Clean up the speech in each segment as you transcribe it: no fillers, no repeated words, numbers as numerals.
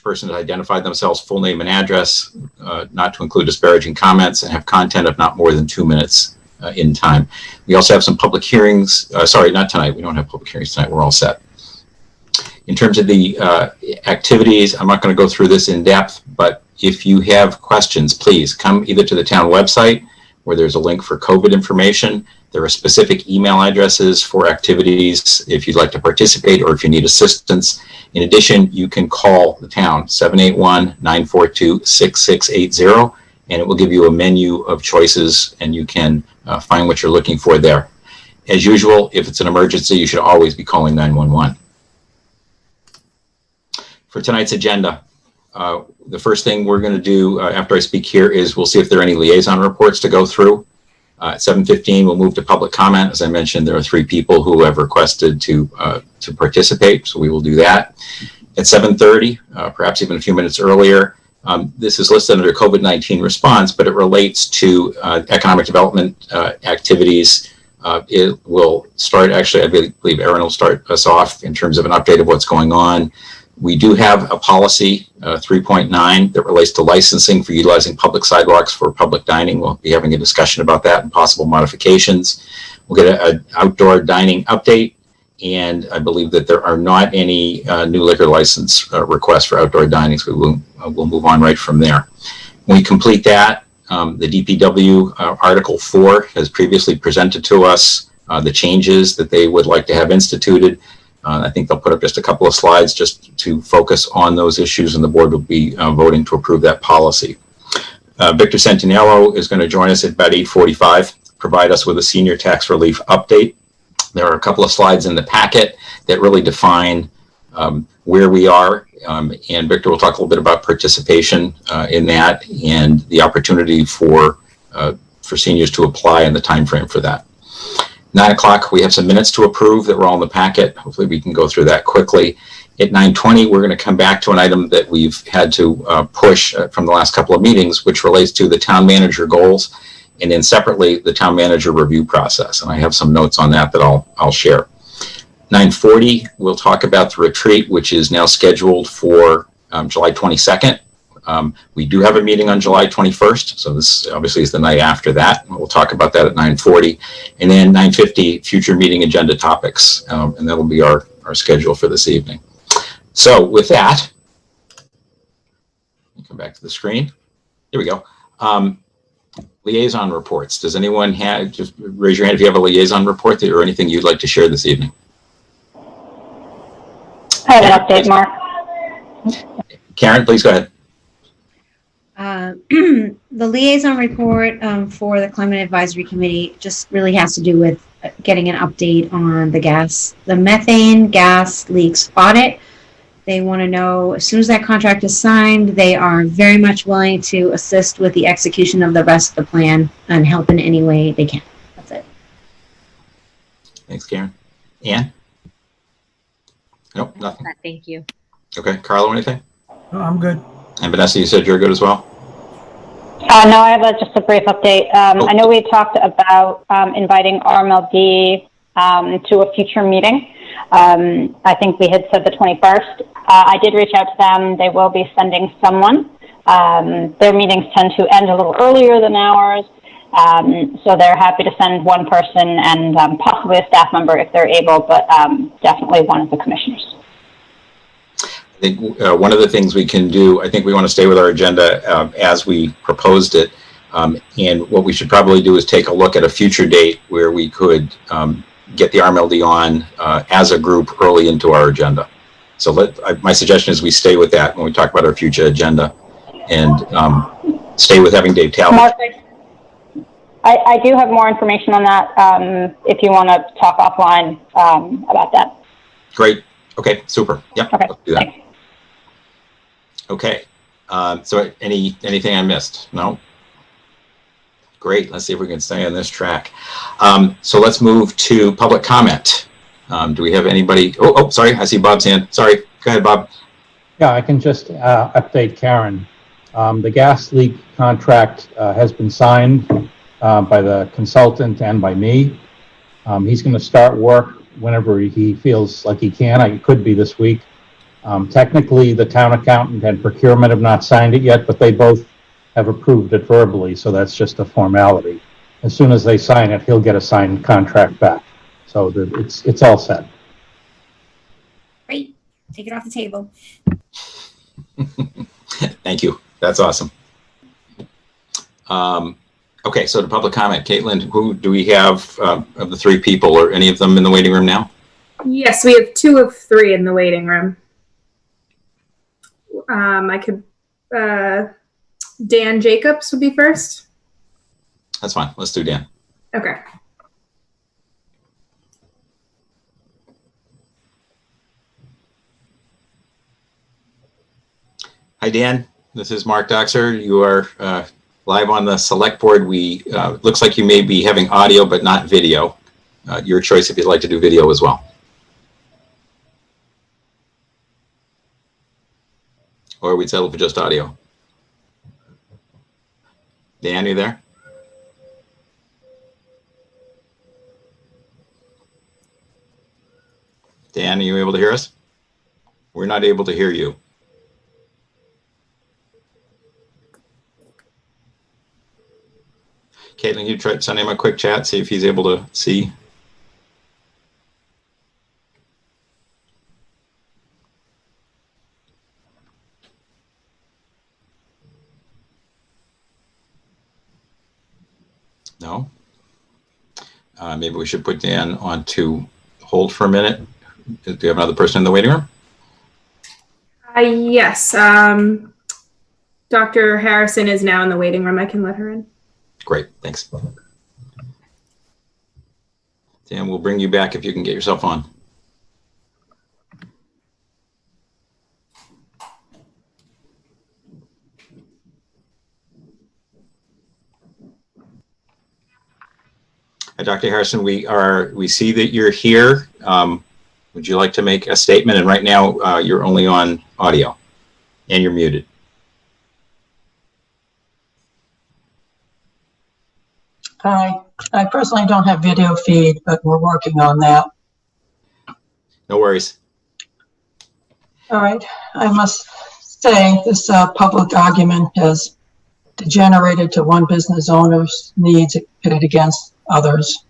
person has identified themselves, full name and address, not to include disparaging comments, and have content of not more than 2 minutes in time. We also have some public hearings. Sorry, not tonight. We don't have public hearings tonight. We're all set. In terms of the activities, I'm not going to go through this in depth, but if you have questions, please come either to the town website where there's a link for COVID information. There are specific email addresses for activities if you'd like to participate or if you need assistance. In addition, you can call the town 781-942-6680, and it will give you a menu of choices and you can find what you're looking for there. As usual, if it's an emergency, you should always be calling 911. For tonight's agenda, the first thing we're going to do after I speak here is we'll see if there are any liaison reports to go through. At 7:15, we'll move to public comment. As I mentioned, there are 3 people who have requested to participate, so we will do that. At 7:30, perhaps even a few minutes earlier, this is listed under COVID-19 response, but it relates to economic development activities. It will start, actually, I believe Erin will start us off in terms of an update of what's going on. We do have a policy, 3.9, that relates to licensing for utilizing public sidewalks for public dining. We'll be having a discussion about that and possible modifications. We'll get an outdoor dining update, and I believe that there are not any new liquor license requests for outdoor dining, so we'll move on right from there. When we complete that, the DPW Article 4 has previously presented to us the changes that they would like to have instituted. I think they'll put up just a couple of slides just to focus on those issues, and the board will be voting to approve that policy. Victor Centinello is going to join us at about 8:45, provide us with a senior tax relief update. There are a couple of slides in the packet that really define where we are, and Victor will talk a little bit about participation in that and the opportunity for seniors to apply and the time frame for that. 9 o'clock, we have some minutes to approve that were all in the packet. Hopefully we can go through that quickly. At 9:20, we're going to come back to an item that we've had to push from the last couple of meetings, which relates to the town manager goals, and then separately, the town manager review process. And I have some notes on that I'll share. 9:40, we'll talk about the retreat, which is now scheduled for July 22nd. We do have a meeting on July 21st, so this obviously is the night after that. We'll talk about that at 9:40. And then 9:50, future meeting agenda topics, and that'll be our schedule for this evening. So with that, let me come back to the screen. Here we go. Liaison reports. Does anyone have, just raise your hand if you have a liaison report or anything you'd like to share this evening. I have an update, Mark. Karen, please go ahead. The liaison report for the Climate Advisory Committee just really has to do with getting an update on the methane gas leaks audit. They want to know, as soon as that contract is signed, they are very much willing to assist with the execution of the rest of the plan and help in any way they can. That's it. Thanks, Karen. Ann? Nope, nothing. Thank you. Okay, Carlo, anything? No, I'm good. And Vanessa, you said you're good as well? No, I have just a brief update. I know we talked about inviting RMLD to a future meeting. I think we had said the 21st. I did reach out to them. They will be sending someone. Their meetings tend to end a little earlier than ours, so they're happy to send one person and possibly a staff member if they're able, but definitely one of the commissioners. I think one of the things we can do, I think we want to stay with our agenda as we proposed it. And what we should probably do is take a look at a future date where we could get the RMLD on as a group early into our agenda. So my suggestion is we stay with that when we talk about our future agenda and stay with having Dave Talbot. Mark, I do have more information on that if you want to talk offline about that. Great. Okay, super. Yep, okay, let's do that. Thanks. Okay, so anything I missed? No? Great, let's see if we can stay on this track. So let's move to public comment. Do we have anybody? Oh, sorry, I see Bob's hand. Sorry, go ahead, Bob. Yeah, I can just update Karen. The gas leak contract has been signed by the consultant and by me. He's going to start work whenever he feels like he can. It could be this week. Technically, the town accountant and procurement have not signed it yet, but they both have approved it verbally, so that's just a formality. As soon as they sign it, he'll get a signed contract back. So it's all set. Great. Take it off the table. Thank you. That's awesome. Okay, so the public comment. Caitlin, who do we have of the three people, or any of them in the waiting room now? Yes, we have 2 of 3 in the waiting room. I could, Dan Jacobs would be first. That's fine. Let's do Dan. Okay. Hi, Dan. This is Mark Doxer. You are live on the select board. We looks like you may be having audio, but not video. Your choice if you'd like to do video as well. Or we'd settle for just audio. Dan, you there? Dan, are you able to hear us? We're not able to hear you. Caitlin, you try send him a quick chat, see if he's able to see. No? Maybe we should put Dan on to hold for a minute. Do you have another person in the waiting room? Yes. Dr. Harrison is now in the waiting room. I can let her in. Great, thanks. Dan, we'll bring you back if you can get yourself on. Hi, Dr. Harrison, we see that you're here. Would you like to make a statement? And right now you're only on audio and you're muted. Hi, I personally don't have video feed, but we're working on that. No worries. All right, I must say this public argument has degenerated to one business owner's needs pitted against others.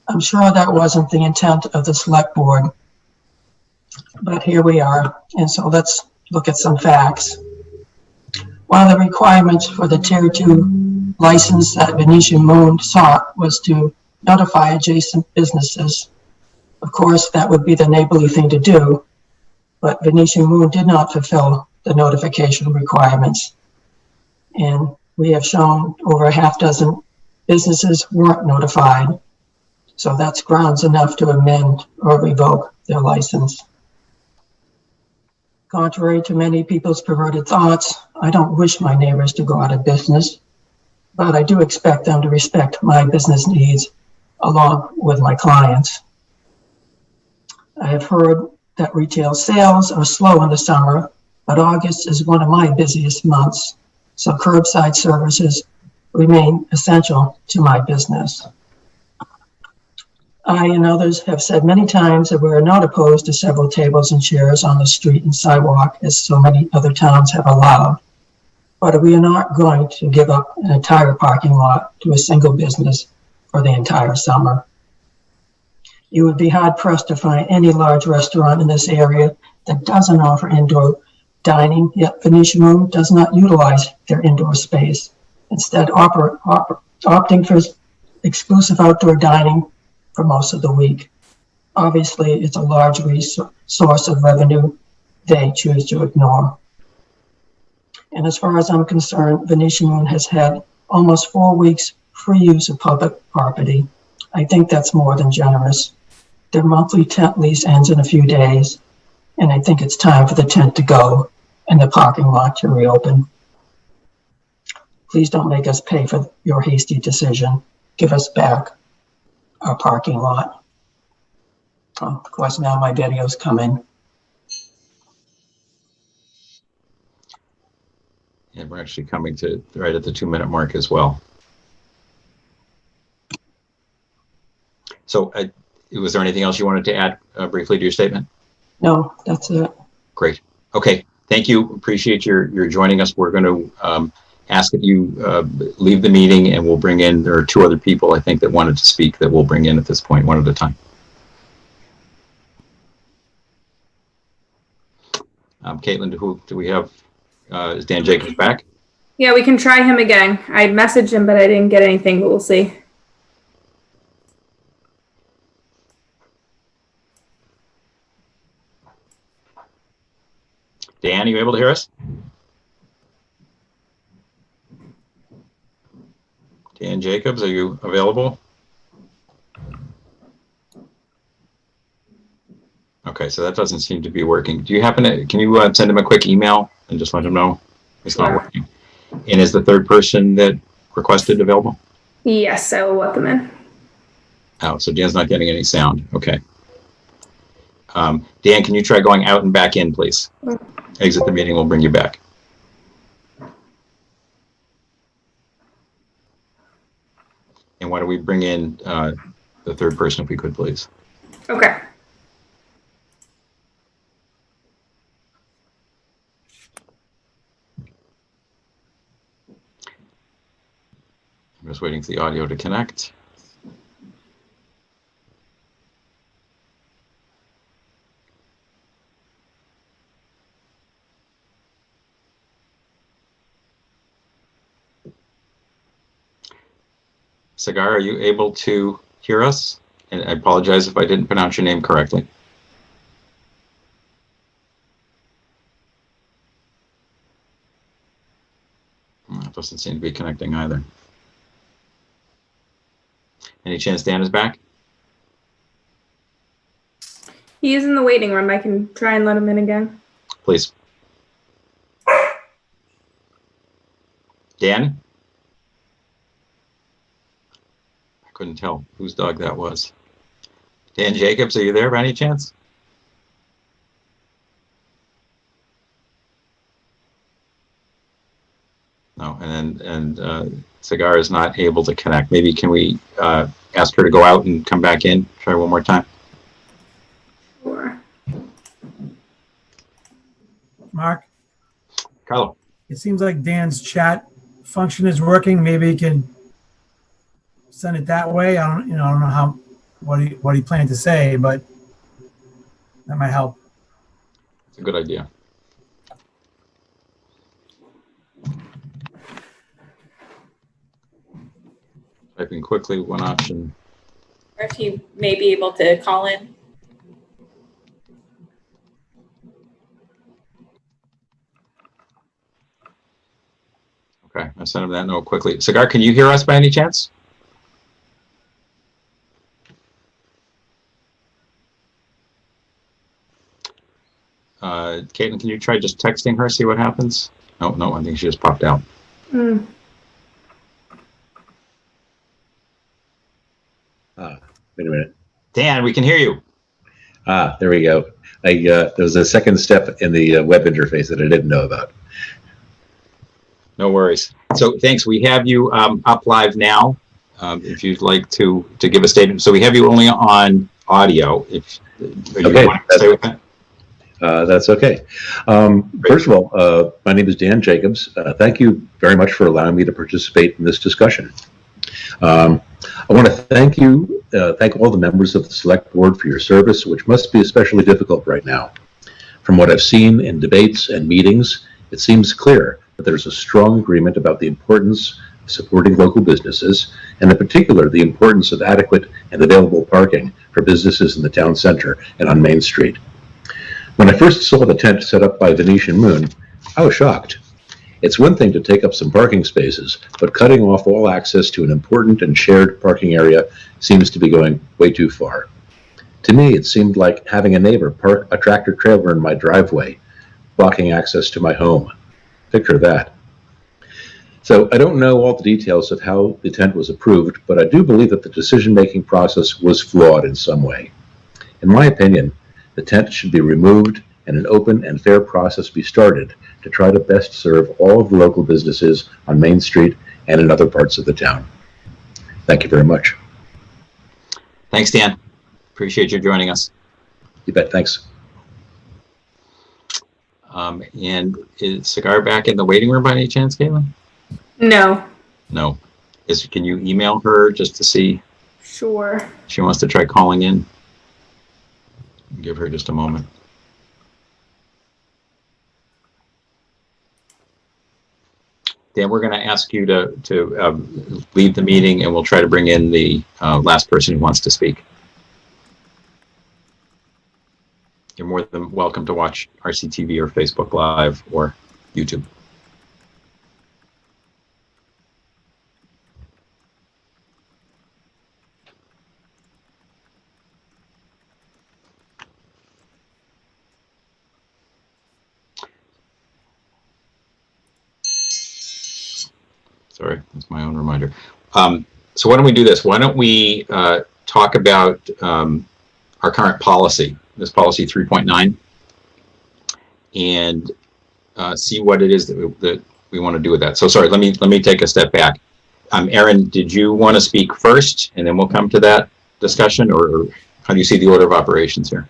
I'm sure that wasn't the intent of the select board, but here we are. And so let's look at some facts. One of the requirements for the Tier 2 license that Venetian Moon sought was to notify adjacent businesses. Of course, that would be the neighborly thing to do, but Venetian Moon did not fulfill the notification requirements. And we have shown over a half dozen businesses weren't notified. So that's grounds enough to amend or revoke their license. Contrary to many people's perverted thoughts, I don't wish my neighbors to go out of business, but I do expect them to respect my business needs along with my clients. I have heard that retail sales are slow in the summer, but August is one of my busiest months, so curbside services remain essential to my business. I and others have said many times that we are not opposed to several tables and chairs on the street and sidewalk, as so many other towns have allowed. But we are not going to give up an entire parking lot to a single business for the entire summer. You would be hard pressed to find any large restaurant in this area that doesn't offer indoor dining, yet Venetian Moon does not utilize their indoor space, instead opting for exclusive outdoor dining for most of the week. Obviously, it's a large source of revenue they choose to ignore. And as far as I'm concerned, Venetian Moon has had almost 4 weeks free use of public property. I think that's more than generous. Their monthly tent lease ends in a few days, and I think it's time for the tent to go and the parking lot to reopen. Please don't make us pay for your hasty decision. Give us back our parking lot. Of course, now my video's coming. And we're actually coming to right at the 2-minute mark as well. So was there anything else you wanted to add briefly to your statement? No, that's it. Great. Okay. Thank you. Appreciate your joining us. We're going to ask that you leave the meeting, and we'll bring in, there are two other people I think that wanted to speak that we'll bring in at this point, one at a time. Caitlin, who do we have? Is Dan Jacobs back? Yeah, we can try him again. I messaged him, but I didn't get anything, but we'll see. Dan, are you able to hear us? Dan Jacobs, are you available? Okay, so that doesn't seem to be working. Do you happen to, can you send him a quick email and just let him know it's not working? And is the third person that requested available? Yes, I will let them in. Oh, so Dan's not getting any sound. Okay. Dan, can you try going out and back in, please? Exit the meeting, we'll bring you back. And why don't we bring in the third person if we could, please? Okay. I'm just waiting for the audio to connect. Sagar, are you able to hear us? And I apologize if I didn't pronounce your name correctly. It doesn't seem to be connecting either. Any chance Dan is back? He is in the waiting room. I can try and let him in again. Please. Dan? I couldn't tell whose dog that was. Dan Jacobs, are you there by any chance? No, and Sagar is not able to connect. Maybe can we ask her to go out and come back in? Try one more time. Sure. Mark, Carlo. it seems like Dan's chat function is working. Maybe he can send it that way. I don't know what he planned to say, but that might help. It's a good idea. Typing quickly, one option. Or if you may be able to call in. Okay, I sent him that note quickly. Sagar, can you hear us by any chance? Caitlin, can you try just texting her, see what happens? No, I think she just popped out. Mm. Wait a minute. Dan, we can hear you. There we go. There was a second step in the web interface that I didn't know about. No worries. So thanks. We have you up live now. If you'd like to give a statement. So we have you only on audio. If you Okay, want to stay with that. That's okay. First of all, my name is Dan Jacobs. Thank you very much for allowing me to participate in this discussion. I want to thank all the members of the Select Board for your service, which must be especially difficult right now. From what I've seen in debates and meetings, it seems clear that there's a strong agreement about the importance of supporting local businesses, and in particular, the importance of adequate and available parking for businesses in the town center and on Main Street. When I first saw the tent set up by Venetian Moon, I was shocked. It's one thing to take up some parking spaces, but cutting off all access to an important and shared parking area seems to be going way too far. To me, it seemed like having a neighbor park a tractor trailer in my driveway, blocking access to my home. Picture that. So I don't know all the details of how the tent was approved, but I do believe that the decision-making process was flawed in some way. In my opinion, the tent should be removed and an open and fair process be started to try to best serve all of the local businesses on Main Street and in other parts of the town. Thank you very much. Thanks, Dan. Appreciate you joining us. You bet. Thanks. And is Cigar back in the waiting room by any chance, Caitlin? No. No. Can you email her just to see? Sure. She wants to try calling in. Give her just a moment. Dan, we're going to ask you to leave the meeting, and we'll try to bring in the last person who wants to speak. You're more than welcome to watch RCTV or Facebook Live or YouTube. Sorry, that's my own reminder. So why don't we do this? Why don't we talk about our current policy, this policy 3.9, and see what it is that we want to do with that. So sorry, let me take a step back. Erin, did you want to speak first, and then we'll come to that discussion, or how do you see the order of operations here?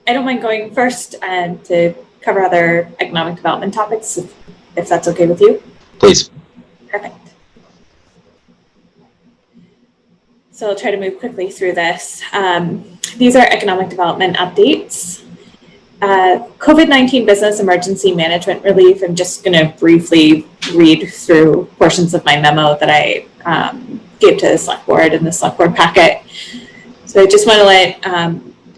I don't mind going first and to cover other economic development topics, if that's okay with you. Please. Perfect. So I'll try to move quickly through this. These are economic development updates. COVID-19 business emergency management relief. I'm just going to briefly read through portions of my memo that I gave to the select board in the select board packet. So I just want to let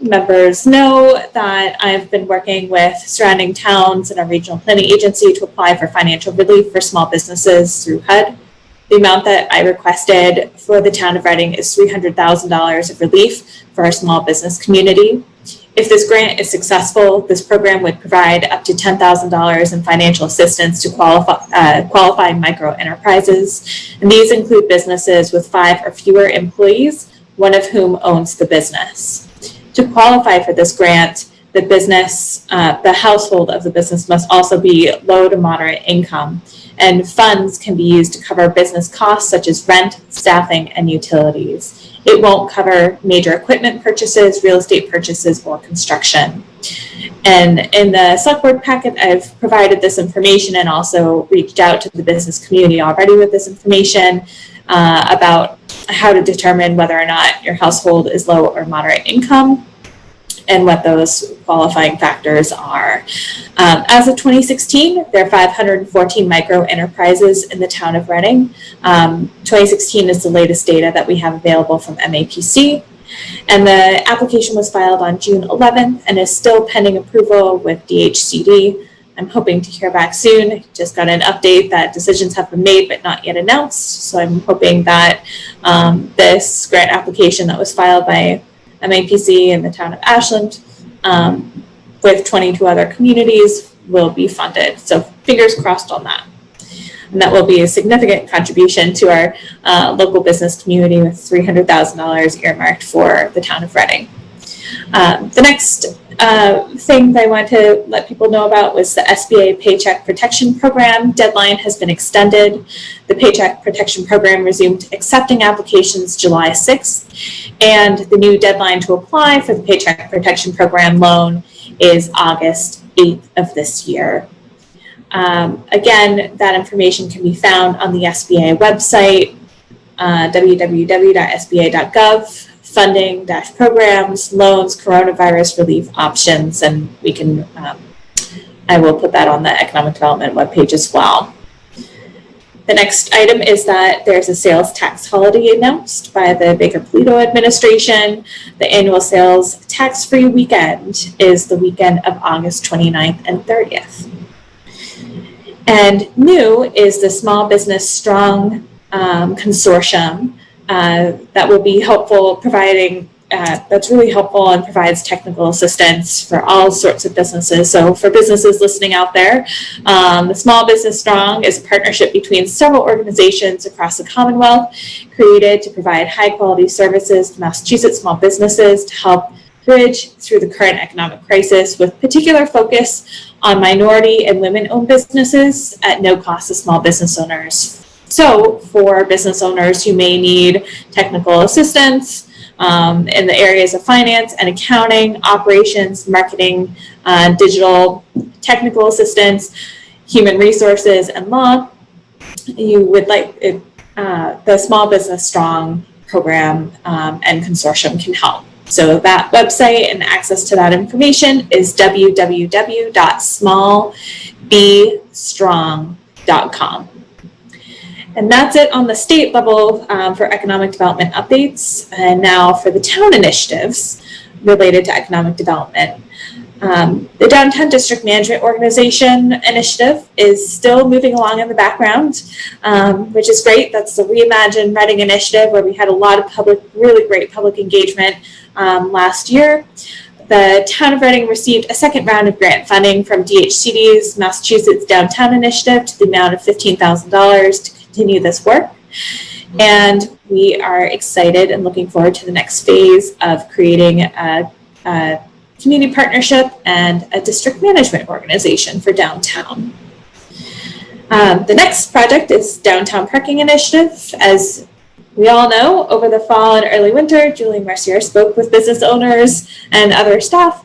members know that I've been working with surrounding towns and our regional planning agency to apply for financial relief for small businesses through HUD. The amount that I requested for the town of Reading is $300,000 of relief for our small business community. If this grant is successful, this program would provide up to $10,000 in financial assistance to qualifying micro enterprises. And these include businesses with 5 or fewer employees, one of whom owns the business. To qualify for this grant, the household of the business must also be low to moderate income, and funds can be used to cover business costs such as rent, staffing, and utilities. It won't cover major equipment purchases, real estate purchases, or construction. And in the select board packet, I've provided this information and also reached out to the business community already with this information about how to determine whether or not your household is low or moderate income and what those qualifying factors are. As of 2016, there are 514 micro enterprises in the town of Reading. 2016 is the latest data that we have available from MAPC. And the application was filed on June 11th and is still pending approval with DHCD. I'm hoping to hear back soon. Just got an update that decisions have been made but not yet announced. So I'm hoping that this grant application that was filed by MAPC in the town of Ashland with 22 other communities will be funded. So fingers crossed on that. And that will be a significant contribution to our local business community with $300,000 earmarked for the town of Reading. The next thing that I wanted to let people know about was the SBA Paycheck Protection Program. Deadline has been extended. The Paycheck Protection Program resumed accepting applications July 6th, and the new deadline to apply for the Paycheck Protection Program loan is August 8th of this year. Again, that information can be found on the SBA website, www.sba.gov. Funding-programs, loans, coronavirus relief options, and we can, I will put that on the economic development webpage as well. The next item is that there's a sales tax holiday announced by the Baker-Polito administration. The annual sales tax-free weekend is the weekend of August 29th and 30th. And new is the Small Business Strong Consortium. That will be helpful, providing that's really helpful and provides technical assistance for all sorts of businesses. So for businesses listening out there, the Small Business Strong is a partnership between several organizations across the Commonwealth, created to provide high quality services to Massachusetts small businesses to help bridge through the current economic crisis, with particular focus on minority and women-owned businesses at no cost to small business owners. So for business owners who may need technical assistance, in the areas of finance and accounting, operations, marketing, digital, technical assistance, human resources, and law, you would like it, the Small Business Strong program and consortium can help. So that website and access to that information is www.smallbstrong.com. And that's it on the state level for economic development updates. And now for the town initiatives related to economic development. The Downtown District Management Organization initiative is still moving along in the background, which is great. That's the Reimagine Reading initiative, where we had a lot of really great public engagement last year. The town of Reading received a second round of grant funding from DHCD's Massachusetts Downtown Initiative to the amount of $15,000 to continue this work. And we are excited and looking forward to the next phase of creating a community partnership and a district management organization for downtown. The next project is Downtown Parking Initiative. As we all know, over the fall and early winter, Julie Mercier spoke with business owners and other staff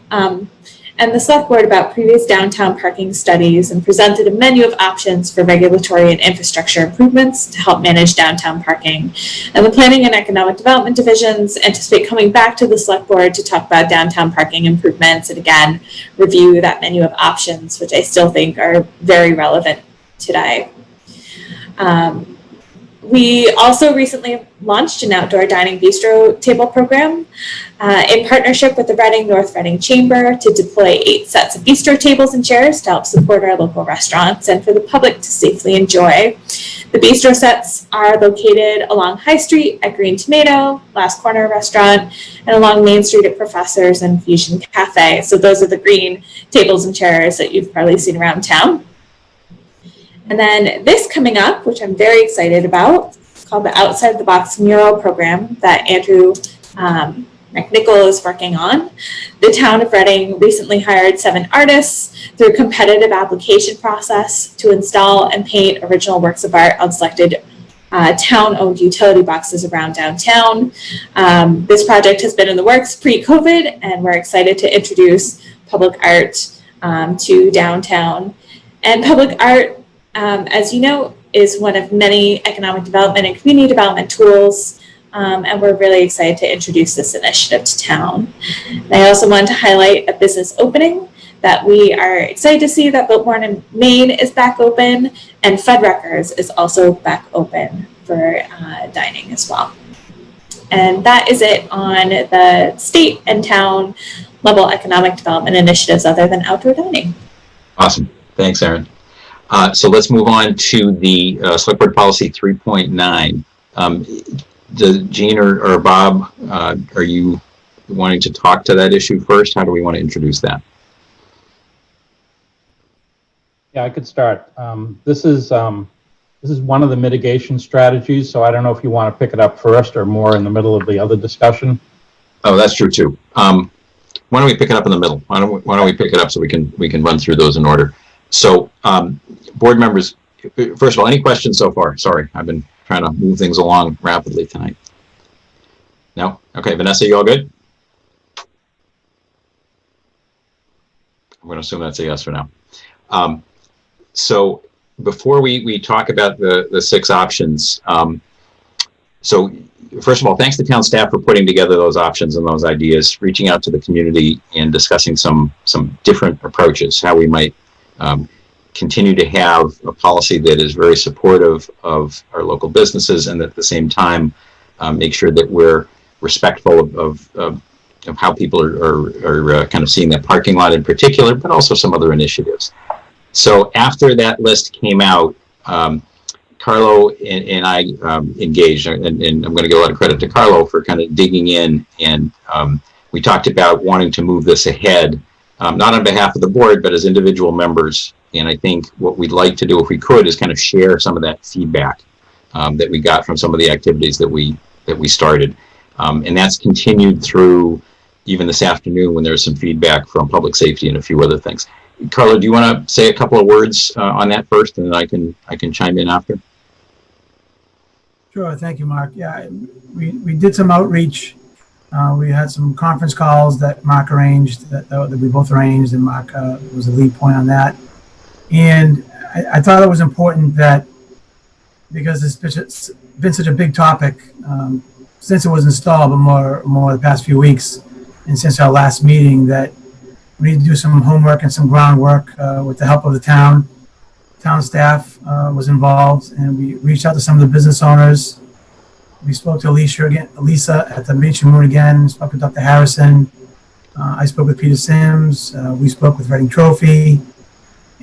and the select board about previous downtown parking studies and presented a menu of options for regulatory and infrastructure improvements to help manage downtown parking. And the planning and economic development divisions anticipate coming back to the select board to talk about downtown parking improvements and again, review that menu of options, which I still think are very relevant today. We also recently launched an outdoor dining bistro table program in partnership with the Reading North Reading Chamber to deploy 8 sets of bistro tables and chairs to help support our local restaurants and for the public to safely enjoy. The bistro sets are located along High Street at Green Tomato, Last Corner Restaurant, and along Main Street at Professors and Fusion Cafe. So those are the green tables and chairs that you've probably seen around town. And then this coming up, which I'm very excited about, it's called the Outside the Box Mural Program that Andrew McNichol is working on. The town of Reading recently hired 7 artists through a competitive application process to install and paint original works of art on selected town-owned utility boxes around downtown. This project has been in the works pre-COVID, and we're excited to introduce public art to downtown. And public art, as you know, is one of many economic development and community development tools, and we're really excited to introduce this initiative to town. And I also wanted to highlight a business opening that we are excited to see that Biltmore in Maine is back open, and Fuddruckers is also back open for dining as well. And that is it on the state and town level economic development initiatives other than outdoor dining. Awesome. Thanks, Erin. So let's move on to the Select Board Policy 3.9. Jean or Bob, are you wanting to talk to that issue first? How do we want to introduce that? Yeah, I could start. This is one of the mitigation strategies, so I don't know if you want to pick it up first or more in the middle of the other discussion. Oh, that's true too. Why don't we pick it up in the middle? Why don't we pick it up so we can run through those in order? So, board members, first of all, any questions so far? Sorry, I've been trying to move things along rapidly tonight. No? Okay, Vanessa, you all good? I'm going to assume that's a yes for now. So before we talk about the 6 options, so first of all, thanks to town staff for putting together those options and those ideas, reaching out to the community and discussing some different approaches, how we might continue to have a policy that is very supportive of our local businesses and at the same time make sure that we're respectful of how people are kind of seeing that parking lot in particular, but also some other initiatives. So after that list came out, Carlo and I engaged, and I'm going to give a lot of credit to Carlo for kind of digging in, and we talked about wanting to move this ahead, not on behalf of the board, but as individual members. And I think what we'd like to do, if we could, is kind of share some of that feedback that we got from some of the activities that we started. And that's continued through even this afternoon when there's some feedback from public safety and a few other things. Carlo, do you want to say a couple of words on that first, and then I can chime in after? Sure, thank you, Mark. Yeah, we did some outreach We had some conference calls that Mark arranged, that we both arranged, and Mark was the lead point on that. And I thought it was important that, because it's been such a big topic since it was installed, but more the past few weeks, and since our last meeting, that we need to do some homework and some groundwork with the help of the town. Town staff was involved, and we reached out to some of the business owners. We spoke to Lisa at the Venetian Moon again, spoke with Dr. Harrison. I spoke with Peter Sims. We spoke with Reading Trophy.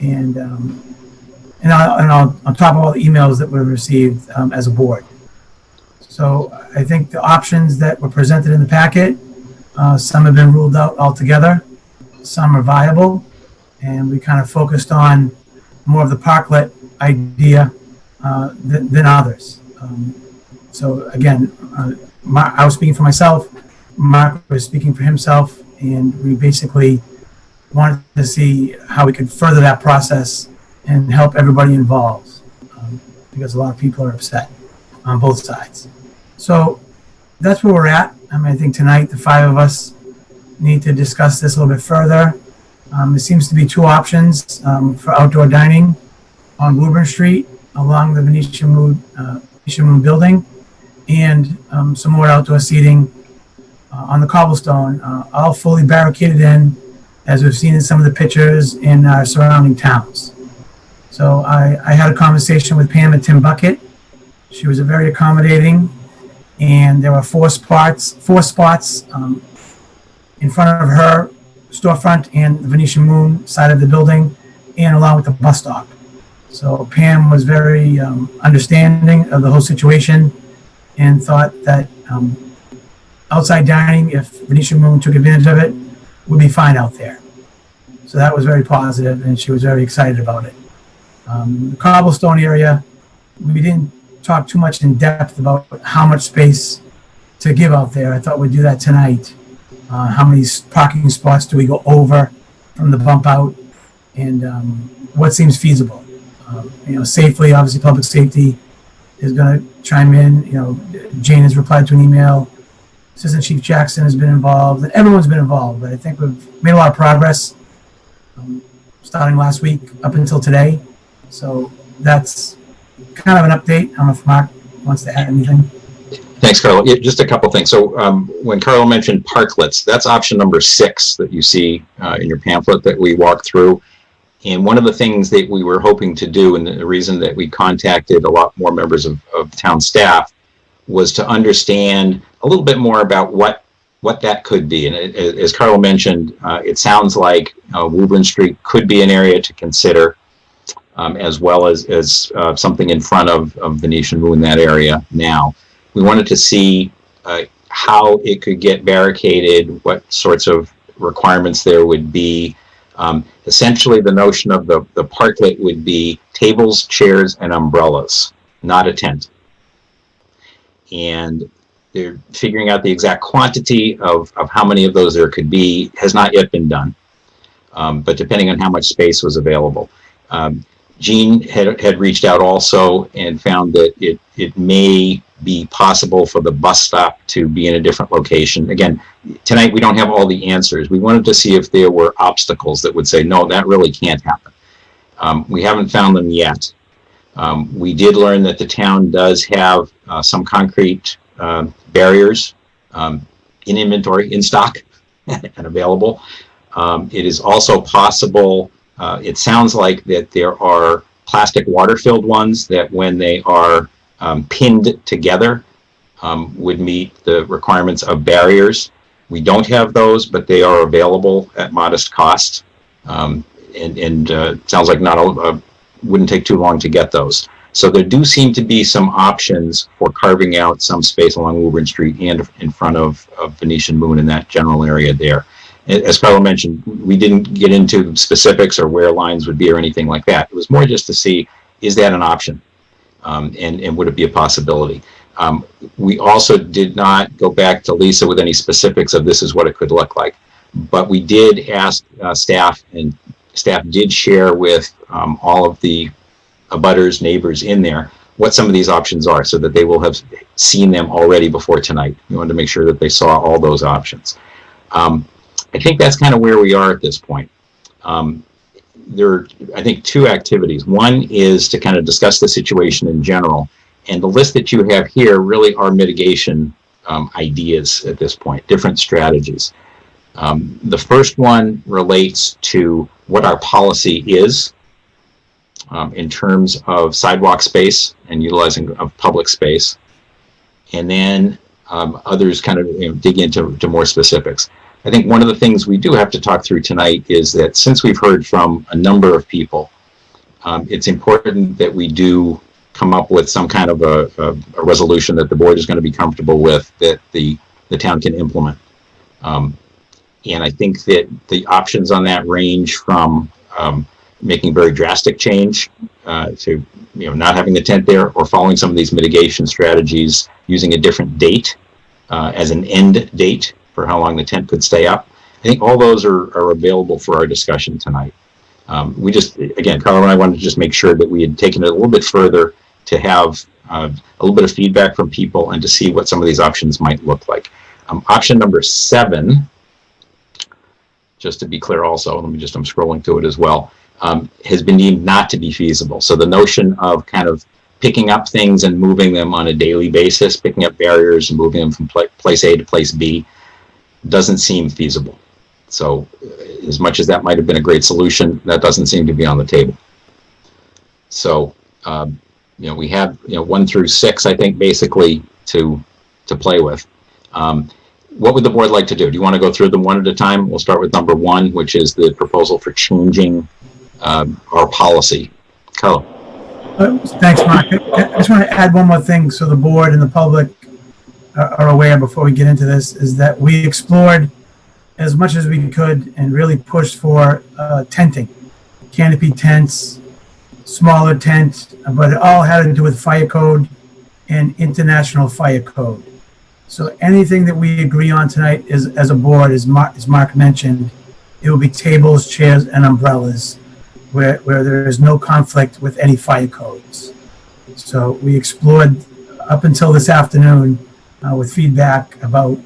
And on top of all the emails that we've received as a board. So I think the options that were presented in the packet, some have been ruled out altogether. Some are viable. And we kind of focused on more of the parklet idea than others. So again, I was speaking for myself, Mark was speaking for himself, and we basically wanted to see how we could further that process and help everybody involved, because a lot of people are upset on both sides. So that's where we're at. I think tonight the five of us need to discuss this a little bit further. There seems to be two options for outdoor dining on Woburn Street along the Venetian Moon building, and some more outdoor seating on the cobblestone, all fully barricaded in, as we've seen in some of the pictures in our surrounding towns. So I had a conversation with Pam at Tim Bucket. She was very accommodating, and there were four spots in front of her storefront and the Venetian Moon side of the building, and along with the bus stop. So Pam was very understanding of the whole situation, and thought that outside dining, if Venetian Moon took advantage of it, would be fine out there. So that was very positive, and she was very excited about it. The cobblestone area, we didn't talk too much in depth about how much space to give out there. I thought we'd do that tonight. How many parking spots do we go over from the bump out, and what seems feasible. Safely, obviously public safety is going to chime in. Jane has replied to an email. Assistant Chief Jackson has been involved, and everyone's been involved. But I think we've made a lot of progress starting last week up until today. So that's kind of an update. I don't know if Mark wants to add anything. Thanks, Carl. Yeah, just a couple things. So when Carl mentioned parklets, that's option number 6 that you see in your pamphlet that we walked through. And one of the things that we were hoping to do, and the reason that we contacted a lot more members of town staff, was to understand a little bit more about what that could be. And as Carl mentioned, it sounds like Woburn Street could be an area to consider, as well as something in front of Venetian Moon, that area now. We wanted to see how it could get barricaded, what sorts of requirements there would be. Essentially, the notion of the parklet would be tables, chairs, and umbrellas, not a tent. And they're figuring out the exact quantity of how many of those there could be has not yet been done, but depending on how much space was available. Jean had reached out also and found that it may be possible for the bus stop to be in a different location. Again, tonight we don't have all the answers. We wanted to see if there were obstacles that would say, no, that really can't happen. We haven't found them yet. We did learn that the town does have some concrete barriers in inventory, in stock, and available. It is also possible, it sounds like that there are plastic water-filled ones that when they are pinned together would meet the requirements of barriers. We don't have those, but they are available at modest cost. And sounds like wouldn't take too long to get those. So there do seem to be some options for carving out some space along Woburn Street and in front of Venetian Moon in that general area there. As Carlo mentioned, we didn't get into specifics or where lines would be or anything like that. It was more just to see, is that an option? And would it be a possibility? We also did not go back to Lisa with any specifics of this is what it could look like. But we did ask staff, and staff did share with all of the abutters, neighbors in there, what some of these options are so that they will have seen them already before tonight. We wanted to make sure that they saw all those options. I think that's kind of where we are at this point. There are, I think, two activities. One is to kind of discuss the situation in general, and the list that you have here really are mitigation ideas at this point, different strategies. The first one relates to what our policy is in terms of sidewalk space and utilizing of public space, and then others kind of dig into more specifics. I think one of the things we do have to talk through tonight is that since we've heard from a number of people, it's important that we do come up with some kind of a resolution that the board is going to be comfortable with, that the town can implement. And I think that the options on that range from making very drastic change to not having the tent there, or following some of these mitigation strategies using a different date as an end date for how long the tent could stay up. I think all those are available for our discussion tonight. We just, again, Carl and I wanted to just make sure that we had taken it a little bit further to have a little bit of feedback from people and to see what some of these options might look like. Option number 7, just to be clear also, I'm scrolling through it as well, has been deemed not to be feasible. So the notion of kind of picking up things and moving them on a daily basis, picking up barriers and moving them from place A to place B, doesn't seem feasible. So as much as that might have been a great solution, that doesn't seem to be on the table. So, we have 1 through 6, I think, basically to play with. What would the board like to do? Do you want to go through them one at a time? We'll start with number 1, which is the proposal for changing our policy. Carlo. Thanks, Mark. I just want to add one more thing so the board and the public are aware before we get into this, is that we explored as much as we could and really pushed for tenting, canopy tents, smaller tent, but it all had to do with fire code and international fire code. So anything that we agree on tonight is, as a board, as Mark mentioned, it will be tables, chairs, and umbrellas where there is no conflict with any fire codes. So we explored up until this afternoon with feedback about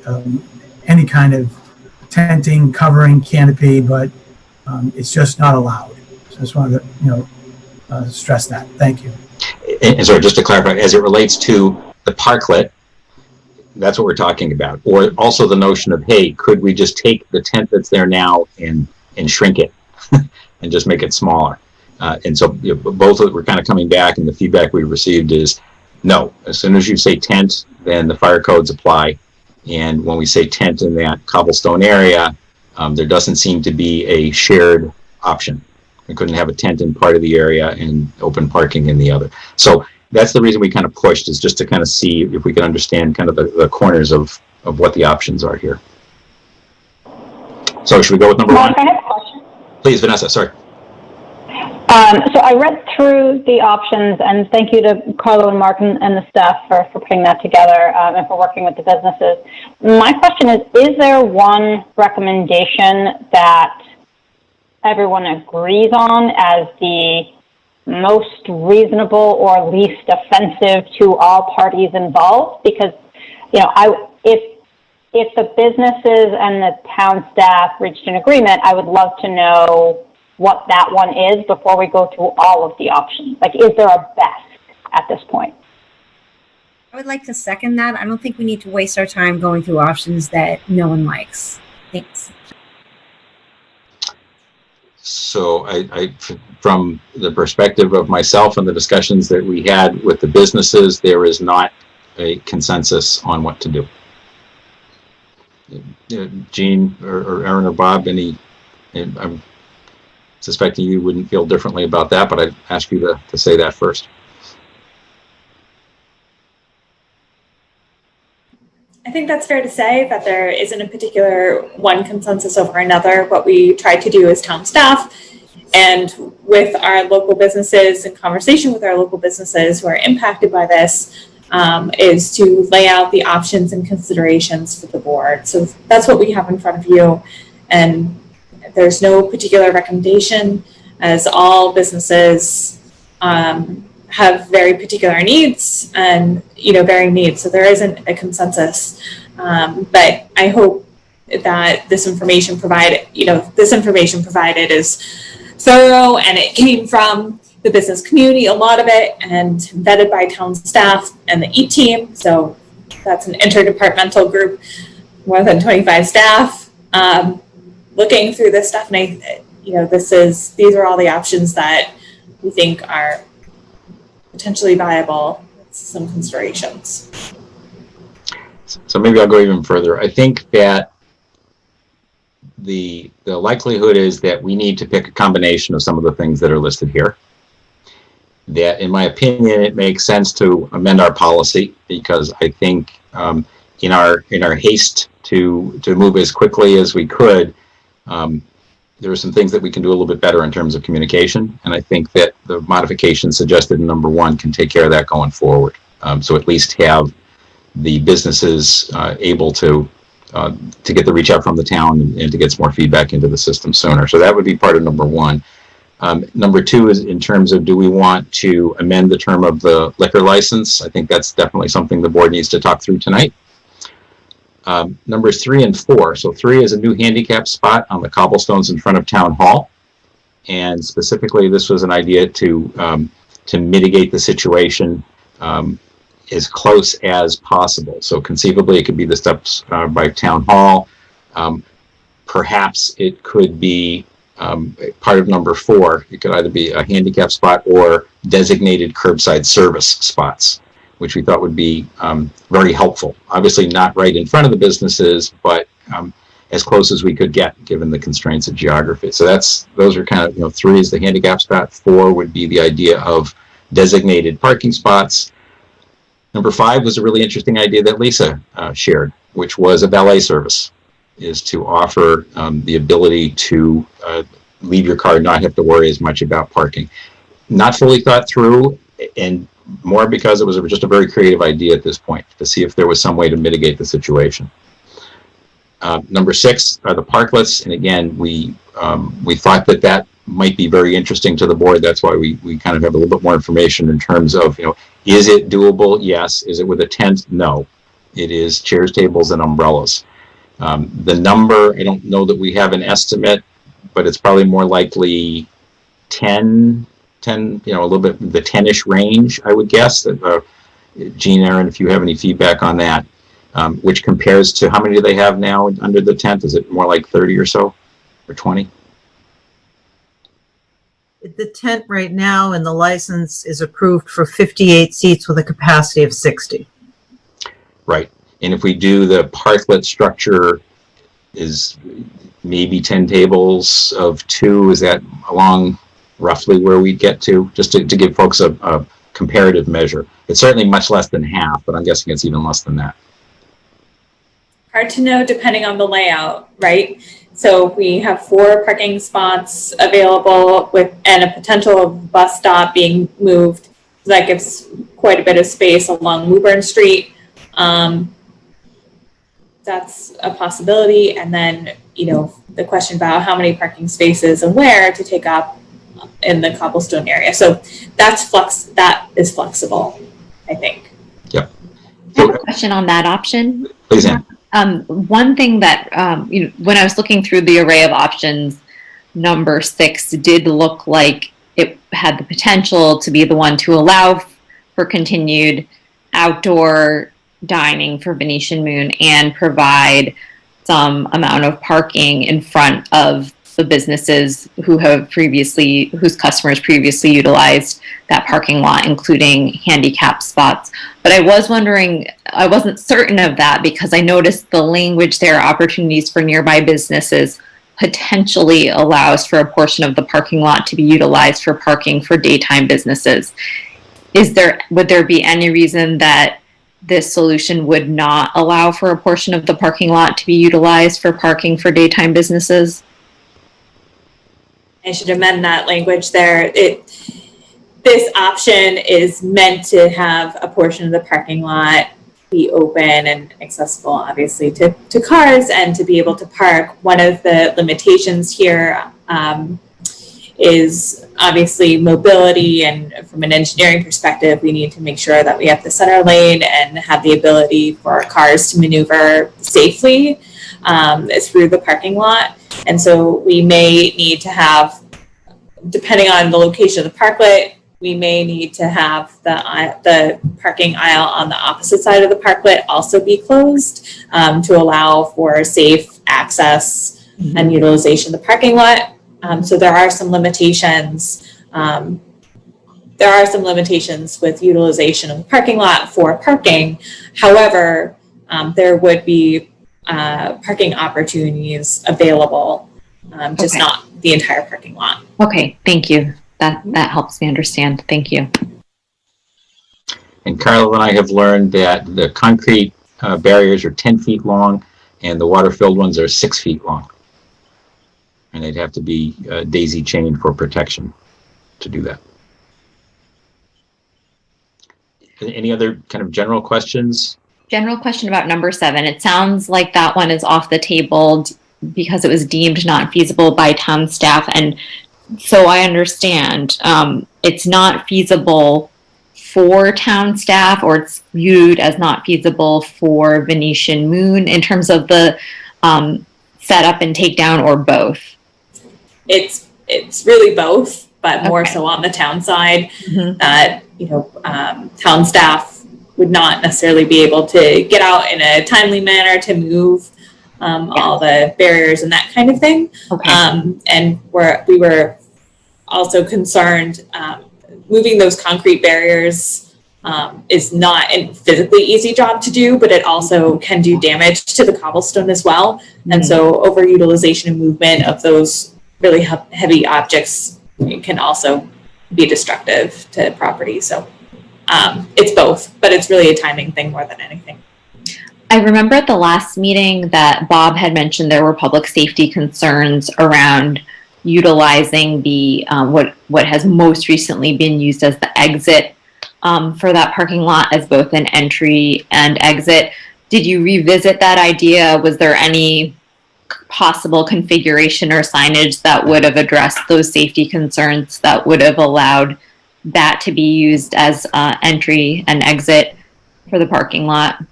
any kind of tenting, covering, canopy, but it's just not allowed. So I just wanted to, stress that. Thank you. And sorry, just to clarify, as it relates to the parklet, that's what we're talking about. Or also the notion of, hey, could we just take the tent that's there now and shrink it and just make it smaller? And so both of it, we're kind of coming back, and the feedback we received is no. As soon as you say tent, then the fire codes apply. And when we say tent in that cobblestone area, there doesn't seem to be a shared option. We couldn't have a tent in part of the area and open parking in the other. So that's the reason we kind of pushed, is just to kind of see if we can understand kind of the corners of what the options are here. So should we go with number 1? Mark, I have a question. Please, Vanessa, sorry. So I read through the options, and thank you to Carlo and Mark and the staff for putting that together and for working with the businesses. My question is there one recommendation that everyone agrees on as the most reasonable or least offensive to all parties involved? Because, if the businesses and the town staff reached an agreement, I would love to know what that one is before we go through all of the options. Like, is there a best at this point? I would like to second that. I don't think we need to waste our time going through options that no one likes. Thanks. So I, from the perspective of myself and the discussions that we had with the businesses, there is not a consensus on what to do. Gene or Aaron or Bob, I'm suspecting you wouldn't feel differently about that, but I'd ask you to say that first. I think that's fair to say that there isn't a particular one consensus over another. What we try to do as town staff and with our local businesses, in conversation with our local businesses who are impacted by this, is to lay out the options and considerations for the board. So that's what we have in front of you. And there's no particular recommendation, as all businesses have very particular needs and, varying needs. So there isn't a consensus. But I hope that this information provided is thorough and it came from the business community, a lot of it, and vetted by town staff and the E-team. So that's an interdepartmental group, more than 25 staff, looking through this stuff. And these are all the options that we think are potentially viable with some considerations. So maybe I'll go even further. I think that the likelihood is that we need to pick a combination of some of the things that are listed here. That, in my opinion, it makes sense to amend our policy, because I think in our haste to move as quickly as we could, there are some things that we can do a little bit better in terms of communication, and I think that the modifications suggested in number 1 can take care of that going forward. So at least have the businesses able to get the reach out from the town and to get some more feedback into the system sooner. So that would be part of number 1. Number 2 is in terms of, do we want to amend the term of the liquor license? I think that's definitely something the board needs to talk through tonight. Numbers 3 and 4. So 3 is a new handicap spot on the cobblestones in front of Town Hall. And specifically, this was an idea to mitigate the situation as close as possible. So conceivably, it could be the steps by Town Hall. Perhaps it could be part of number 4. It could either be a handicap spot or designated curbside service spots, which we thought would be very helpful. Obviously not right in front of the businesses, but as close as we could get given the constraints of geography. So those are kind of, 3 is the handicap spot, 4 would be the idea of designated parking spots. Number 5 was a really interesting idea that Lisa shared, which was a valet service, is to offer the ability to leave your car and not have to worry as much about parking. Not fully thought through, and more because it was just a very creative idea at this point, to see if there was some way to mitigate the situation. Number 6 are the parklets, and again, we thought that might be very interesting to the board. That's why we kind of have a little bit more information in terms of, is it doable? Yes. Is it with a tent? No. It is chairs, tables, and umbrellas. The number, I don't know that we have an estimate, but it's probably more likely 10, a little bit the 10-ish range, I would guess. That Jean, Aaron, if you have any feedback on that, which compares to how many do they have now under the tent? Is it more like 30 or so, or 20? The tent right now and the license is approved for 58 seats with a capacity of 60. Right. And if we do the parklet structure, is maybe 10 tables of 2, is that along roughly where we'd get to? Just to give folks a comparative measure. It's certainly much less than half, but I'm guessing it's even less than that. Hard to know depending on the layout, right? So we have 4 parking spots available and a potential bus stop being moved. So that gives quite a bit of space along Woburn Street. That's a possibility. And then, the question about how many parking spaces and where to take up in the cobblestone area. So that is flexible, I think. Yep. I have a question on that option. Please, Ann. One thing that, when I was looking through the array of options, number 6 did look like it had the potential to be the one to allow for continued outdoor dining for Venetian Moon and provide some amount of parking in front of the businesses whose customers previously utilized that parking lot, including handicap spots. But I was wondering, I wasn't certain of that because I noticed the language there, opportunities for nearby businesses, potentially allows for a portion of the parking lot to be utilized for parking for daytime businesses. Would there be any reason that this solution would not allow for a portion of the parking lot to be utilized for parking for daytime businesses? I should amend that language there. This option is meant to have a portion of the parking lot be open and accessible, obviously, to cars and to be able to park. One of the limitations here is obviously mobility, and from an engineering perspective, we need to make sure that we have the center lane and have the ability for cars to maneuver safely through the parking lot. And so we may need to have, depending on the location of the parklet, we may need to have the parking aisle on the opposite side of the parklet also be closed to allow for safe access and utilization of the parking lot. So there are some limitations. With utilization of the parking lot for parking. However, there would be parking opportunities available, just not the entire parking lot. Okay, thank you. That helps me understand. Thank you. And Carla and I have learned that the concrete barriers are 10 feet long and the water-filled ones are 6 feet long. And they'd have to be daisy chained for protection to do that. Any other kind of general questions? General question about number 7. It sounds like that one is off the table because it was deemed not feasible by town staff. And so I understand it's not feasible for town staff, or it's viewed as not feasible for Venetian Moon in terms of the setup and takedown, or both? It's really both, but more so on the town side. That town staff would not necessarily be able to get out in a timely manner to move all the barriers and that kind of thing. And we were also concerned moving those concrete barriers is not a physically easy job to do, but it also can do damage to the cobblestone as well. And so overutilization and movement of those really heavy objects can also be destructive to property. So it's both, but it's really a timing thing more than anything. I remember at the last meeting that Bob had mentioned there were public safety concerns around utilizing the what has most recently been used as the exit for that parking lot as both an entry and exit. Did you revisit that idea? Was there any possible configuration or signage that would have addressed those safety concerns that would have allowed that to be used as entry and exit for the parking lot,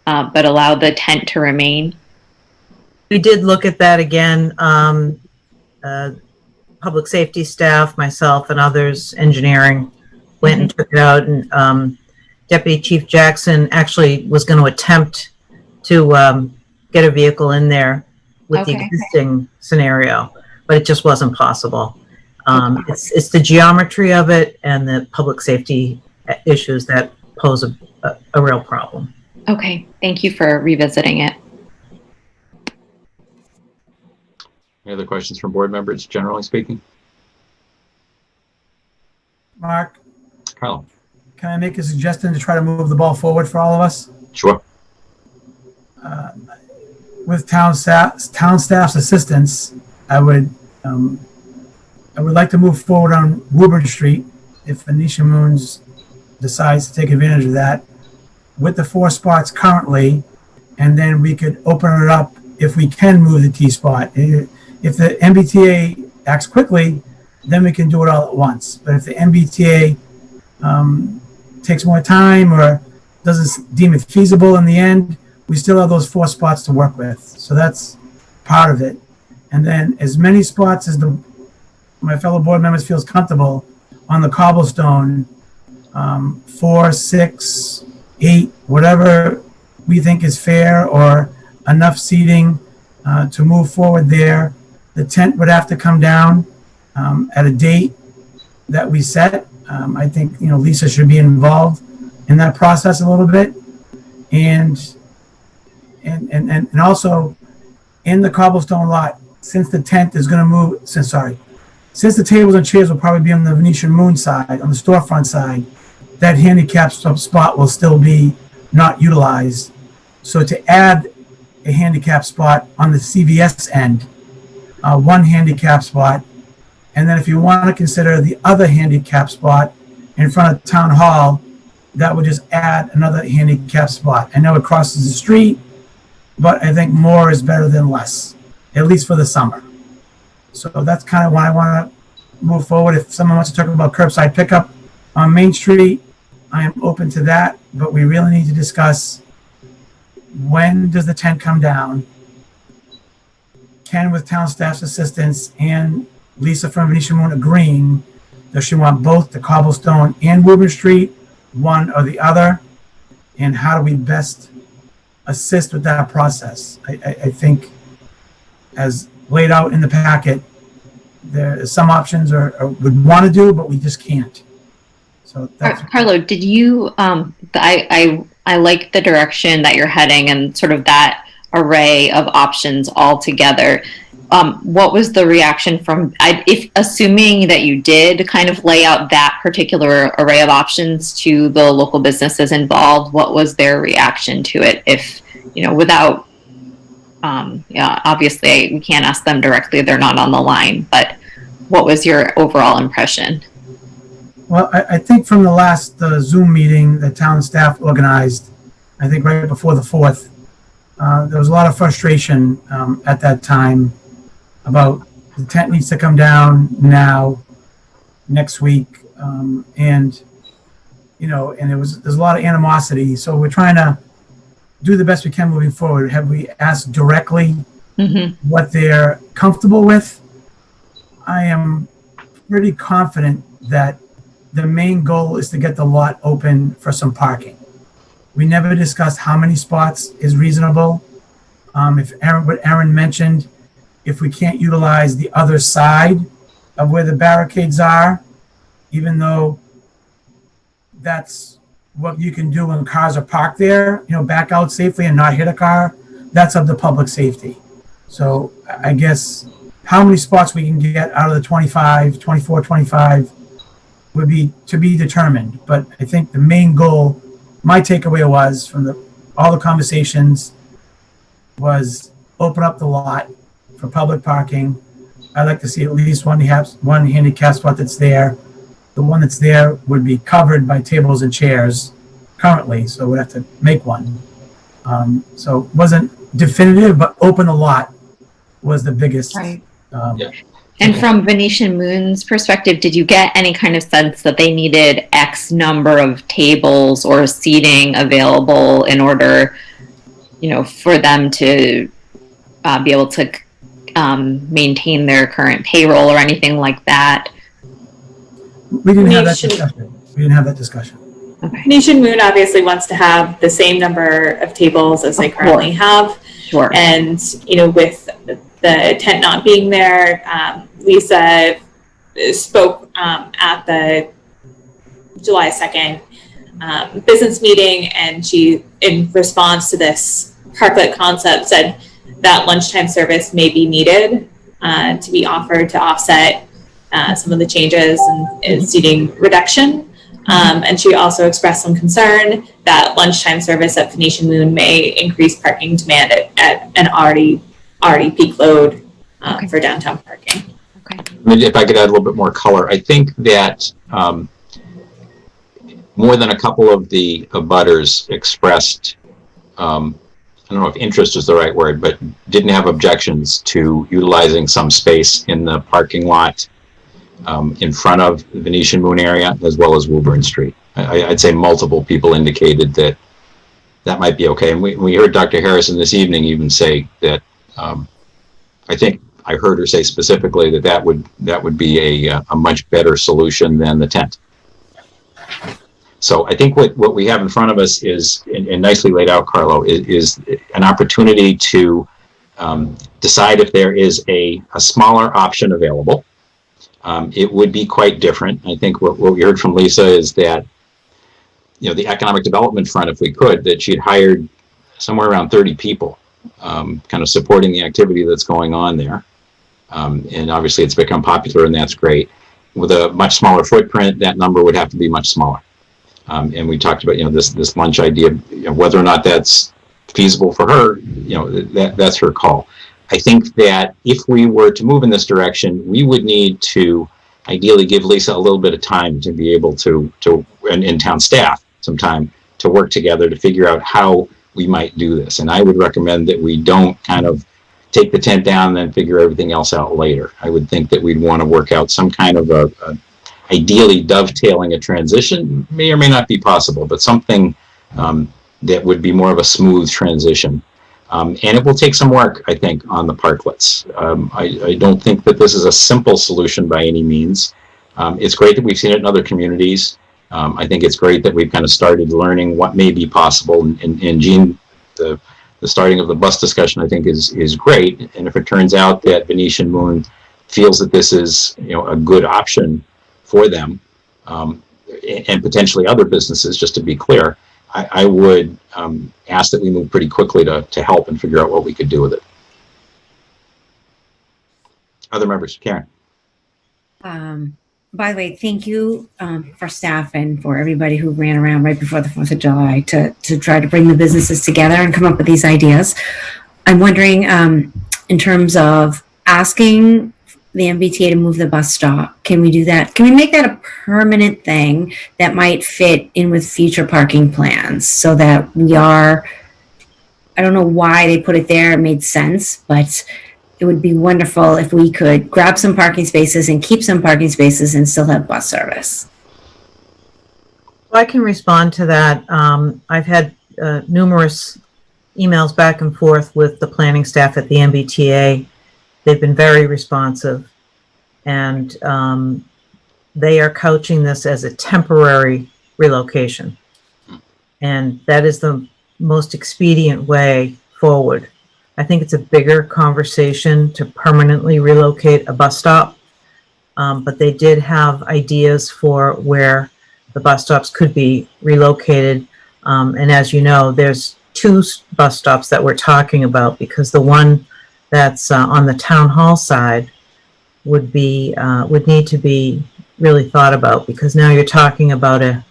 but allow the tent to remain? We did look at that again. Public safety staff, myself and others, engineering, went and took it out, and Deputy Chief Jackson actually was going to attempt to get a vehicle in there with the existing scenario, but it just wasn't possible. It's the geometry of it and the public safety issues that pose a real problem. Okay, thank you for revisiting it. Any other questions from board members, generally speaking? Mark, Carl? can I make a suggestion to try to move the ball forward for all of us? Sure. With town staff's assistance, I would like to move forward on Woburn Street if Venetian Moons decides to take advantage of that with the 4 spots currently, and then we could open it up if we can move the T-spot. If the MBTA acts quickly, then we can do it all at once. But if the MBTA takes more time or doesn't deem it feasible in the end, we still have those 4 spots to work with. So that's part of it. And then as many spots as my fellow board members feels comfortable on the cobblestone, 4, 6, 8, whatever we think is fair or enough seating to move forward there. The tent would have to come down at a date that we set. I think Lisa should be involved in that process a little bit, and also in the cobblestone lot, since the tent is going to move. Since the tables and chairs will probably be on the Venetian Moon side, on the storefront side, that handicap spot will still be not utilized. So to add a handicap spot on the CVS end, 1 handicap spot, and then if you want to consider the other handicap spot in front of Town Hall, that would just add another handicap spot. I know it crosses the street, but I think more is better than less, at least for the summer. So that's kind of what I want to move forward. If someone wants to talk about curbside pickup on Main Street, I am open to that, but we really need to discuss, when does the tent come down? Ken, with town staff's assistance, and Lisa from Venetian Moon agreeing, does she want both the Cobblestone and Woburn Street, one or the other? And how do we best assist with that process? I think, as laid out in the packet, there are some options or would want to do, but we just can't. So that's Carlo, did you, I like the direction that you're heading and sort of that array of options all together. What was the reaction from, if assuming that you did kind of lay out that particular array of options to the local businesses involved, what was their reaction to it? If, without, obviously we can't ask them directly, they're not on the line, but what was your overall impression? Well, I think from the last Zoom meeting that town staff organized, I think right before the 4th, there was a lot of frustration at that time about the tent needs to come down now, next week, and there's a lot of animosity. So we're trying to do the best we can moving forward. Have we asked directly what they're comfortable with? I am pretty confident that the main goal is to get the lot open for some parking. We never discussed how many spots is reasonable. What Aaron mentioned, if we can't utilize the other side of where the barricades are, even though that's what you can do when cars are parked there, back out safely and not hit a car, that's of the public safety. So I guess how many spots we can get out of the 24, 25 would be to be determined. But I think the main goal, my takeaway was from all the conversations, was open up the lot for public parking. I'd like to see at least one handicap spot that's there. The one that's there would be covered by tables and chairs currently, so we'd have to make one. So it wasn't definitive, but open the lot was the biggest. Right. Yeah. And from Venetian Moon's perspective, did you get any kind of sense that they needed X number of tables or seating available in order, for them to be able to maintain their current payroll or anything like that? We didn't have that discussion. Okay. Venetian Moon obviously wants to have the same number of tables as they currently have. Sure. And, with the tent not being there, Lisa spoke at the July 2nd business meeting, and she, in response to this parklet concept, said that lunchtime service may be needed to be offered to offset some of the changes in seating reduction. And she also expressed some concern that lunchtime service at Venetian Moon may increase parking demand at an already peak load for downtown parking. Okay. If I could add a little bit more color, I think that more than a couple of the abutters expressed, I don't know if interest is the right word, but didn't have objections to utilizing some space in the parking lot in front of the Venetian Moon area, as well as Woburn Street. I'd say multiple people indicated that might be okay. And we heard Dr. Harrison this evening even say that, I think I heard her say specifically that would be a much better solution than the tent. So I think what we have in front of us is, and nicely laid out, Carlo, is an opportunity to decide if there is a smaller option available. It would be quite different. I think what we heard from Lisa is that, the economic development front, if we could, that she'd hired somewhere around 30 people, kind of supporting the activity that's going on there. And obviously it's become popular, and that's great. With a much smaller footprint, that number would have to be much smaller. And we talked about, this lunch idea, whether or not that's feasible for her, that's her call. I think that if we were to move in this direction, we would need to ideally give Lisa a little bit of time to be able to and town staff some time to work together to figure out how we might do this. And I would recommend that we don't kind of take the tent down and then figure everything else out later. I would think that we'd want to work out some kind of ideally dovetailing a transition. May or may not be possible, but something that would be more of a smooth transition. And it will take some work, I think, on the parklets. I don't think that this is a simple solution by any means. It's great that we've seen it in other communities. I think it's great that we've kind of started learning what may be possible. And Jean, the starting of the bus discussion, I think, is great. And if it turns out that Venetian Moon feels that this is, a good option for them, and potentially other businesses, just to be clear, I would ask that we move pretty quickly to help and figure out what we could do with it. Other members, Karen. By the way, thank you for staff and for everybody who ran around right before the 4th of July to try to bring the businesses together and come up with these ideas. I'm wondering, in terms of asking the MBTA to move the bus stop, can we do that? Can we make that a permanent thing that might fit in with future parking plans so that we are, I don't know why they put it there, it made sense, but it would be wonderful if we could grab some parking spaces and keep some parking spaces and still have bus service. I can respond to that. I've had numerous emails back and forth with the planning staff at the MBTA. They've been very responsive, and they are couching this as a temporary relocation. And that is the most expedient way forward. I think it's a bigger conversation to permanently relocate a bus stop, but they did have ideas for where the bus stops could be relocated. And as you know, there's 2 bus stops that we're talking about, because the one that's on the town hall side would need to be really thought about, because now you're talking about a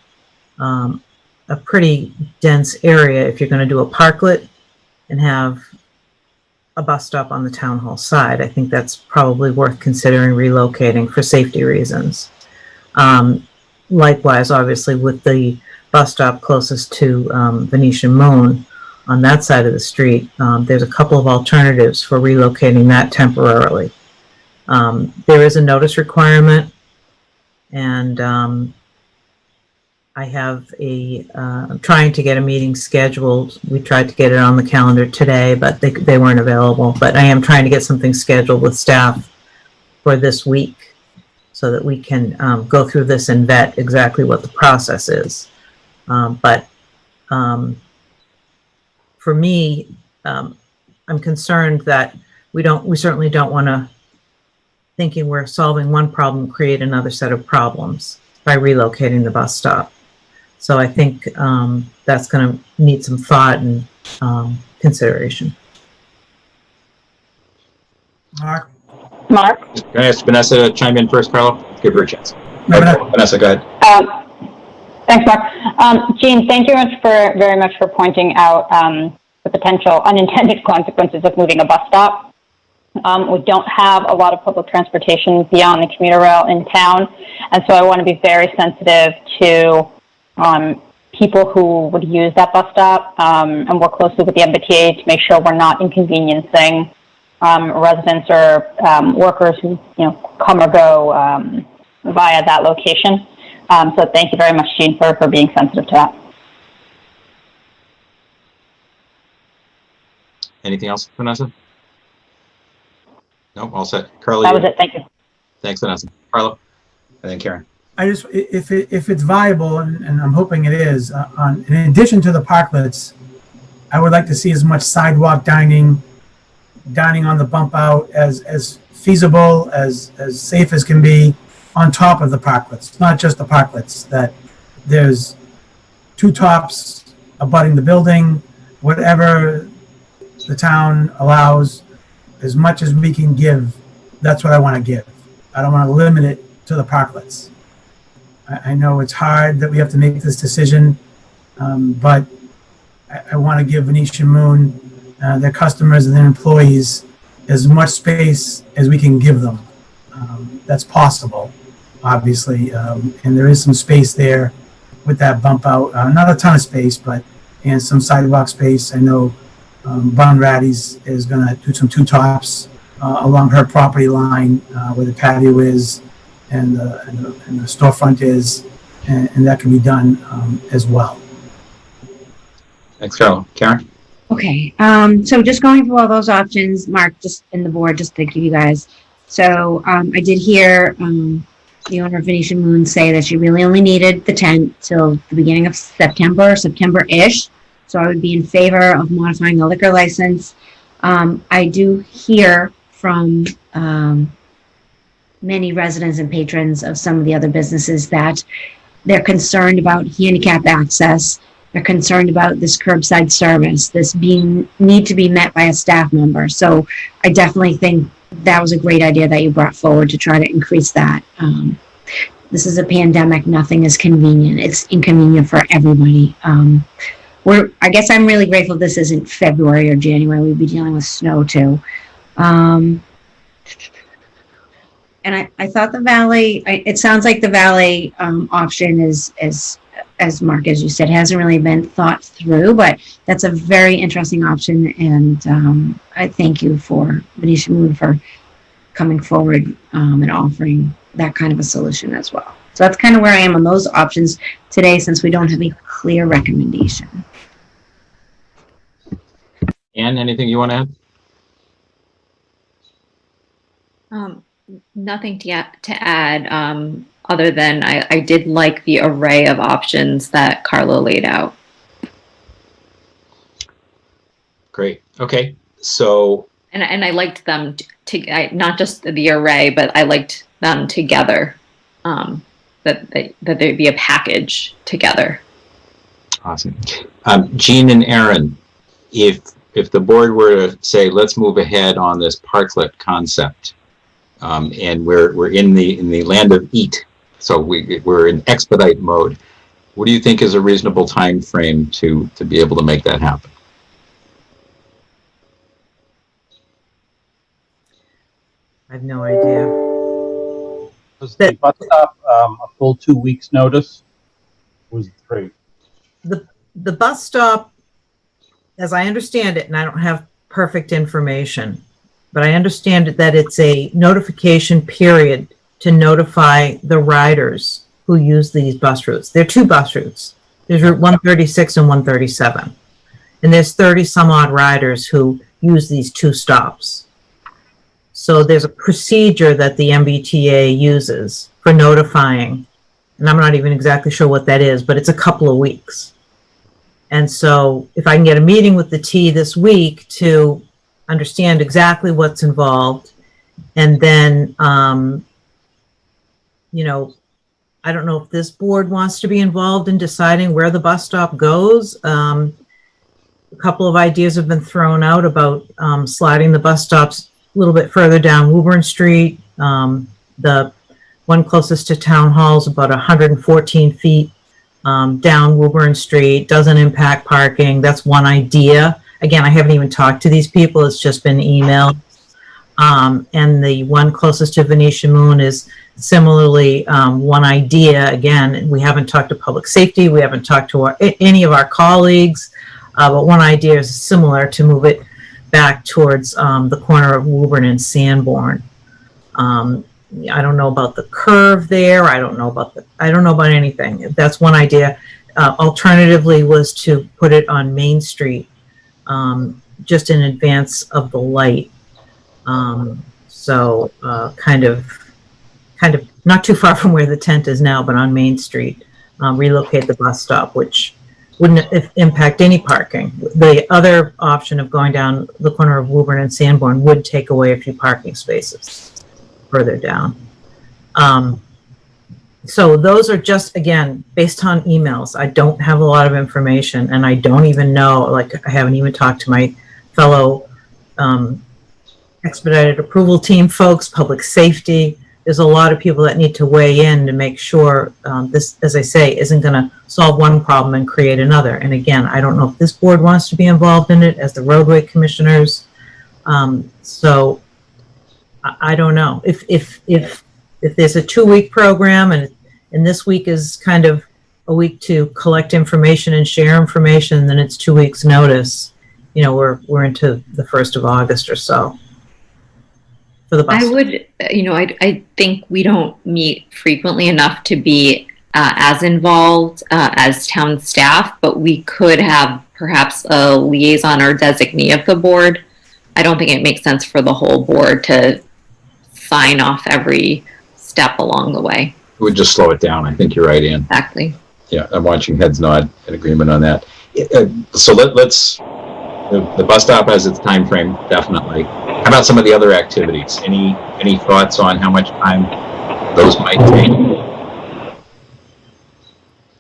pretty dense area if you're going to do a parklet and have a bus stop on the town hall side. I think that's probably worth considering relocating for safety reasons. Likewise, obviously, with the bus stop closest to Venetian Moon on that side of the street, there's a couple of alternatives for relocating that temporarily. There is a notice requirement, and I have I'm trying to get a meeting scheduled. We tried to get it on the calendar today, but they weren't available. But I am trying to get something scheduled with staff for this week so that we can go through this and vet exactly what the process is. But for me, I'm concerned that we certainly don't want to, thinking we're solving one problem, create another set of problems by relocating the bus stop. So I think that's going to need some thought and consideration. Mark? Can I ask Vanessa to chime in first, Carlo? Give her a chance. Vanessa, go ahead. Thanks, Mark. Jean, thank you very much for pointing out the potential unintended consequences of moving a bus stop. We don't have a lot of public transportation beyond the commuter rail in town, and so I want to be very sensitive to people who would use that bus stop and work closely with the MBTA to make sure we're not inconveniencing residents or workers who come or go via that location. So thank you very much, Jean, for being sensitive to that. Anything else, Vanessa? No, all set. Carlo, that was it. Thank you. Thanks, Vanessa. Carlo, and then Karen. I just, if it's viable, and I'm hoping it is, in addition to the parklets, I would like to see as much sidewalk dining on the bump out as feasible, as safe as can be, on top of the parklets, not just the parklets, that there's 2 tops abutting the building, whatever the town allows, as much as we can give, that's what I want to give. I don't want to limit it to the parklets. I know it's hard that we have to make this decision, but I want to give Venetian Moon, their customers and their employees, as much space as we can give them. That's possible, obviously, and there is some space there with that bump out. Not a ton of space, but and some sidewalk space. I know Bonratti's is going to do some two tops along her property line where the patio is and the storefront is, and that can be done as well. Thanks, Carol. Karen? Okay, so just going through all those options, Mark, just in the board, just to give you guys. So I did hear the owner of Venetian Moon say that she really only needed the tent till the beginning of September, September-ish. So I would be in favor of modifying the liquor license. I do hear from many residents and patrons of some of the other businesses that they're concerned about handicap access. They're concerned about this curbside service, this need to be met by a staff member. So I definitely think that was a great idea that you brought forward to try to increase that. This is a pandemic. Nothing is convenient. It's inconvenient for everybody. I guess I'm really grateful this isn't February or January. We'd be dealing with snow too. And I thought the valet, it sounds like the valet option is, as Mark, as you said, hasn't really been thought through, but that's a very interesting option. And I thank you for Venetian Moon for coming forward and offering that kind of a solution as well. So that's kind of where I am on those options today, since we don't have a clear recommendation. Ann, anything you want to add? Nothing to add other than I did like the array of options that Carla laid out. Great. Okay. So. And I liked them not just the array, but I liked them together. That they'd be a package together. Awesome. Jean and Aaron, if the board were to say, let's move ahead on this parklet concept, and we're in the land of eat, so we're in expedite mode, what do you think is a reasonable time frame to be able to make that happen? I have no idea. Was the bus stop a full 2 weeks notice? Or was it 3? The bus stop, as I understand it, and I don't have perfect information, but I understand that it's a notification period to notify the riders who use these bus routes. There are 2 bus routes. There's Route 136 and 137. And there's 30 some odd riders who use these 2 stops. So there's a procedure that the MBTA uses for notifying, and I'm not even exactly sure what that is, but it's a couple of weeks. And so if I can get a meeting with the T this week to understand exactly what's involved, and then, you know, I don't know if this board wants to be involved in deciding where the bus stop goes. A couple of ideas have been thrown out about sliding the bus stops a little bit further down Woburn Street. The one closest to Town Hall is about 114 feet down Woburn Street, doesn't impact parking. That's one idea. Again, I haven't even talked to these people. It's just been emailed. And the one closest to Venetian Moon is similarly one idea. Again, we haven't talked to public safety. We haven't talked to any of our colleagues. But one idea is similar, to move it back towards the corner of Woburn and Sanborn. I don't know about the curve there. I don't know about anything. That's one idea. Alternatively was to put it on Main Street, just in advance of the light. So kind of not too far from where the tent is now, but on Main Street, relocate the bus stop, which wouldn't impact any parking. The other option of going down the corner of Woburn and Sanborn would take away a few parking spaces further down. So those are just, again, based on emails. I don't have a lot of information, and I don't even know, like, I haven't even talked to my fellow expedited approval team folks, public safety. There's a lot of people that need to weigh in to make sure this, as I say, isn't going to solve one problem and create another. And again, I don't know if this board wants to be involved in it as the roadway commissioners. So I don't know if there's a 2-week program, and this week is kind of a week to collect information and share information, then it's 2 weeks notice. you know, we're into the 1st of August or so for the bus. I would, I think we don't meet frequently enough to be as involved as town staff, but we could have perhaps a liaison or designee of the board. I don't think it makes sense for the whole board to sign off every step along the way. It would just slow it down. I think you're right, Ann. Exactly. Yeah, I'm watching heads nod in agreement on that. So let's, the bus stop has its time frame, definitely. How about some of the other activities? Any thoughts on how much time those might take?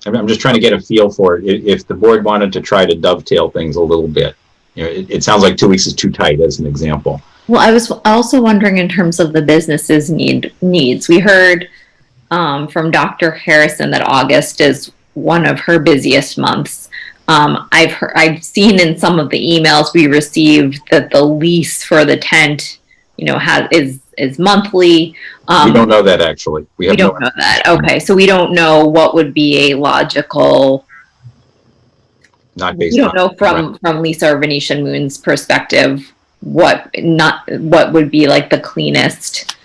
I'm just trying to get a feel for it. If the board wanted to try to dovetail things a little bit, it sounds like 2 weeks is too tight as an example. Well, I was also wondering in terms of the business's needs. We heard from Dr. Harrison that August is one of her busiest months. I've seen in some of the emails we received that the lease for the tent, is monthly. We don't know that actually. We don't know that. Okay, so we don't know what would be a logical. Not based. We don't know from Lisa or Venetian Moon's perspective what would be like the cleanest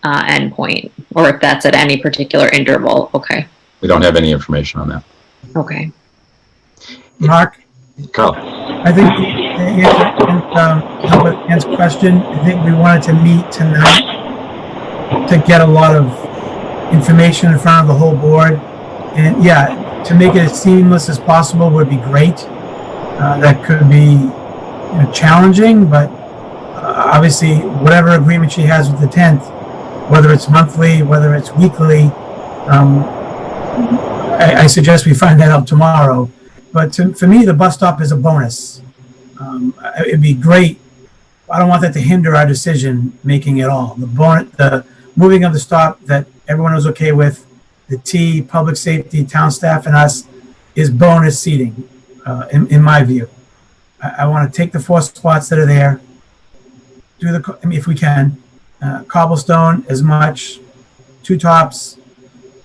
endpoint, or if that's at any particular interval. Okay. We don't have any information on that. Okay. Mark? Carl? I think to help with Ann's question, I think we wanted to meet tonight to get a lot of information in front of the whole board. And yeah, to make it as seamless as possible would be great. That could be challenging, but obviously whatever agreement she has with the tent, whether it's monthly, whether it's weekly, I suggest we find that out tomorrow. But for me, the bus stop is a bonus. It'd be great. I don't want that to hinder our decision making at all. The moving of the stop that everyone was okay with, the T, public safety, town staff, and us, is bonus seating, in my view. I want to take the 4 spots that are there, if we can, cobblestone as much, 2 tops,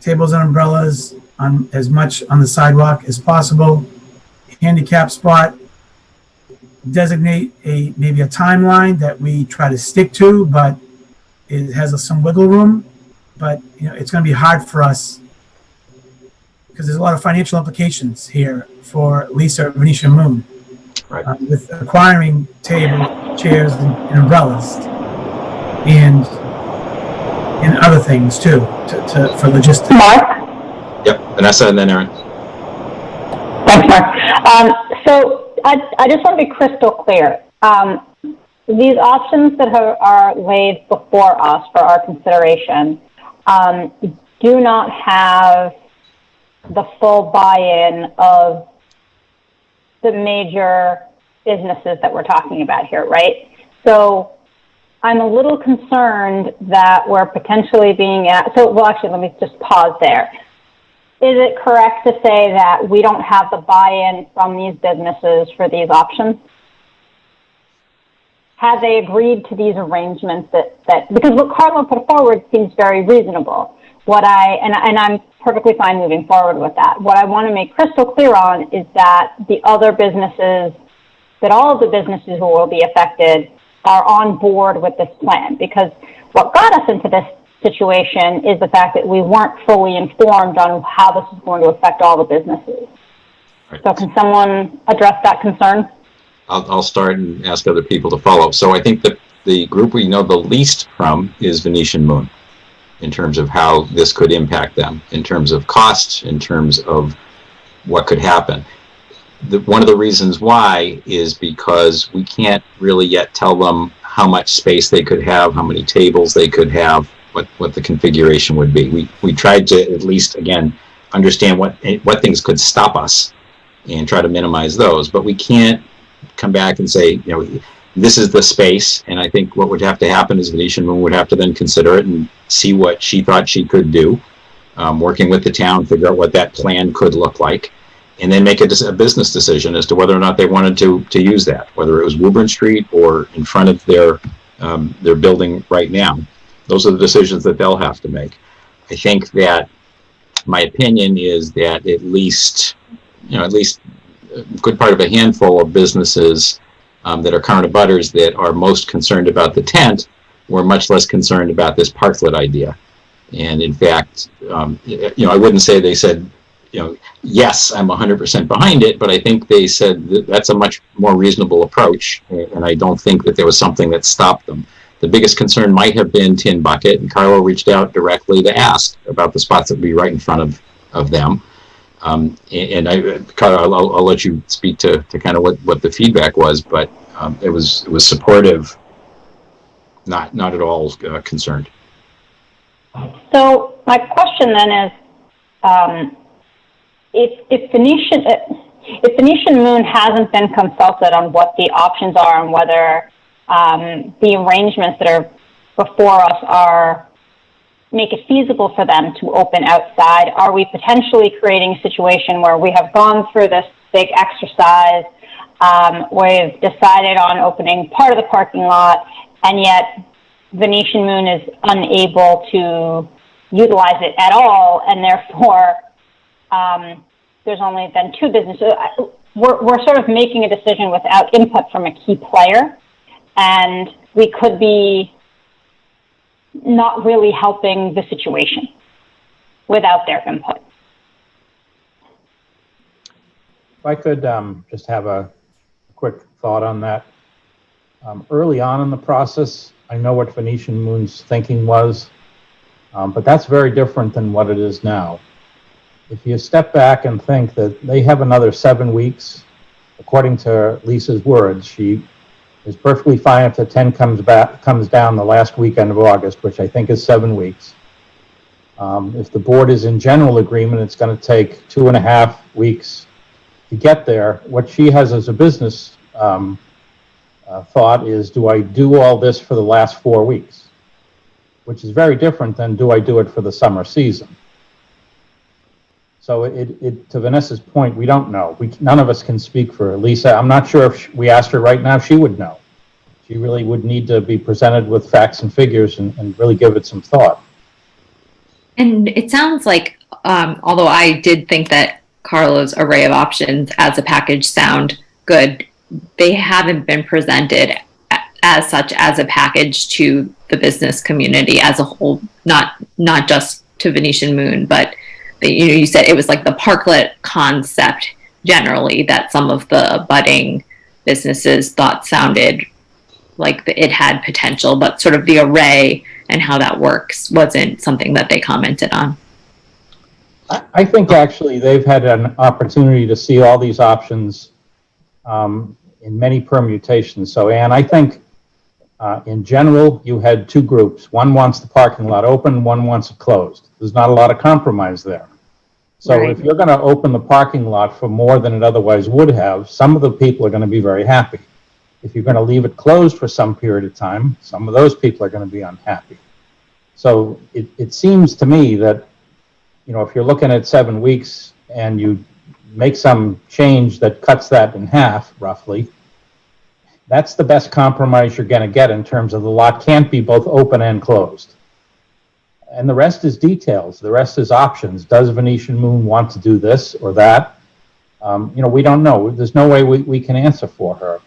tables and umbrellas on as much on the sidewalk as possible, handicap spot, designate maybe a timeline that we try to stick to, but it has some wiggle room. But it's going to be hard for us because there's a lot of financial implications here for Lisa Venetian Moon, right? With acquiring tables, chairs, and umbrellas, and other things too, for logistics. Mark? Yep, Vanessa and then Aaron. Thanks, Mark. So I just want to be crystal clear. These options that are laid before us for our consideration do not have the full buy-in of the major businesses that we're talking about here, right? So I'm a little concerned that we're potentially being actually, let me just pause there. Is it correct to say that we don't have the buy-in from these businesses for these options? Have they agreed to these arrangements that because what Carlo put forward seems very reasonable. And I'm perfectly fine moving forward with that. What I want to make crystal clear on is that all of the businesses who will be affected are on board with this plan, because what got us into this situation is the fact that we weren't fully informed on how this is going to affect all the businesses. Right. So can someone address that concern? I'll start and ask other people to follow. So I think that the group we know the least from is Venetian Moon, in terms of how this could impact them, in terms of costs, in terms of what could happen. One of the reasons why is because we can't really yet tell them how much space they could have, how many tables they could have, what the configuration would be. We tried to at least, again, understand what things could stop us and try to minimize those, but we can't come back and say, this is the space. And I think what would have to happen is Venetian Moon would have to then consider it and see what she thought she could do, working with the town, figure out what that plan could look like, and then make a business decision as to whether or not they wanted to use that, whether it was Woburn Street or in front of their building right now. Those are the decisions that they'll have to make. I think that my opinion is that at least a good part of a handful of businesses that are current abutters that are most concerned about the tent were much less concerned about this parklet idea. And in fact, I wouldn't say they said, yes, I'm 100% behind it, but I think they said that's a much more reasonable approach, and I don't think that there was something that stopped them. The biggest concern might have been Tin Bucket, and Carlo reached out directly to ask about the spots that would be right in front of them. Carlo, I'll let you speak to kind of what the feedback was, but it was supportive, not at all concerned. So my question then is, if Venetian Moon hasn't been consulted on what the options are and whether the arrangements that are before us make it feasible for them to open outside, are we potentially creating a situation where we have gone through this big exercise, we've decided on opening part of the parking lot, and yet Venetian Moon is unable to utilize it at all, and therefore there's only then two businesses. We're sort of making a decision without input from a key player, and we could be not really helping the situation without their input. If I could just have a quick thought on that. Early on in the process, I know what Venetian Moon's thinking was, but that's very different than what it is now. If you step back and think that they have another 7 weeks, according to Lisa's words, she is perfectly fine if the 10 comes down the last weekend of August, which I think is 7 weeks. If the board is in general agreement, it's going to take 2.5 weeks to get there. What she has as a business thought is, do I do all this for the last 4 weeks? Which is very different than, do I do it for the summer season? So to Vanessa's point, we don't know. None of us can speak for her. Lisa, I'm not sure if we asked her right now, she would know. She really would need to be presented with facts and figures and really give it some thought. And it sounds like, although I did think that Carlo's array of options as a package sound good, they haven't been presented as such as a package to the business community as a whole, not just to Venetian Moon, but you said it was like the parklet concept generally that some of the budding businesses thought sounded like it had potential, but sort of the array and how that works wasn't something that they commented on. I think actually they've had an opportunity to see all these options in many permutations. So, Ann, I think in general, you had two groups. One wants the parking lot open, one wants it closed. There's not a lot of compromise there. So Right. If you're going to open the parking lot for more than it otherwise would have, some of the people are going to be very happy. If you're going to leave it closed for some period of time, some of those people are going to be unhappy. So it seems to me that, if you're looking at 7 weeks and you make some change that cuts that in half, roughly, that's the best compromise you're going to get in terms of the lot can't be both open and closed. And the rest is details. The rest is options. Does Venetian Moon want to do this or that? We don't know. There's no way we can answer for her.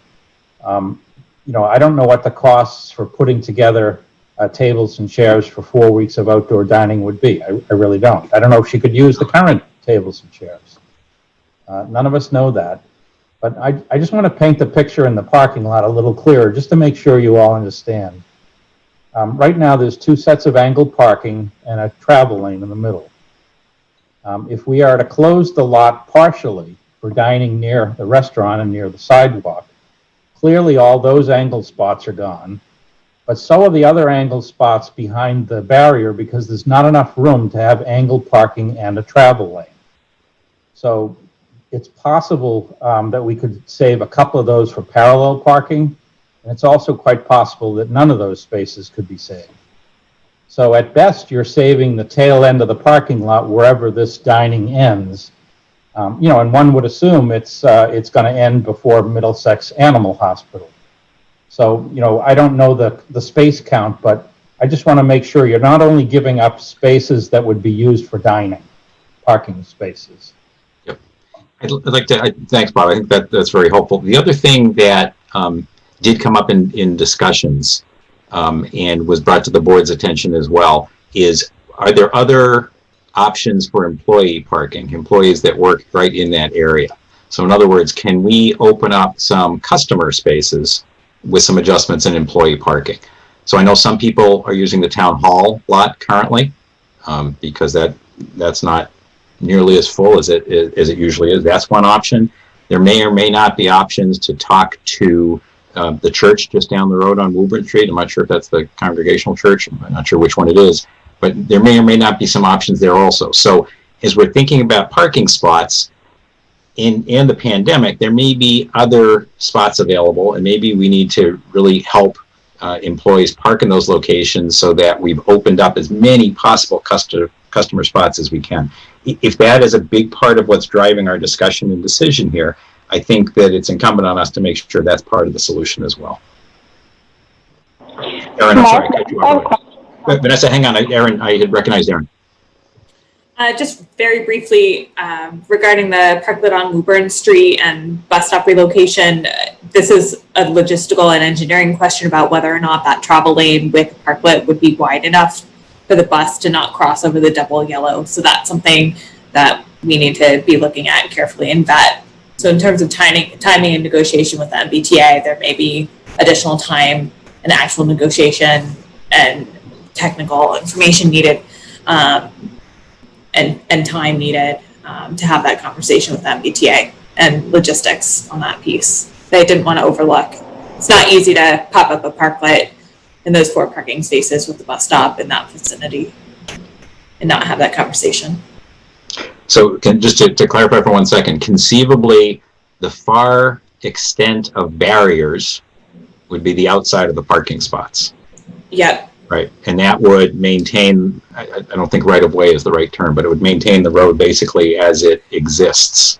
I don't know what the costs for putting together tables and chairs for 4 weeks of outdoor dining would be. I really don't. I don't know if she could use the current tables and chairs. None of us know that. But I just want to paint the picture in the parking lot a little clearer, just to make sure you all understand. Right now, there's 2 sets of angled parking and a travel lane in the middle. If we are to close the lot partially for dining near the restaurant and near the sidewalk, clearly all those angled spots are gone, but so are the other angled spots behind the barrier because there's not enough room to have angled parking and a travel lane. So it's possible that we could save a couple of those for parallel parking, and it's also quite possible that none of those spaces could be saved. So at best, you're saving the tail end of the parking lot wherever this dining ends. And one would assume it's going to end before Middlesex Animal Hospital. So, I don't know the space count, but I just want to make sure you're not only giving up spaces that would be used for dining, parking spaces. I'd like to, thanks, Bob. I think that's very helpful. The other thing that did come up in discussions and was brought to the board's attention as well is, are there other options for employee parking, employees that work right in that area? So in other words, can we open up some customer spaces with some adjustments in employee parking? So I know some people are using the town hall lot currently because that's not nearly as full as it usually is. That's one option. There may or may not be options to talk to the church just down the road on Woburn Street. I'm not sure if that's the Congregational Church. I'm not sure which one it is, but there may or may not be some options there also. So as we're thinking about parking spots in the pandemic, there may be other spots available, and maybe we need to really help employees park in those locations so that we've opened up as many possible customer spots as we can. If that is a big part of what's driving our discussion and decision here, I think that it's incumbent on us to make sure that's part of the solution as well. Erin, I'm sorry, I cut you off. Vanessa, hang on. Erin, I had recognized Erin. Just very briefly, regarding the parklet on Woburn Street and bus stop relocation, this is a logistical and engineering question about whether or not that travel lane with parklet would be wide enough for the bus to not cross over the double yellow. So that's something that we need to be looking at carefully and vet. So in terms of timing and negotiation with the MBTA, there may be additional time and actual negotiation and technical information needed and time needed to have that conversation with the MBTA and logistics on that piece. They didn't want to overlook. It's not easy to pop up a parklet in those 4 parking spaces with the bus stop in that vicinity and not have that conversation. So just to clarify for 1 second, conceivably the far extent of barriers would be the outside of the parking spots. Yep. Right, and that would maintain, I don't think right of way is the right term, but it would maintain the road basically as it exists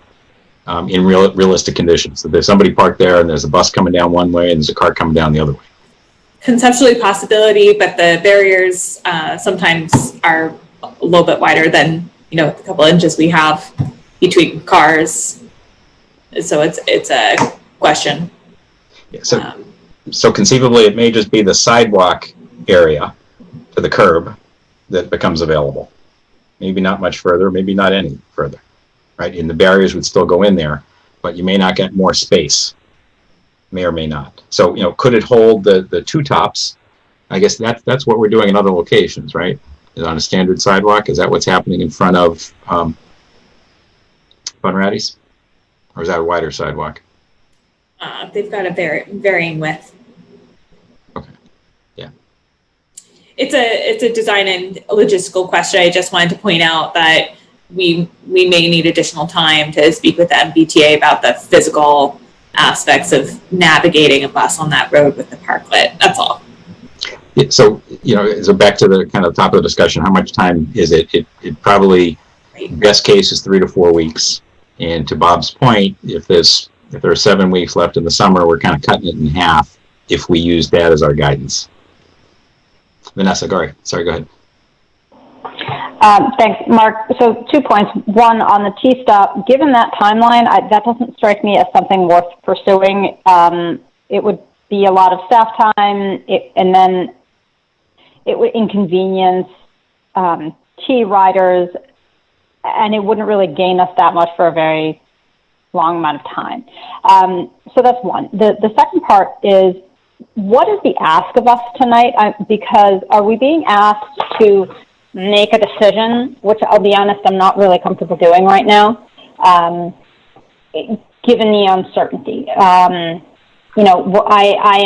in realistic conditions. So there's somebody parked there and there's a bus coming down one way and there's a car coming down the other way. Conceptually Possibility, but the barriers sometimes are a little bit wider than, the couple inches we have between cars. So it's a question. Yeah, so conceivably it may just be the sidewalk area to the curb that becomes available. Maybe not much further, maybe not any further, right? And the barriers would still go in there, but you may not get more space, may or may not. So, could it hold the 2 tops? I guess that's what we're doing in other locations, right? Is on a standard sidewalk. Is that what's happening in front of Bunratty's? Or is that a wider sidewalk? They've got a varying width. Okay, yeah. It's a design and logistical question. I just wanted to point out that we may need additional time to speak with the MBTA about the physical aspects of navigating a bus on that road with the parklet. That's all. Yeah, so back to the kind of top of the discussion, how much time is it? It probably, best case is 3 to 4 weeks. And to Bob's point, if there are 7 weeks left in the summer, we're kind of cutting it in half if we use that as our guidance. Vanessa, go ahead. Thanks, Mark. So 2 points. One, on the T-stop, given that timeline, that doesn't strike me as something worth pursuing. It would be a lot of staff time, and then it would inconvenience T riders, and it wouldn't really gain us that much for a very long amount of time. So that's one. The second part is, what is the ask of us tonight? Because are we being asked to make a decision, which I'll be honest, I'm not really comfortable doing right now, given the uncertainty. I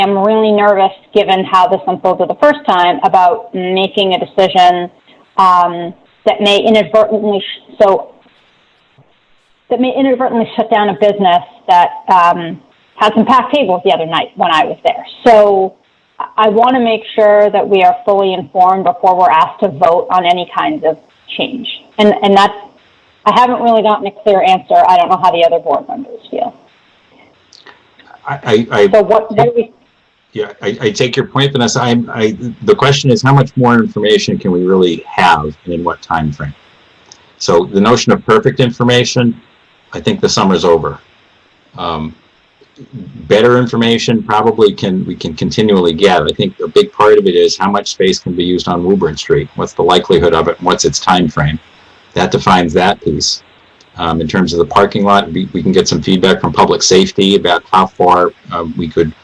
am really nervous, given how this unfolded the first time, about making a decision that may inadvertently shut down a business that had some packed tables the other night when I was there. So I want to make sure that we are fully informed before we're asked to vote on any kind of change. And that's, I haven't really gotten a clear answer. I don't know how the other board members feel. So what do we... Yeah, I take your point, Vanessa. The question is, how much more information can we really have and in what time frame? So the notion of perfect information, I think the summer's over. better information probably we can continually get. I think a big part of it is how much space can be used on Woburn Street. What's the likelihood of it? And what's its time frame? That defines that piece. In terms of the parking lot, we can get some feedback from public safety about how far we could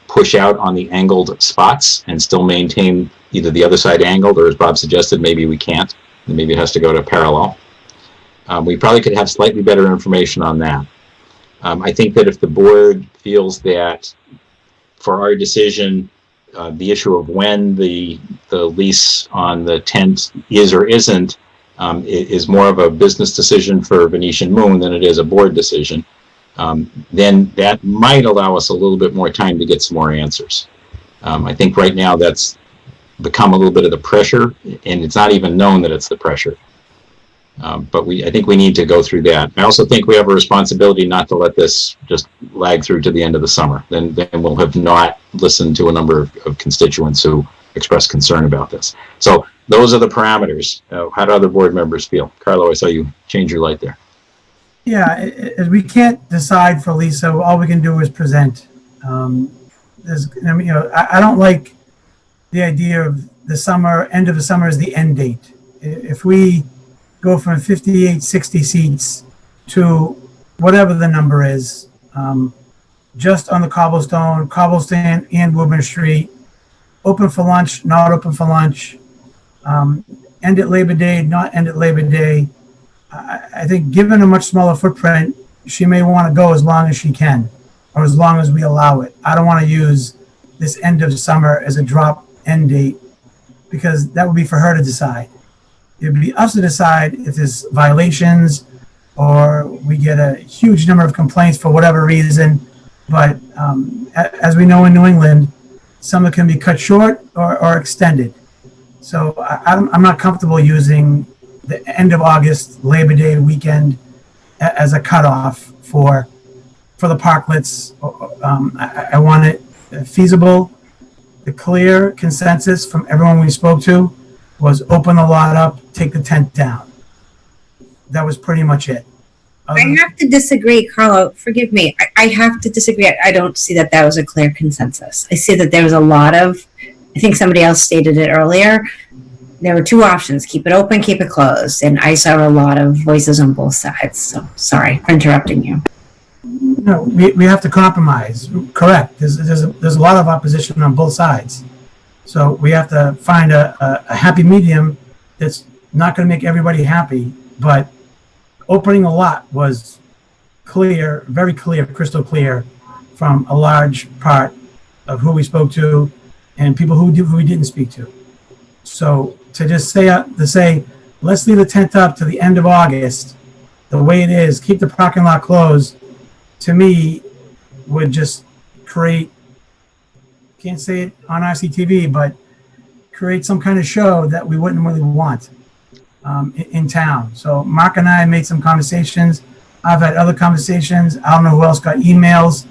push out on the angled spots and still maintain either the other side angled, or as Bob suggested, maybe we can't. Maybe it has to go to parallel. We probably could have slightly better information on that. I think that if the board feels that for our decision, the issue of when the lease on the tent is or isn't is more of a business decision for Venetian Moon than it is a board decision, then that might allow us a little bit more time to get some more answers. I think right now that's become a little bit of the pressure, and it's not even known that it's the pressure. But I think we need to go through that. I also think we have a responsibility not to let this just lag through to the end of the summer. Then we'll have not listened to a number of constituents who express concern about this. So those are the parameters. How do other board members feel? Carlo, I saw you change your light there. Yeah, we can't decide for Lisa. All we can do is present. I don't like the idea of the summer, end of the summer is the end date. If we go from 58, 60 seats to whatever the number is, just on the cobblestone and Woburn Street, open for lunch, not open for lunch, end at Labor Day, not end at Labor Day. I think given a much smaller footprint, she may want to go as long as she can, or as long as we allow it. I don't want to use this end of summer as a drop end date, because that would be for her to decide. It would be us to decide if there's violations or we get a huge number of complaints for whatever reason. But as we know in New England, summer can be cut short or extended. So I'm not comfortable using the end of August, Labor Day weekend as a cutoff for the parklets. I want it feasible. The clear consensus from everyone we spoke to was open the lot up, take the tent down. That was pretty much it. I have to disagree, Carlo. Forgive me. I have to disagree. I don't see that was a clear consensus. I see that there was a lot of, I think somebody else stated it earlier, there were two options, keep it open, keep it closed. And I saw a lot of voices on both sides. So sorry for interrupting you. No, we have to compromise. Correct. There's a lot of opposition on both sides. So we have to find a happy medium that's not going to make everybody happy, but opening a lot was clear, very clear, crystal clear from a large part of who we spoke to and people who we didn't speak to. So to just say, let's leave the tent up to the end of August, the way it is, keep the parking lot closed, to me, would just create, can't say it on RCTV, but create some kind of show that we wouldn't really want in town. So Mark and I made some conversations. I've had other conversations. I don't know who else got emails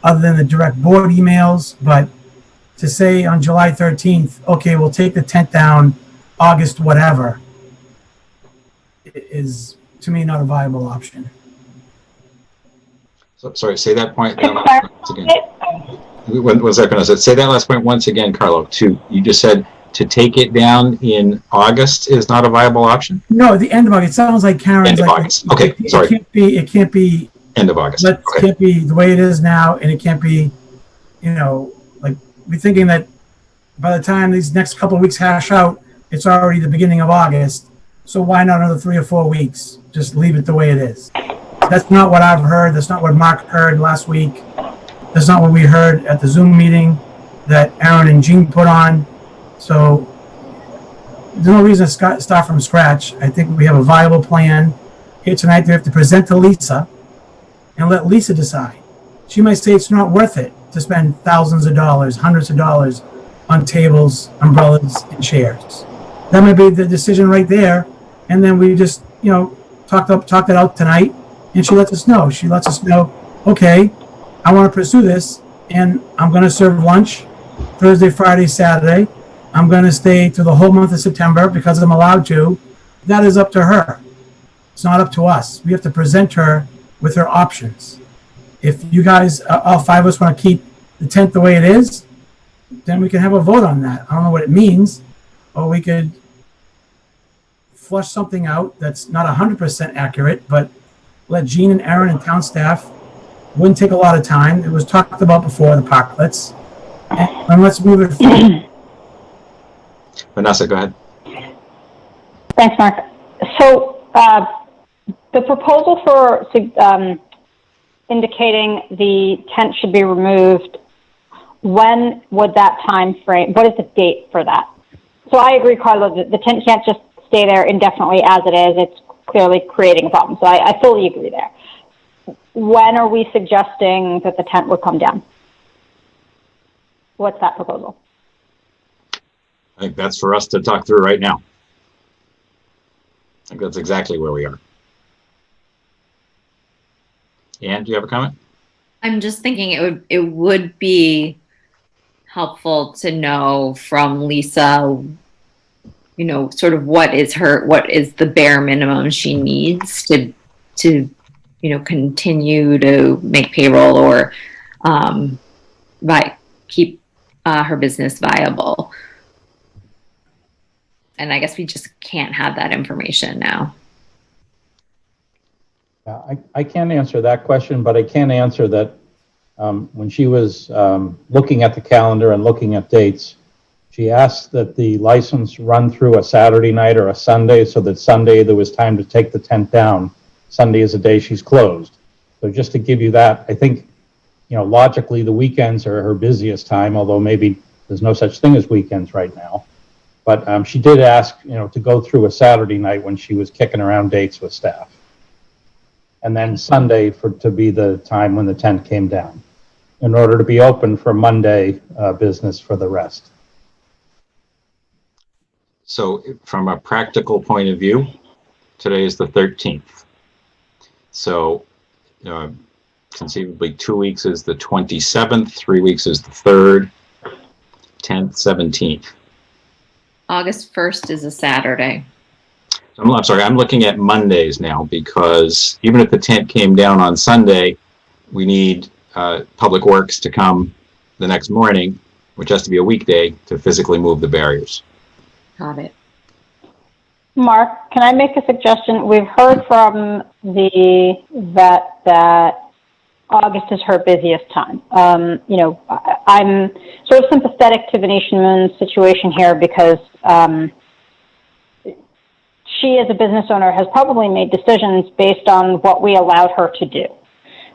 other than the direct board emails, but to say on July 13th, okay, we'll take the tent down August whatever, is to me not a viable option. So, sorry, say that point once again. What was that going to say? Say that last point once again, Carlo. You just said to take it down in August is not a viable option? No, the end of August. It sounds like Karen's end of August. Okay, sorry. It can't be end of August. It can't be the way it is now, and it can't be, like we're thinking that by the time these next couple of weeks hash out, it's already the beginning of August. So why not another 3 or 4 weeks? Just leave it the way it is. That's not what I've heard. That's not what Mark heard last week. That's not what we heard at the Zoom meeting that Aaron and Jean put on. So there's no reason to start from scratch. I think we have a viable plan. Here tonight, we have to present to Lisa and let Lisa decide. She might say it's not worth it to spend thousands of dollars, hundreds of dollars on tables, umbrellas, and chairs. That might be the decision right there. And then we just, talked it out tonight, and she lets us know. She lets us know, okay, I want to pursue this, and I'm going to serve lunch Thursday, Friday, Saturday. I'm going to stay through the whole month of September because I'm allowed to. That is up to her. It's not up to us. We have to present her with her options. if you guys, all five of us want to keep the tent the way it is, then we can have a vote on that. I don't know what it means, or we could flush something out that's not 100% accurate, but let Gene and Aaron and town staff, wouldn't take a lot of time. It was talked about before, the parklets, and let's move it forward. Vanessa, go ahead. Thanks, Mark. So the proposal for indicating the tent should be removed, when would that time frame, what is the date for that? So I agree, Carla, the tent can't just stay there indefinitely as it is. It's clearly creating a problem. So I fully agree there. When are we suggesting that the tent would come down? What's that proposal? I think that's for us to talk through right now. I think that's exactly where we are. Ann, do you have a comment? I'm just thinking it would be helpful to know from Lisa, you know, sort of what is the bare minimum she needs to you know, continue to make payroll or keep her business viable. And I guess we just can't have that information now. I can't answer that question, but I can answer that when she was looking at the calendar and looking at dates, she asked that the license run through a Saturday night or a Sunday, so that Sunday there was time to take the tent down. Sunday is a day she's closed. So just to give you that, I think, you know, logically the weekends are her busiest time, although maybe there's no such thing as weekends right now. But she did ask, you know, to go through a Saturday night when she was kicking around dates with staff. And then Sunday to be the time when the tent came down, in order to be open for Monday business for the rest. So from a practical point of view, today is the 13th. So conceivably 2 weeks is the 27th, 3 weeks is the 3rd, 10th, 17th. August 1st is a Saturday. I'm sorry, I'm looking at Mondays now, because even if the tent came down on Sunday, we need Public Works to come the next morning, which has to be a weekday, to physically move the barriers. Got it. Mark, can I make a suggestion? We've heard from the vet that August is her busiest time. You know, I'm sort of sympathetic to Venetian Moon's situation here, because she, as a business owner, has probably made decisions based on what we allowed her to do.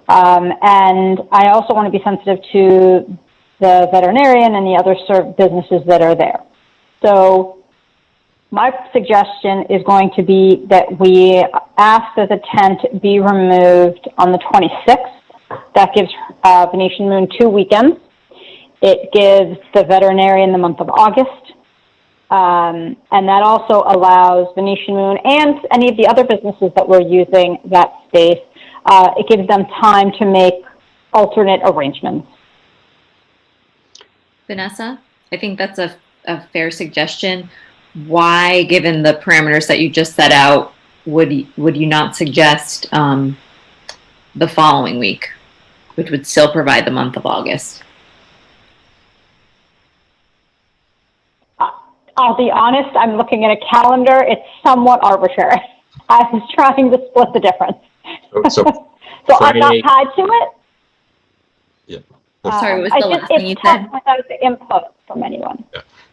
And I also want to be sensitive to the veterinarian and the other businesses that are there. So my suggestion is going to be that we ask that the tent be removed on the 26th. That gives Venetian Moon 2 weekends. It gives the veterinarian the month of August. And that also allows Venetian Moon and any of the other businesses that were using that space, it gives them time to make alternate arrangements. Vanessa, I think that's a fair suggestion. Why, given the parameters that you just set out, would you not suggest the following week, which would still provide the month of August? I'll be honest, I'm looking at a calendar. It's somewhat arbitrary. I was trying to split the difference. So So Friday, I'm not tied to it. Yeah. Sorry, what was the last thing you said? It's tough without the input from anyone.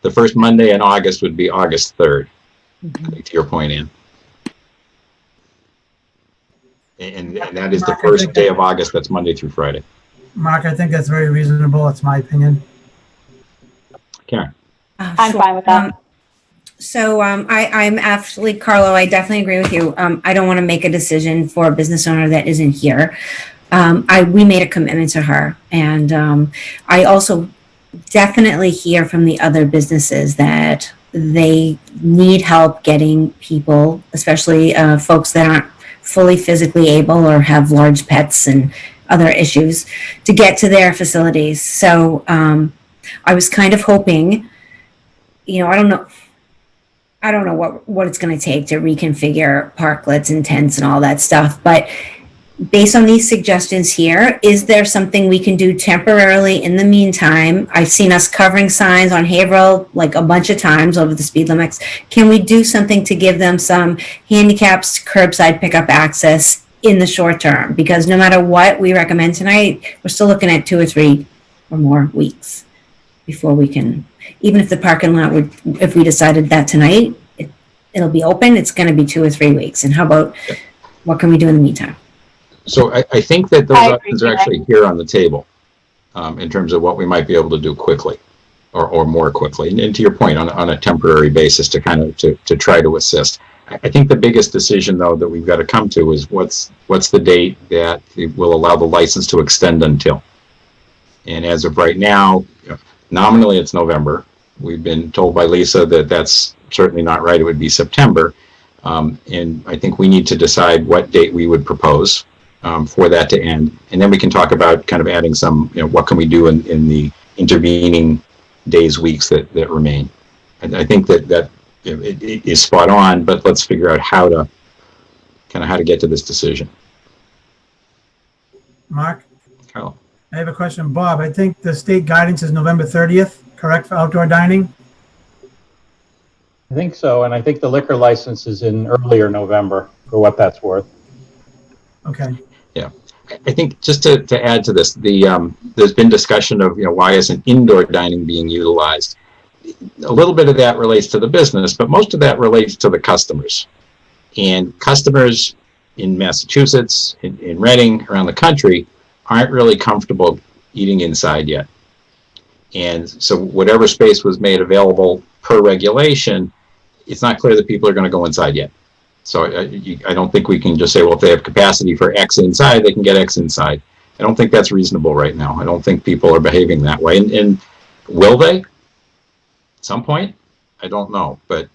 The first Monday in August would be August 3rd, to your point, Ann. And that is the first day of August. That's Monday through Friday. Mark, I think that's very reasonable. It's my opinion. Karen. I'm fine with that. I'm actually, Carlo, I definitely agree with you. I don't want to make a decision for a business owner that isn't here. We made a commitment to her. And I also definitely hear from the other businesses that they need help getting people, especially folks that aren't fully physically able or have large pets and other issues, to get to their facilities. So I was kind of hoping, you know, I don't know what it's going to take to reconfigure parklets and tents and all that stuff, but based on these suggestions here, is there something we can do temporarily in the meantime? I've seen us covering signs on Haverhill like a bunch of times over the speed limits. Can we do something to give them some handicaps, curbside pickup access in the short term? Because no matter what we recommend tonight, we're still looking at 2 or 3 or more weeks before we can, even if the parking lot would, if we decided that tonight, it'll be open, it's going to be 2 or 3 weeks. And how about, what can we do in the meantime? So I think that those options are actually here on the table in terms of what we might be able to do quickly or more quickly. And to your point, on a temporary basis to kind of to try to assist. I think the biggest decision, though, that we've got to come to is what's the date that will allow the license to extend until. And as of right now, nominally it's November. We've been told by Lisa that that's certainly not right. It would be September. And I think we need to decide what date we would propose for that to end. And then we can talk about kind of adding some, what can we do in the intervening days, weeks that remain. And I think that it is spot on, but let's figure out how to get to this decision. Mark? Carol? I have a question. Bob, I think the state guidance is November 30th, correct, for outdoor dining? I think so, and I think the liquor license is in earlier November, for what that's worth. Okay. Yeah, I think just to add to this, there's been discussion of why isn't indoor dining being utilized. A little bit of that relates to the business, but most of that relates to the customers. And customers in Massachusetts, in Reading, around the country, aren't really comfortable eating inside yet. And so whatever space was made available per regulation, it's not clear that people are going to go inside yet. So I don't think we can just say, well, if they have capacity for X inside, they can get X inside. I don't think that's reasonable right now. I don't think people are behaving that way. And will they? At some point? I don't know. But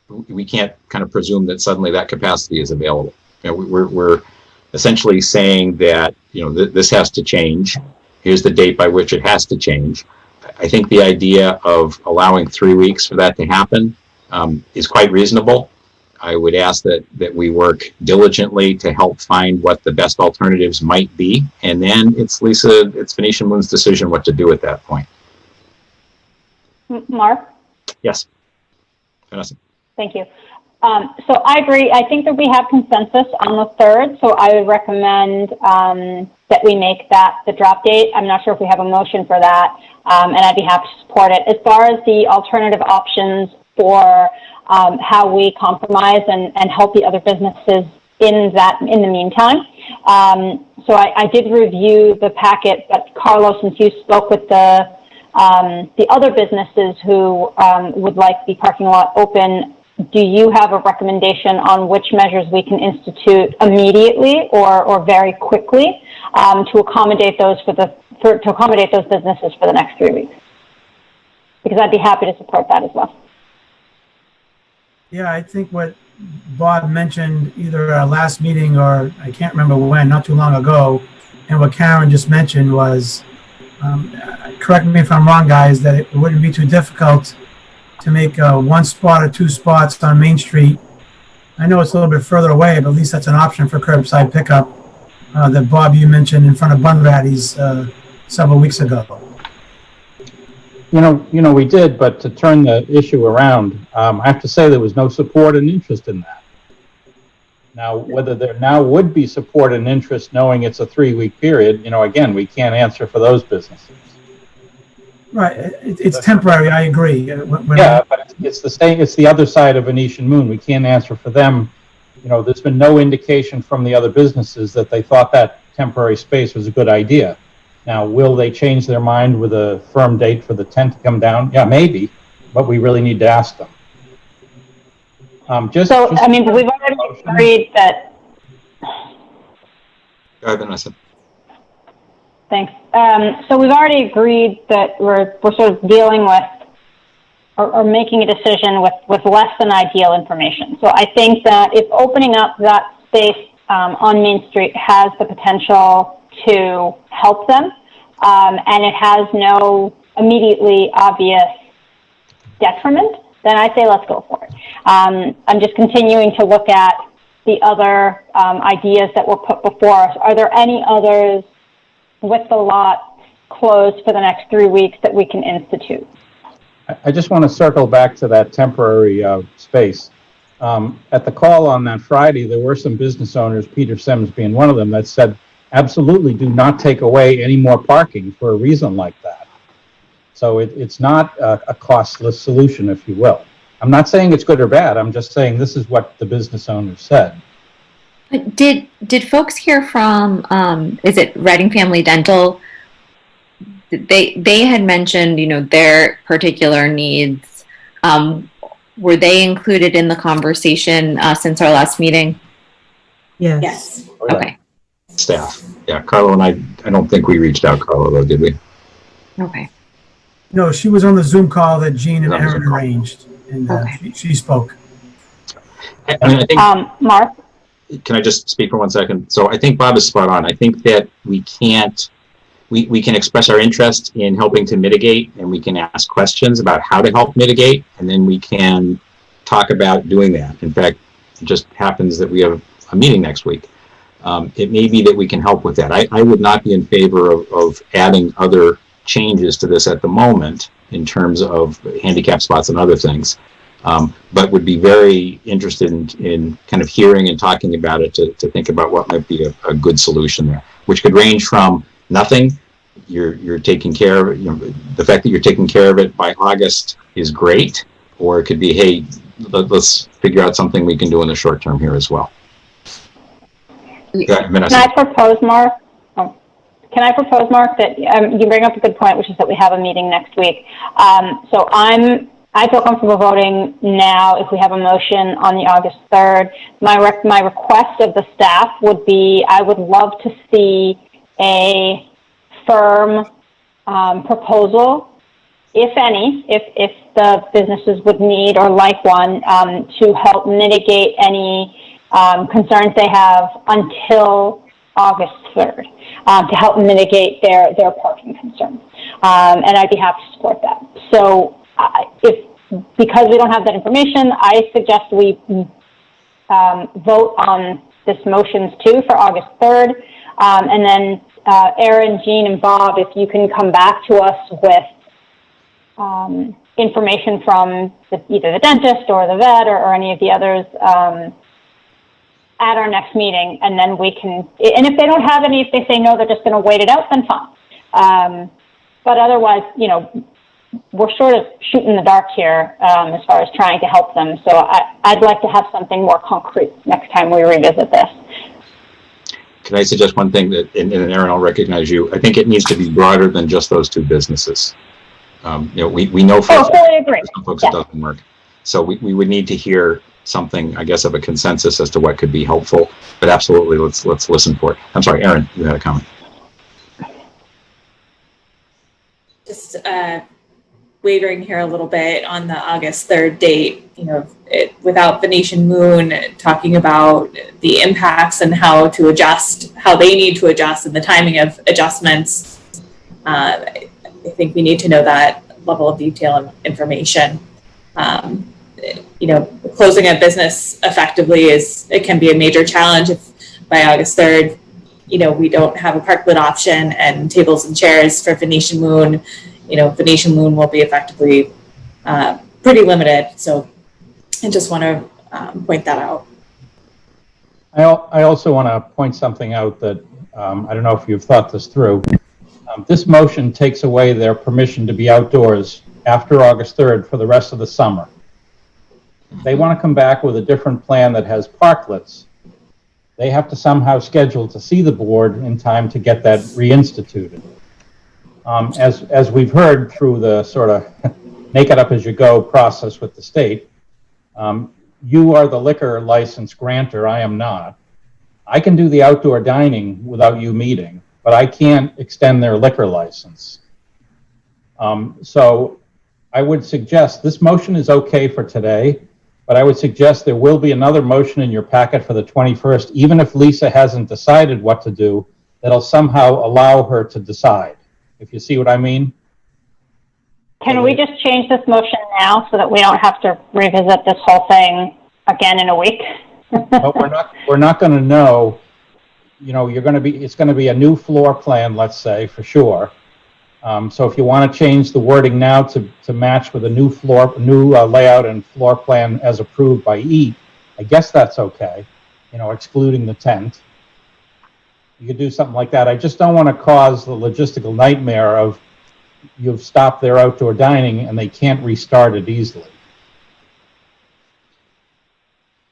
we can't kind of presume that suddenly that capacity is available. We're essentially saying that, this has to change. Here's the date by which it has to change. I think the idea of allowing 3 weeks for that to happen is quite reasonable. I would ask that we work diligently to help find what the best alternatives might be. And then it's Venetian Moon's decision what to do at that point. Mark? Yes. Vanessa. Thank you. So I agree. I think that we have consensus on the 3rd, so I would recommend that we make that the drop date. I'm not sure if we have a motion for that, and I'd be happy to support it. As far as the alternative options for how we compromise and help the other businesses in the meantime. So I did review the packet, but Carlos, since you spoke with the other businesses who would like the parking lot open, do you have a recommendation on which measures we can institute immediately or very quickly to accommodate those businesses for the next 3 weeks? Because I'd be happy to support that as well. Yeah, I think what Bob mentioned either our last meeting or I can't remember when, not too long ago, and what Karen just mentioned was, correct me if I'm wrong, guys, that it wouldn't be too difficult to make 1 spot or 2 spots on Main Street. I know it's a little bit further away, but at least that's an option for curbside pickup that Bob, you mentioned in front of Bunratty's several weeks ago. We did, but to turn the issue around, I have to say there was no support and interest in that. Now, whether there now would be support and interest knowing it's a 3-week period, again, we can't answer for those businesses. Right, it's temporary, I agree. But it's the same, it's the other side of Venetian Moon. We can't answer for them. There's been no indication from the other businesses that they thought that temporary space was a good idea. Now, will they change their mind with a firm date for the tent to come down? Yeah, maybe, but we really need to ask them. We've already agreed that. Go ahead, Vanessa. Thanks. So we've already agreed that we're sort of dealing with or making a decision with less than ideal information. So I think that if opening up that space on Main Street has the potential to help them, and it has no immediately obvious detriment, then I say let's go for it. I'm just continuing to look at the other ideas that were put before us. Are there any others with the lot closed for the next 3 weeks that we can institute? I just want to circle back to that temporary space. At the call on that Friday, there were some business owners, Peter Sims being one of them, that said, absolutely do not take away any more parking for a reason like that. So it's not a costless solution, if you will. I'm not saying it's good or bad. I'm just saying this is what the business owners said. Did folks hear from, is it Reading Family Dental? They had mentioned, their particular needs. Were they included in the conversation since our last meeting? Yes. Yes. Oh, yeah. Okay. Staff. Yeah, Carlo and I don't think we reached out, Carlo, though, did we? Okay. No, she was on the Zoom call that Jean and On the Zoom Aaron call. arranged, and Okay. she spoke. I think, Mark? can I just speak for 1 second? So I think Bob is spot on. I think that we can express our interest in helping to mitigate, and we can ask questions about how to help mitigate, and then we can talk about doing that. In fact, it just happens that we have a meeting next week. It may be that we can help with that. I would not be in favor of adding other changes to this at the moment in terms of handicap spots and other things, but would be very interested in kind of hearing and talking about it to think about what might be a good solution there, which could range from nothing. You're taking care of it, the fact that you're taking care of it by August is great, or it could be, hey, let's figure out something we can do in the short term here as well. Yeah, Vanessa. Can I propose, Mark? Can I propose, Mark, that you bring up a good point, which is that we have a meeting next week. So I feel comfortable voting now if we have a motion on the August 3rd. My request of the staff would be, I would love to see a firm proposal, if any, if the businesses would need or like one, to help mitigate any concerns they have until August 3rd, to help mitigate their parking concerns. And I'd be happy to support that. So because we don't have that information, I suggest we vote on this motions too for August 3rd. And then Aaron, Jean, and Bob, if you can come back to us with information from either the dentist or the vet or any of the others at our next meeting, and then we can, and if they don't have any, if they say no, they're just going to wait it out, then fine. But otherwise, we're sort of shooting in the dark here as far as trying to help them. So I'd like to have something more concrete next time we revisit this. Can I suggest one thing that, and Aaron, I'll recognize you. I think it needs to be broader than just those two businesses. We know for fully agree. some folks it doesn't work. So we would need to hear something, I guess, of a consensus as to what could be helpful. But absolutely, let's listen for it. I'm sorry, Aaron, you had a comment. Just wavering here a little bit on the August 3rd date, without Venetian Moon talking about the impacts and how to adjust, how they need to adjust and the timing of adjustments. I think we need to know that level of detail and information. Closing a business effectively it can be a major challenge if by August 3rd, we don't have a parklet option and tables and chairs for Venetian Moon. Venetian Moon will be effectively pretty limited. So I just want to point that out. I also want to point something out that I don't know if you've thought this through. This motion takes away their permission to be outdoors after August 3rd for the rest of the summer. If they want to come back with a different plan that has parklets, they have to somehow schedule to see the board in time to get that reinstituted. As we've heard through the sort of make it up as you go process with the state, you are the liquor license grantor, I am not. I can do the outdoor dining without you meeting, but I can't extend their liquor license. So I would suggest this motion is okay for today, but I would suggest there will be another motion in your packet for the 21st, even if Lisa hasn't decided what to do, that'll somehow allow her to decide, if you see what I mean. Can we just change this motion now so that we don't have to revisit this whole thing again in a week? But we're not going to know, you know, it's going to be a new floor plan, let's say, for sure. So if you want to change the wording now to match with a new layout and floor plan as approved by EAT, I guess that's okay, you know, excluding the tent. You could do something like that. I just don't want to cause the logistical nightmare of you've stopped their outdoor dining and they can't restart it easily.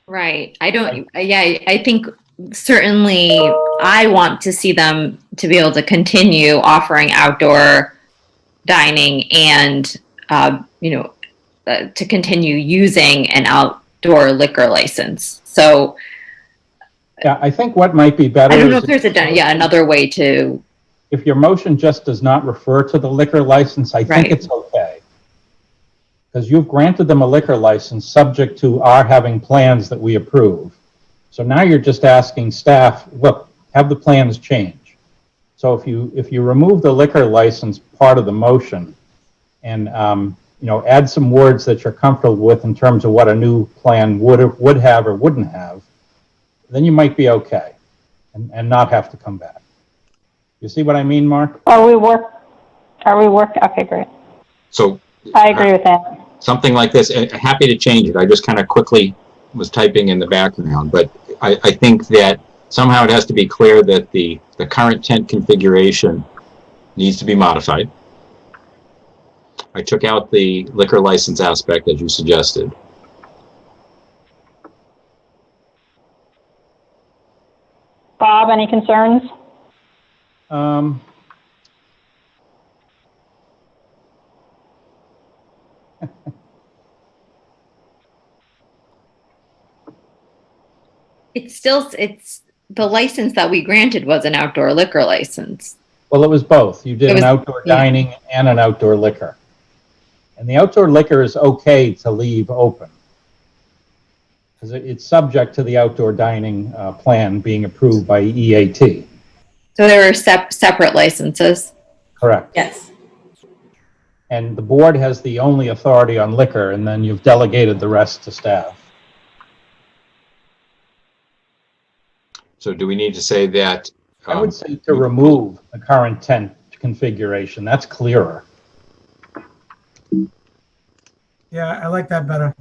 Right. I think certainly I want to see them to be able to continue offering outdoor dining and, to continue using an outdoor liquor license. So yeah, I think what might be better I don't know is if there's another way to. If your motion just does not refer to the liquor license, I think it's okay. Because you've granted them a liquor license subject to our having plans that we approve. So now you're just asking staff, look, have the plans change. So if you remove the liquor license part of the motion and add some words that you're comfortable with in terms of what a new plan would have or wouldn't have, then you might be okay and not have to come back. You see what I mean, Mark? Okay, great. So I agree with that. something like this, and happy to change it. I just kind of quickly was typing in the background, but I think that somehow it has to be clear that the current tent configuration needs to be modified. I took out the liquor license aspect as you suggested. Bob, any concerns? It's the license that we granted was an outdoor liquor license. Well, it was both. You did an outdoor dining and an outdoor liquor. And the outdoor liquor is okay to leave open because it's subject to the outdoor dining plan being approved by EAT. So there are separate licenses? Correct. Yes. And the board has the only authority on liquor, and then you've delegated the rest to staff. So do we need to say that? I would say to remove the current tent configuration. That's clearer. Yeah, I like that better.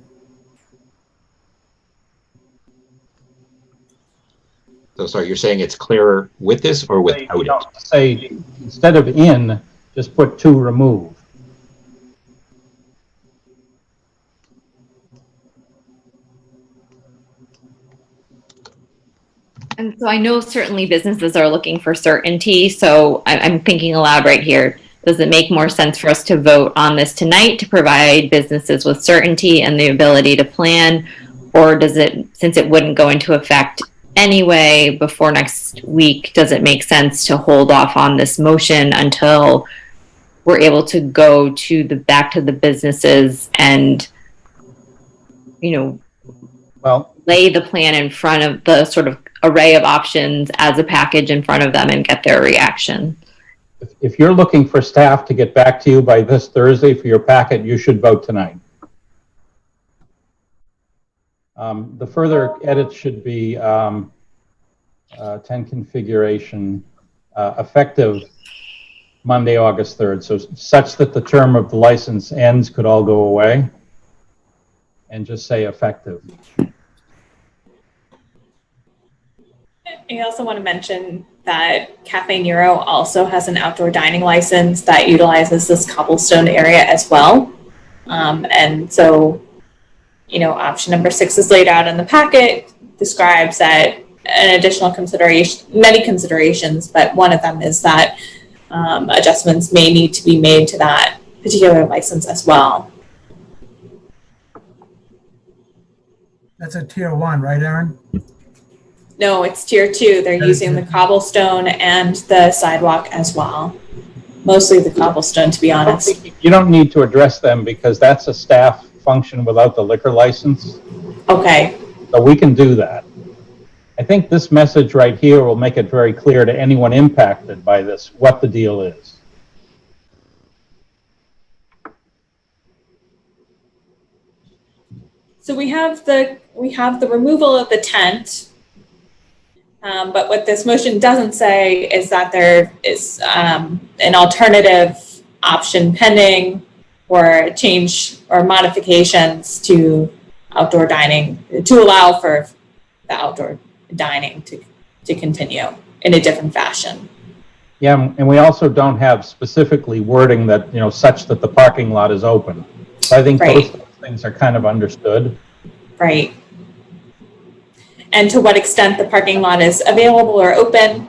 So sorry, you're saying it's clearer with this or without it? Say instead of in, just put to remove. And so I know certainly businesses are looking for certainty. So I'm thinking aloud right here. Does it make more sense for us to vote on this tonight to provide businesses with certainty and the ability to plan? Or does it, since it wouldn't go into effect anyway before next week, does it make sense to hold off on this motion until we're able to go to back to the businesses and, lay the plan in front of the sort of array of options as a package in front of them and get their reaction? If you're looking for staff to get back to you by this Thursday for your packet, you should vote tonight. The further edits should be 10 configuration effective Monday, August 3rd. So such that the term of the license ends could all go away and just say effective. I also want to mention that Cafe Nero also has an outdoor dining license that utilizes this cobblestone area as well. And so, option number 6 is laid out in the packet, describes that an additional consideration, many considerations, but one of them is that adjustments may need to be made to that particular license as well. That's a tier 1, right, Aaron? No, it's tier 2. They're using the cobblestone and the sidewalk as well. Mostly the cobblestone, to be honest. You don't need to address them because that's a staff function without the liquor license. Okay. So we can do that. I think this message right here will make it very clear to anyone impacted by this what the deal is. So we have the removal of the tent, but what this motion doesn't say is that there is an alternative option pending, or change or modifications to outdoor dining to allow for the outdoor dining to continue in a different fashion. Yeah, and we also don't have specifically wording that, such that the parking lot is open. So I think Right. those things are kind of understood. Right. And to what extent the parking lot is available or open.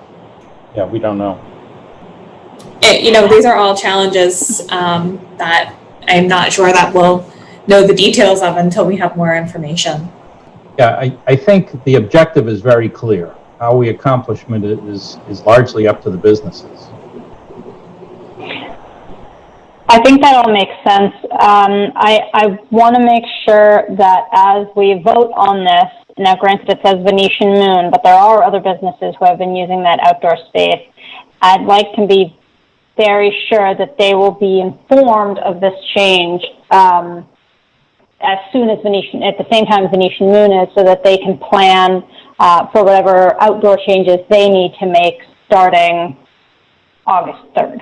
Yeah, we don't know. These are all challenges that I'm not sure that we'll know the details of until we have more information. Yeah, I think the objective is very clear. How we accomplish it is largely up to the businesses. I think that all makes sense. I want to make sure that as we vote on this, now granted it says Venetian Moon, but there are other businesses who have been using that outdoor space. I'd like to be very sure that they will be informed of this change as soon as at the same time Venetian Moon is, so that they can plan for whatever outdoor changes they need to make starting August 3rd.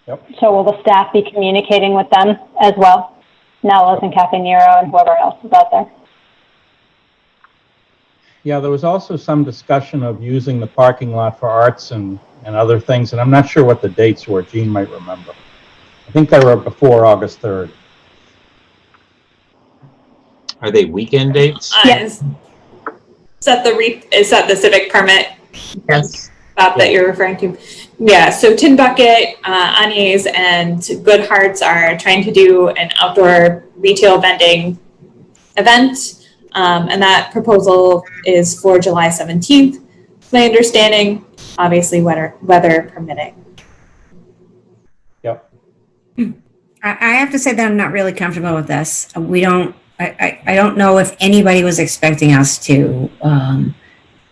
Yep. So will the staff be communicating with them as well? Nello's and Cafe Nero and whoever else is out there. Yeah, there was also some discussion of using the parking lot for arts and other things, and I'm not sure what the dates were. Jean might remember. I think they were before August 3rd. Are they weekend dates? Yes. Is that the civic permit? Yes. That you're referring to? Yeah, so Tin Bucket, Anya's, and Good Hearts are trying to do an outdoor retail vending event, and that proposal is for July 17th. My understanding, obviously weather permitting. Yep. I have to say that I'm not really comfortable with this. I don't know if anybody was expecting us to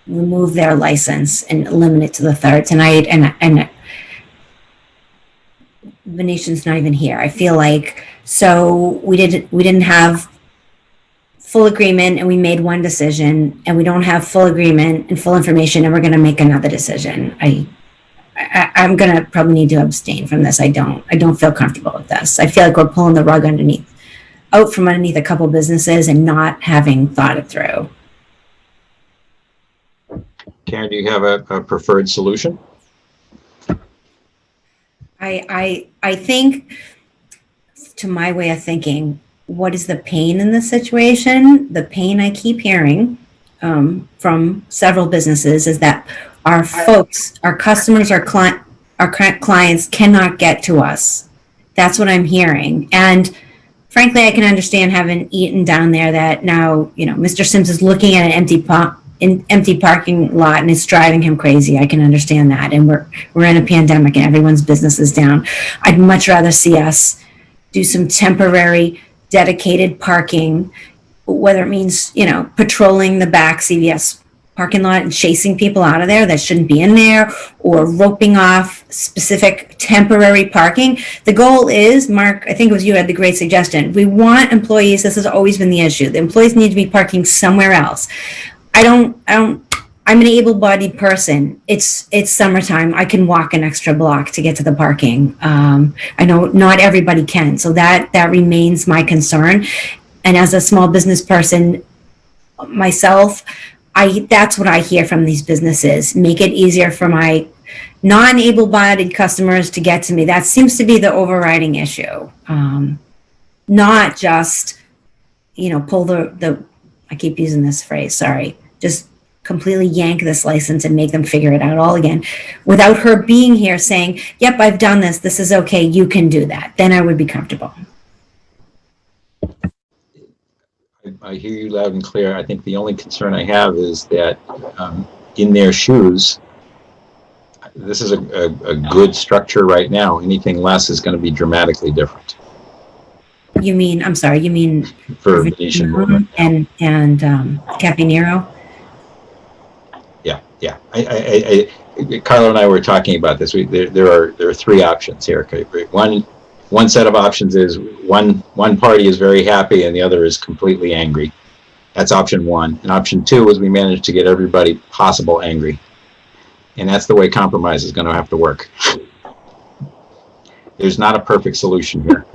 remove their license and limit it to the 3rd tonight, and Venetian's not even here. I feel like, so we didn't have full agreement and we made one decision, and we don't have full agreement and full information and we're going to make another decision. I'm going to probably need to abstain from this. I don't feel comfortable with this. I feel like we're pulling the rug out from underneath a couple businesses and not having thought it through. Karen, do you have a preferred solution? I think, to my way of thinking, what is the pain in this situation? The pain I keep hearing from several businesses is that our folks, our customers, our clients cannot get to us. That's what I'm hearing. And frankly, I can understand, having eaten down there, that now, Mr. Sims is looking at an empty parking lot and it's driving him crazy. I can understand that. And we're in a pandemic and everyone's business is down. I'd much rather see us do some temporary dedicated parking, whether it means, patrolling the back CVS parking lot and chasing people out of there that shouldn't be in there, or roping off specific temporary parking. The goal is, Mark, I think it was you had the great suggestion. We want employees, this has always been the issue. The employees need to be parking somewhere else. I'm an able-bodied person. It's summertime. I can walk an extra block to get to the parking. I know not everybody can, so that remains my concern. And as a small business person myself, that's what I hear from these businesses. Make it easier for my non-able-bodied customers to get to me. That seems to be the overriding issue. Not just, pull the I keep using this phrase, sorry, just completely yank this license and make them figure it out all again, without her being here saying, yep, I've done this, this is okay, you can do that. Then I would be comfortable. I hear you loud and clear. I think the only concern I have is that in their shoes, this is a good structure right now. Anything less is going to be dramatically different. You mean, I'm sorry, you mean for Venetian Moon and Cafe Nero? Yeah. Carlo and I were talking about this. There are 3 options here. Okay. One, one set of options is one party is very happy and the other is completely angry. That's option one. And option two is we manage to get everybody possible angry. And that's the way compromise is going to have to work. There's not a perfect solution here.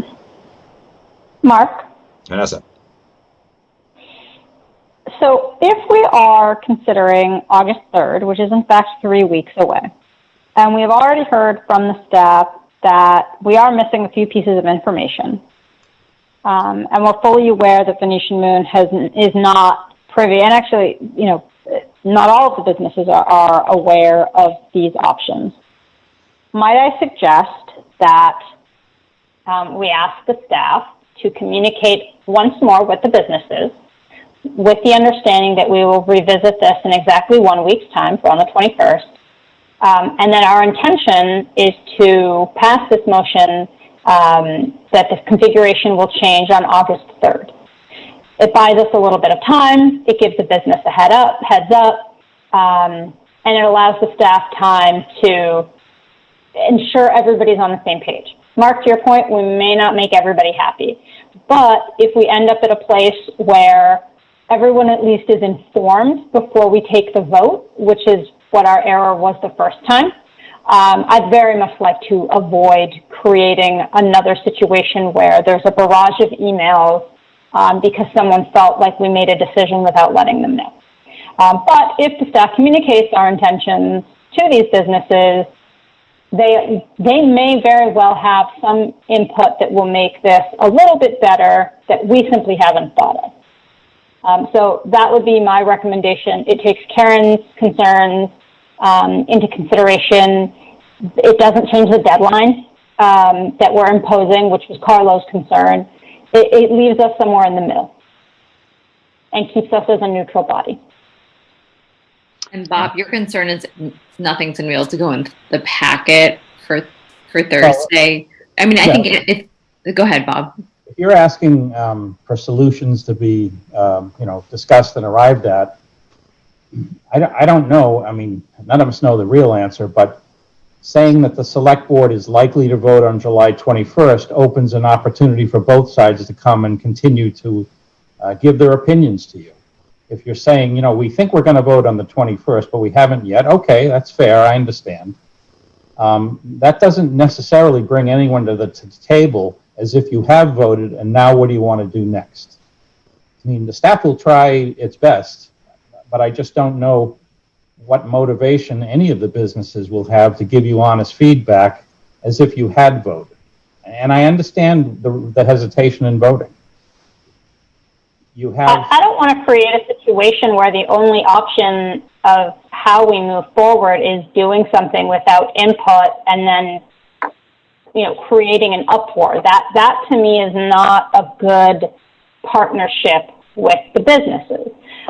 Mark? Vanessa? So if we are considering August 3rd, which is in fact 3 weeks away, and we've already heard from the staff that we are missing a few pieces of information, and we're fully aware that Venetian Moon is not privy, and actually, not all of the businesses are aware of these options. Might I suggest that we ask the staff to communicate once more with the businesses, with the understanding that we will revisit this in exactly 1 week's time, so on the 21st, and that our intention is to pass this motion that the configuration will change on August 3rd. It buys us a little bit of time, it gives the business a heads up, and it allows the staff time to ensure everybody's on the same page. Mark, to your point, we may not make everybody happy, but if we end up at a place where everyone at least is informed before we take the vote, which is what our error was the first time, I'd very much like to avoid creating another situation where there's a barrage of emails because someone felt like we made a decision without letting them know. But if the staff communicates our intentions to these businesses, they may very well have some input that will make this a little bit better that we simply haven't thought of. So that would be my recommendation. It takes Karen's concerns into consideration. It doesn't change the deadline that we're imposing, which was Carlo's concern. It leaves us somewhere in the middle and keeps us as a neutral body. And Bob, your concern is nothing's going to be able to go in the packet for Thursday. I mean, I think go ahead, Bob. If you're asking for solutions to be, discussed and arrived at, I don't know. I mean, none of us know the real answer, but saying that the select board is likely to vote on July 21st opens an opportunity for both sides to come and continue to give their opinions to you. If you're saying, we think we're going to vote on the 21st, but we haven't yet, okay, that's fair, I understand. That doesn't necessarily bring anyone to the table as if you have voted and now what do you want to do next? I mean, the staff will try its best, but I just don't know what motivation any of the businesses will have to give you honest feedback as if you had voted. And I understand the hesitation in voting. I don't want to create a situation where the only option of how we move forward is doing something without input and then, creating an uproar. That to me is not a good partnership with the businesses.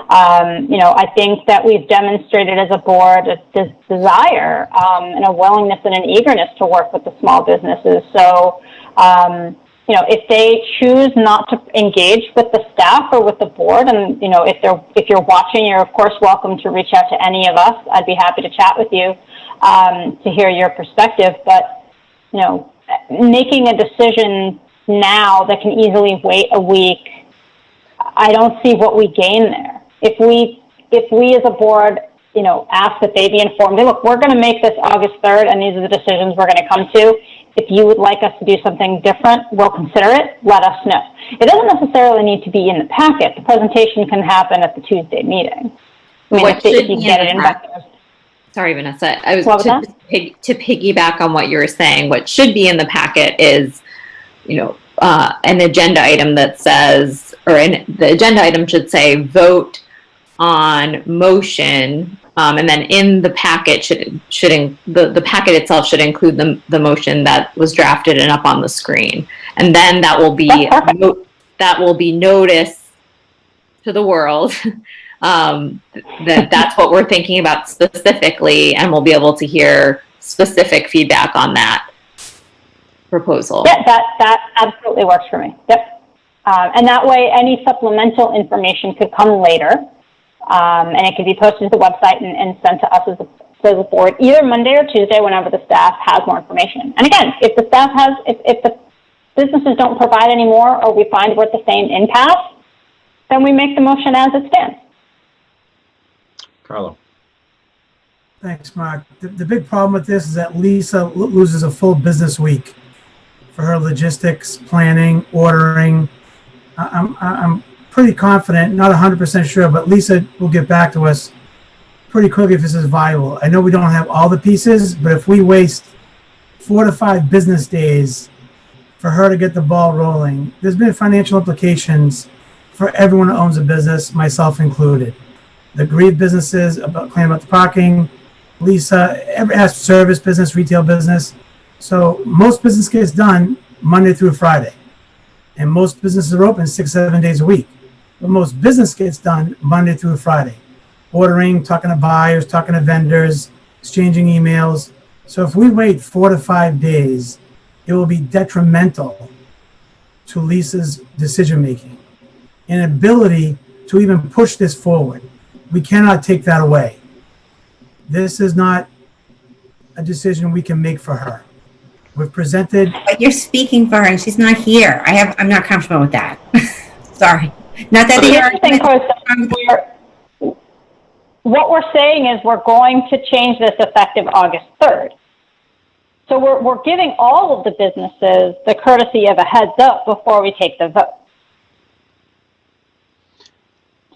I think that we've demonstrated as a board a desire and a willingness and an eagerness to work with the small businesses. So, if they choose not to engage with the staff or with the board, and if you're watching, you're of course welcome to reach out to any of us. I'd be happy to chat with you to hear your perspective. But making a decision now that can easily wait a week, I don't see what we gain there. If we as a board, ask that they be informed, hey, look, we're going to make this August 3rd, and these are the decisions we're going to come to. If you would like us to do something different, we'll consider it. Let us know. It doesn't necessarily need to be in the packet. The presentation can happen at the Tuesday meeting. If you get it in back there. Sorry, Vanessa. I was to piggyback on what you were saying. What should be in the packet is, an agenda item that says, the agenda item should say vote on motion, and then in the packet the packet itself should include the motion that was drafted and up on the screen, and then that will be notice to the world that's what we're thinking about specifically, and we'll be able to hear specific feedback on that proposal. Yeah, that absolutely works for me. Yep. And that way, any supplemental information could come later, and it could be posted to the website and sent to us as a board, either Monday or Tuesday, whenever the staff has more information. And again, if the staff has, if the businesses don't provide anymore, or we find we're at the same impasse, then we make the motion as it stands. Carlo. Thanks, Mark. The big problem with this is that Lisa loses a full business week for her logistics, planning, ordering. I'm pretty confident, not 100% sure, but Lisa will get back to us pretty quickly if this is viable. I know we don't have all the pieces, but if we waste 4 to 5 business days for her to get the ball rolling, there's been financial implications for everyone who owns a business, myself included. The grieved businesses about claiming about the parking, Lisa, every service business, retail business. So most business gets done Monday through Friday. And most businesses are open 6-7 days a week. But most business gets done Monday through Friday. Ordering, talking to buyers, talking to vendors, exchanging emails. So if we wait 4 to 5 days, it will be detrimental to Lisa's decision-making and ability to even push this forward. We cannot take that away. This is not a decision we can make for her. We've presented. But you're speaking for her, and she's not here. I'm not comfortable with that. Sorry. Not that what we're saying is we're going to change this effective August 3rd. So we're giving all of the businesses the courtesy of a heads up before we take the vote.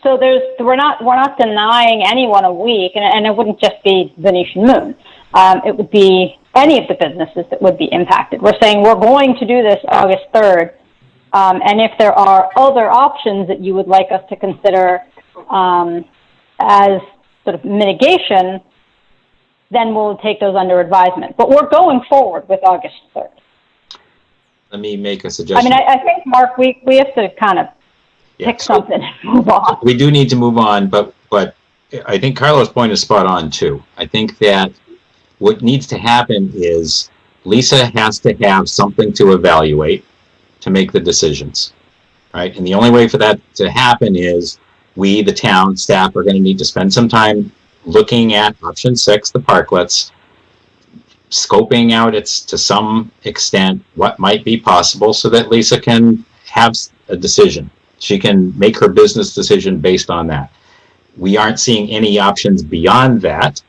So we're not denying anyone a week, and it wouldn't just be Venetian Moon. It would be any of the businesses that would be impacted. We're saying we're going to do this August 3rd, and if there are other options that you would like us to consider as sort of mitigation, then we'll take those under advisement. But we're going forward with August 3rd. Let me make a suggestion. I mean, I think, Mark, we have to kind of pick something and move on. We do need to move on, but I think Carlo's point is spot on too. I think that what needs to happen is Lisa has to have something to evaluate to make the decisions, right? And the only way for that to happen is we, the town staff, are going to need to spend some time looking at option 6, the parklets, scoping out to some extent what might be possible so that Lisa can have a decision. She can make her business decision based on that. We aren't seeing any options beyond that.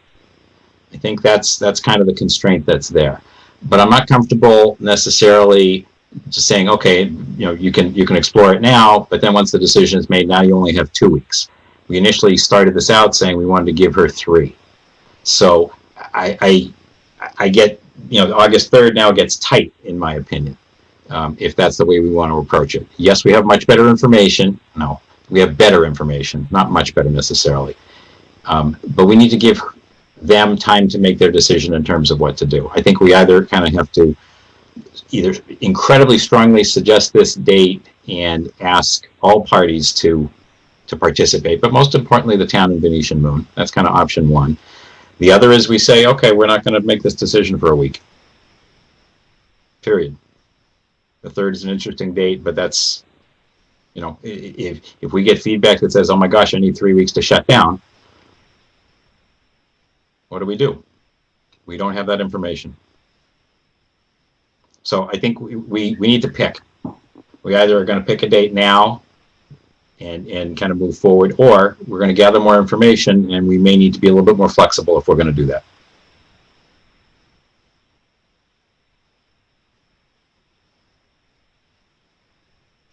I think that's kind of the constraint that's there. But I'm not comfortable necessarily just saying, okay, you can explore it now, but then once the decision is made, now you only have 2 weeks. We initially started this out saying we wanted to give her 3. So I get, August 3rd now gets tight, in my opinion, if that's the way we want to approach it. Yes, we have much better information. No, we have better information, not much better necessarily. But we need to give them time to make their decision in terms of what to do. I think we either kind of have to either incredibly strongly suggest this date and ask all parties to participate, but most importantly, the town and Venetian Moon. That's kind of option 1. The other is we say, okay, we're not going to make this decision for a week. Period. The 3rd is an interesting date, but that's, if we get feedback that says, oh my gosh, I need 3 weeks to shut down, what do? We don't have that information. So I think we need to pick. We either are going to pick a date now and kind of move forward, or we're going to gather more information, and we may need to be a little bit more flexible if we're going to do that.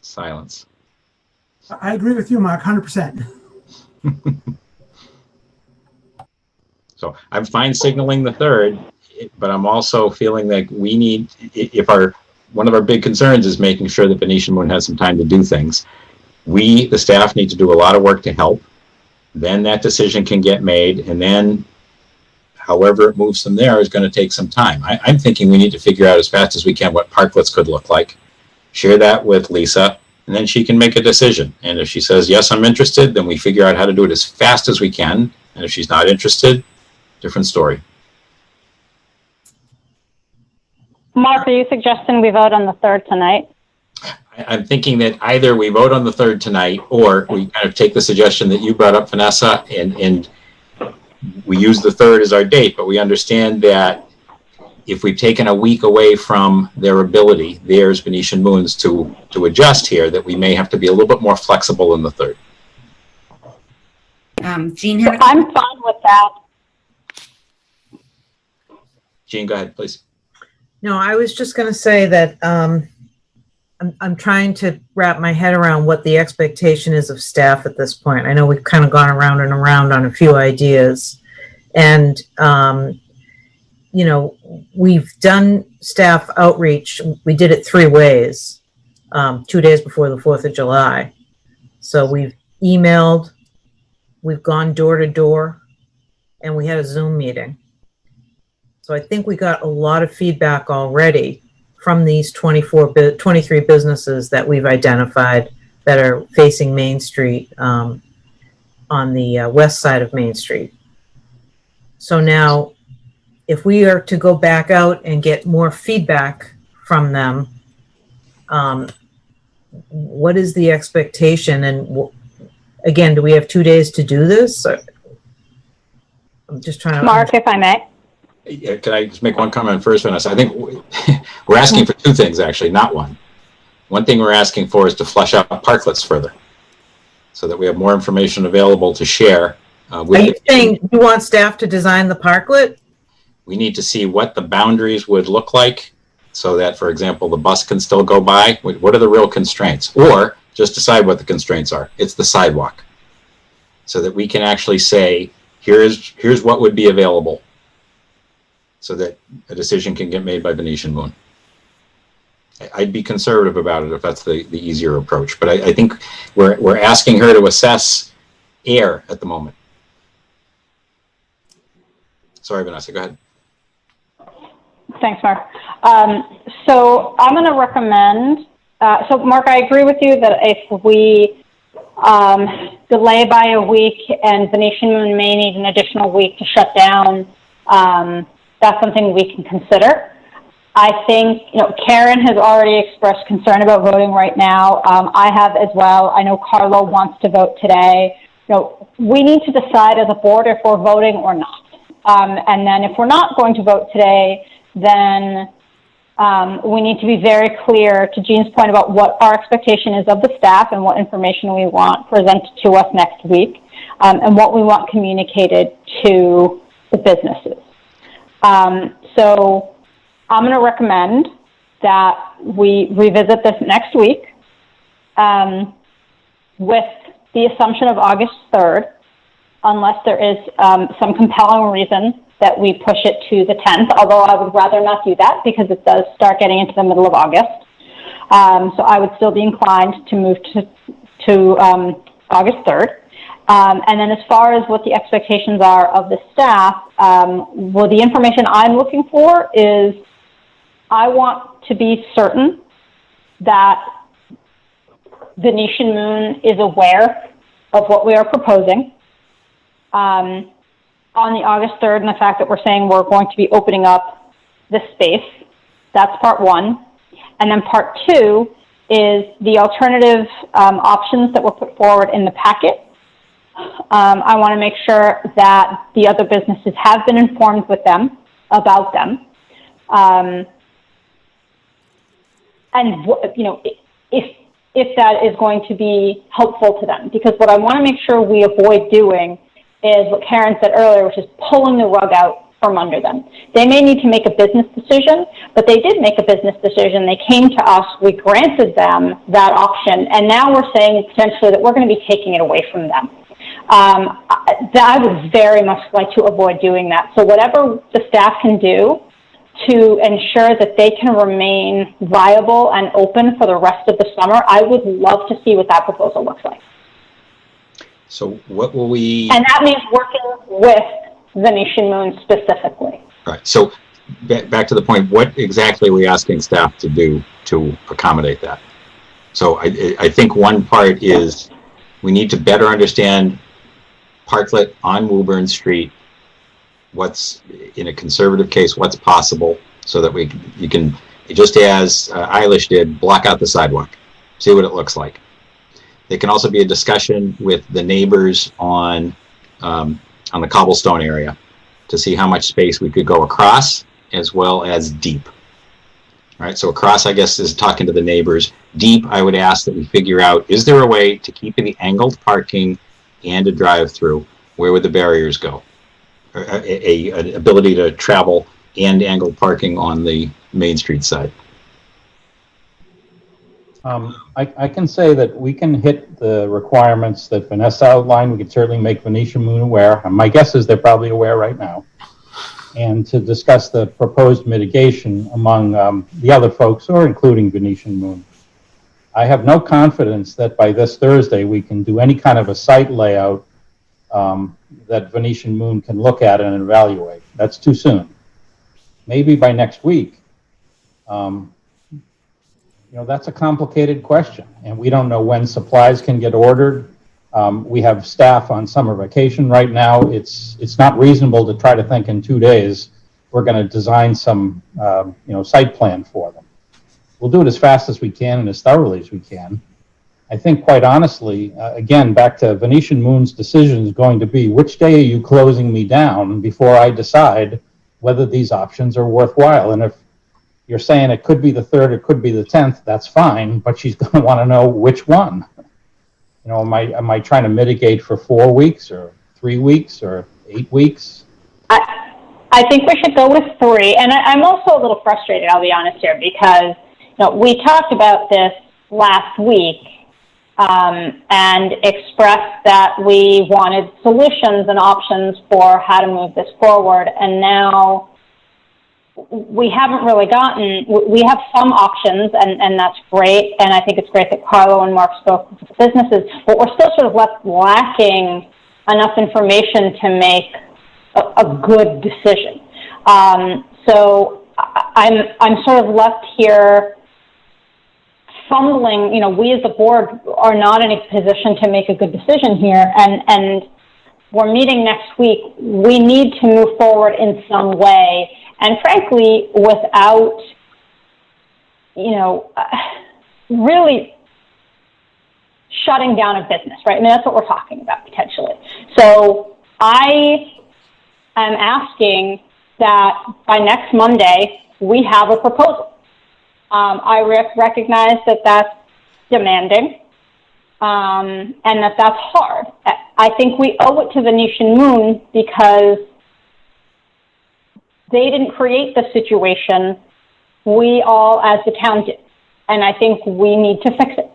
Silence. I agree with you, Mark, 100%. So I'm fine signaling the 3rd, but I'm also feeling like we need, one of our big concerns is making sure that Venetian Moon has some time to do things. We, the staff, need to do a lot of work to help. Then that decision can get made, and then however it moves from there is going to take some time. I'm thinking we need to figure out as fast as we can what parklets could look like, share that with Lisa, and then she can make a decision. And if she says, yes, I'm interested, then we figure out how to do it as fast as we can. And if she's not interested, different story. Mark, are you suggesting we vote on the 3rd tonight? I'm thinking that either we vote on the 3rd tonight, or we kind of take the suggestion that you brought up, Vanessa, and we use the 3rd as our date, but we understand that if we've taken a week away from their ability, theirs, Venetian Moon's, to adjust here, that we may have to be a little bit more flexible in the 3rd. Jean had a I'm fine with that. Jean, go ahead, please. No, I was just going to say that I'm trying to wrap my head around what the expectation is of staff at this point. I know we've kind of gone around and around on a few ideas, and you know, we've done staff outreach. We did it 3 ways, 2 days before the 4th of July. So we've emailed, we've gone door to door, and we had a Zoom meeting. So I think we got a lot of feedback already from these 23 businesses that we've identified that are facing Main Street, on the west side of Main Street. So now, if we are to go back out and get more feedback from them, what is the expectation? And again, do we have 2 days to do this? I'm just trying to. Mark, if I may. Can I just make one comment first, Vanessa? I think we're asking for 2 things, actually, not one. One thing we're asking for is to flesh out parklets further, so that we have more information available to share. Are you saying you want staff to design the parklet? We need to see what the boundaries would look like, so that, for example, the bus can still go by. What are the real constraints? Or just decide what the constraints are. It's the sidewalk. So that we can actually say, here's what would be available, so that a decision can get made by Venetian Moon. I'd be conservative about it if that's the easier approach. But I think we're asking her to assess air at the moment. Sorry, Vanessa, go ahead. Thanks, Mark. So I'm going to recommend, so Mark, I agree with you that if we delay by a week and Venetian Moon may need an additional week to shut down, that's something we can consider. I think, Karen has already expressed concern about voting right now. I have as well. I know Carlo wants to vote today. We need to decide as a board if we're voting or not. And then if we're not going to vote today, then we need to be very clear, to Jean's point, about what our expectation is of the staff and what information we want presented to us next week, and what we want communicated to the businesses. So I'm going to recommend that we revisit this next week with the assumption of August 3rd, unless there is some compelling reason that we push it to the 10th, although I would rather not do that because it does start getting into the middle of August. So I would still be inclined to move to August 3rd. And then as far as what the expectations are of the staff, well, the information I'm looking for is I want to be certain that Venetian Moon is aware of what we are proposing on the August 3rd, and the fact that we're saying we're going to be opening up the space. That's part one. And then part two is the alternative options that were put forward in the packet. I want to make sure that the other businesses have been informed with them about them. And if that is going to be helpful to them, because what I want to make sure we avoid doing is what Karen said earlier, which is pulling the rug out from under them. They may need to make a business decision, but they did make a business decision. They came to us, we granted them that option, and now we're saying potentially that we're going to be taking it away from them. I would very much like to avoid doing that. So whatever the staff can do to ensure that they can remain viable and open for the rest of the summer, I would love to see what that proposal looks like. So what will we... And that means working with Venetian Moon specifically. Right. So back to the point, what exactly are we asking staff to do to accommodate that? So I think one part is we need to better understand parklet on Woburn Street, what's, in a conservative case, what's possible, so that you can, just as Eilish did, block out the sidewalk, see what it looks like. There can also be a discussion with the neighbors on the cobblestone area to see how much space we could go across as well as deep. All right, so across, I guess, is talking to the neighbors. Deep, I would ask that we figure out, is there a way to keep the angled parking and a drive-through? Where would the barriers go? An ability to travel and angled parking on the Main Street side. I can say that we can hit the requirements that Vanessa outlined. We can certainly make Venetian Moon aware. And my guess is they're probably aware right now. And to discuss the proposed mitigation among the other folks, or including Venetian Moon. I have no confidence that by this Thursday we can do any kind of a site layout that Venetian Moon can look at and evaluate. That's too soon. Maybe by next week. That's a complicated question, and we don't know when supplies can get ordered. We have staff on summer vacation right now. It's not reasonable to try to think in 2 days we're going to design some site plan for them. We'll do it as fast as we can and as thoroughly as we can. I think, quite honestly, again, back to Venetian Moon's decision is going to be, which day are you closing me down before I decide whether these options are worthwhile? And if you're saying it could be the 3rd, it could be the 10th, that's fine, but she's going to want to know which one. Am I trying to mitigate for 4 weeks or 3 weeks or 8 weeks? I think we should go with 3. And I'm also a little frustrated, I'll be honest here, because we talked about this last week and expressed that we wanted solutions and options for how to move this forward. And now we haven't really we have some options, and that's great. And I think it's great that Carlo and Mark spoke with businesses, but we're still sort of left lacking enough information to make a good decision. So I'm sort of left here fumbling. We as the board are not in a position to make a good decision here, and we're meeting next week. We need to move forward in some way. And frankly, without, really shutting down a business, right? I mean, that's what we're talking about potentially. So I am asking that by next Monday, we have a proposal. I recognize that that's demanding and that that's hard. I think we owe it to Venetian Moon because they didn't create the situation. We all, as the town, did. And I think we need to fix it.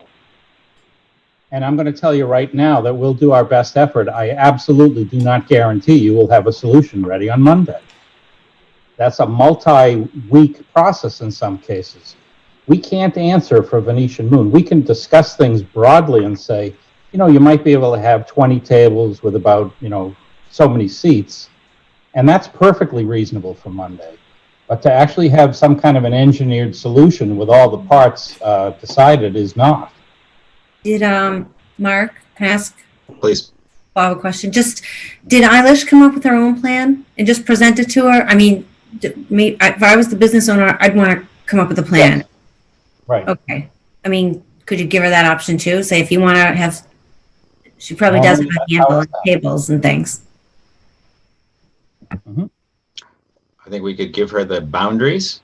And I'm going to tell you right now that we'll do our best effort. I absolutely do not guarantee you will have a solution ready on Monday. That's a multi-week process in some cases. We can't answer for Venetian Moon. We can discuss things broadly and say, you might be able to have 20 tables with about, so many seats. And that's perfectly reasonable for Monday. But to actually have some kind of an engineered solution with all the parts decided is not. Did, Mark, can I ask Please. Bob a question? Did Eilish come up with her own plan and just present it to her? I mean, if I was the business owner, I'd want to come up with a plan. Yes. Right. Okay. I mean, could you give her that option too? Say if you want to have, she probably does have a handful of tables and things. Mm-hmm. I think we could give her the boundaries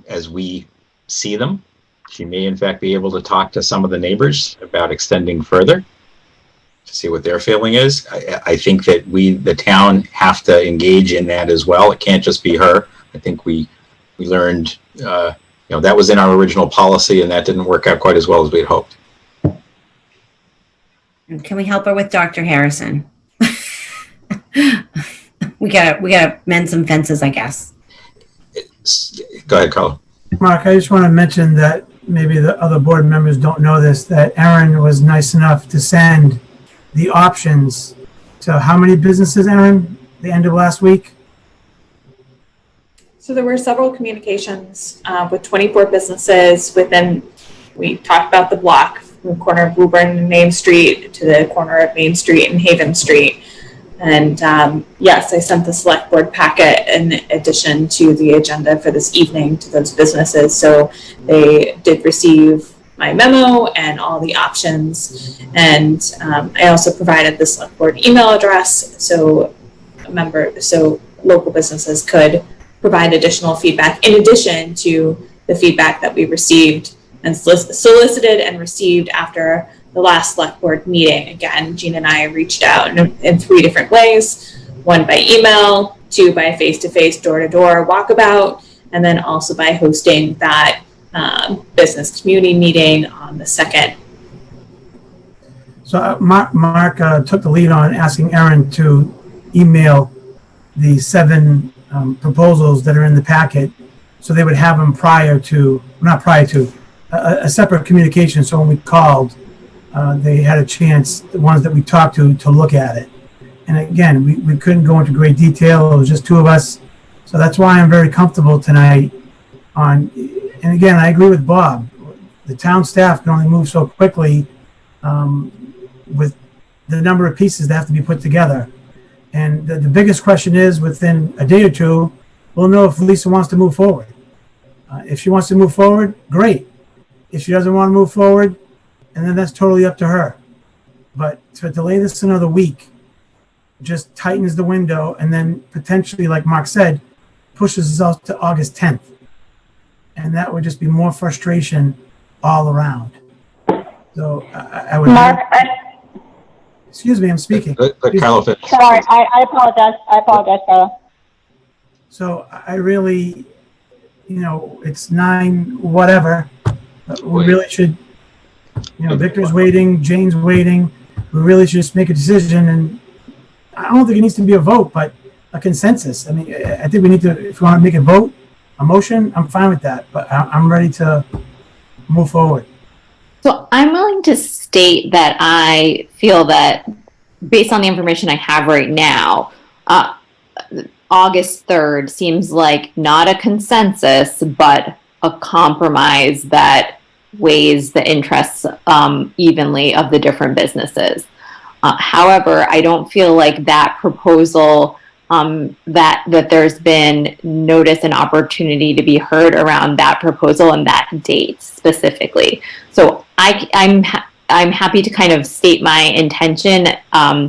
as we see them. She may, in fact, be able to talk to some of the neighbors about extending further to see what their feeling is. I think that the town, have to engage in that as well. It can't just be her. I think we learned, that was in our original policy, and that didn't work out quite as well as we had hoped. And can we help her with Dr. Harrison? We gotta mend some fences, I guess. Go ahead, Carlo. Mark, I just want to mention that maybe the other board members don't know this, that Erin was nice enough to send the options to how many businesses, Erin, the end of last week? So there were several communications with 24 businesses we talked about the block from the corner of Woburn and Main Street to the corner of Main Street and Haven Street. And yes, I sent the select board packet in addition to the agenda for this evening to those businesses. So they did receive my memo and all the options. And I also provided the select board email address so local businesses could provide additional feedback in addition to the feedback that we received and solicited and received after the last select board meeting. Again, Jean and I reached out in 3 different ways, 1 by email, 2 by face-to-face, door-to-door walkabout, and then also by hosting that business community meeting on the 2nd. So Mark took the lead on asking Erin to email the 7 proposals that are in the packet, so they would have them a separate communication. So when we called, they had a chance, the ones that we talked to look at it. And again, we couldn't go into great detail. It was just 2 of us. So that's why I'm very comfortable tonight on, and again, I agree with Bob. The town staff can only move so quickly with the number of pieces that have to be put together. And the biggest question is, within a day or 2, we'll know if Lisa wants to move forward. If she wants to move forward, great. If she doesn't want to move forward, and then that's totally up to her. But to delay this another week just tightens the window, and then potentially, like Mark said, pushes us out to August 10th. And that would just be more frustration all around. So I would... Mark, excuse me, I'm speaking. Let Carla finish. sorry, I apologize. Carla. So I really, it's 9 whatever. We really should, Victor's waiting, Jane's waiting. We really should just make a decision. And I don't think it needs to be a vote, but a consensus. I mean, I think we need to, if we want to make a vote, a motion, I'm fine with that. But I'm ready to move forward. So I'm willing to state that I feel that based on the information I have right now, August 3rd seems like not a consensus, but a compromise that weighs the interests evenly of the different businesses. However, I don't feel like that proposal, that there's been notice and opportunity to be heard around that proposal and that date specifically. So I'm happy to kind of state my intention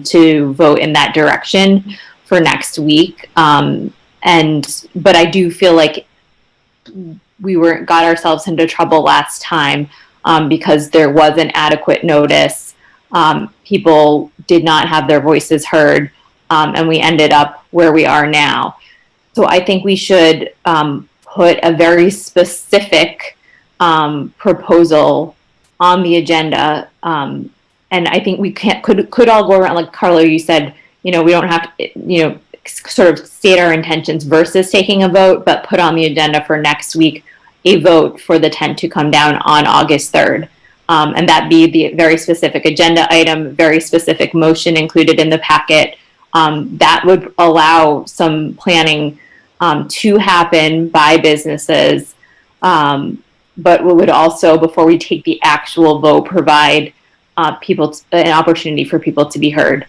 to vote in that direction for next week. But I do feel like we got ourselves into trouble last time because there wasn't adequate notice. People did not have their voices heard, and we ended up where we are now. So I think we should put a very specific proposal on the agenda, and I think we could all go around, like Carlo, you said, we don't have to, sort of state our intentions versus taking a vote, but put on the agenda for next week a vote for the tent to come down on August 3rd. And that be the very specific agenda item, very specific motion included in the packet. That would allow some planning to happen by businesses, but we would also, before we take the actual vote, provide people an opportunity for people to be heard.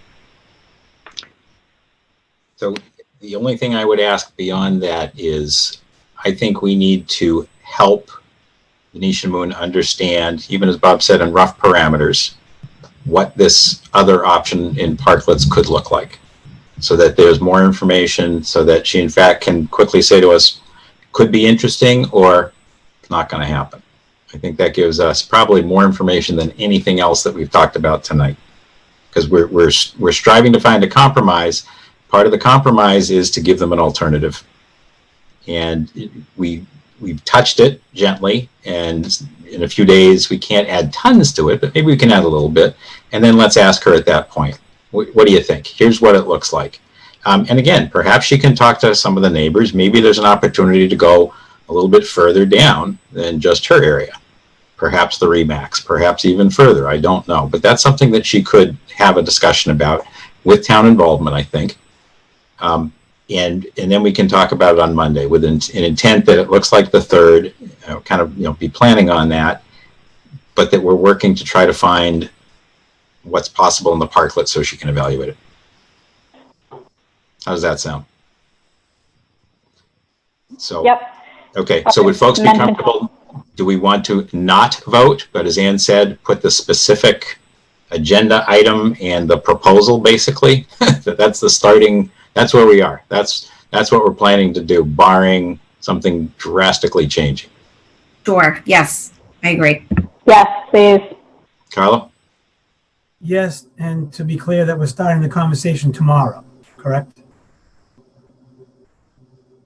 So the only thing I would ask beyond that is, I think we need to help Venetian Moon understand, even as Bob said, in rough parameters, what this other option in parklets could look like, so that there's more information, so that she in fact can quickly say to us, could be interesting or it's not going to happen. I think that gives us probably more information than anything else that we've talked about tonight, because we're striving to find a compromise. Part of the compromise is to give them an alternative, and we've touched it gently, and in a few days we can't add tons to it, but maybe we can add a little bit, and then let's ask her at that point, what do you think? Here's what it looks like. And again, perhaps she can talk to some of the neighbors. Maybe there's an opportunity to go a little bit further down than just her area, perhaps the Remax, perhaps even further. I don't know, but that's something that she could have a discussion about with town involvement, I think. And then we can talk about it on Monday with an intent that it looks like the 3rd, be planning on that, but that we're working to try to find what's possible in the parklet so she can evaluate it. How does that sound? So, yep. Okay, so would folks be comfortable? Do we want to not vote, but as Ann said, put the specific agenda item and the proposal, basically? That's the starting, that's where we are. That's That's what we're planning to do, barring something drastically changing. Sure, yes, I agree. Yes, please. Carla? Yes, and to be clear, that we're starting the conversation tomorrow, correct?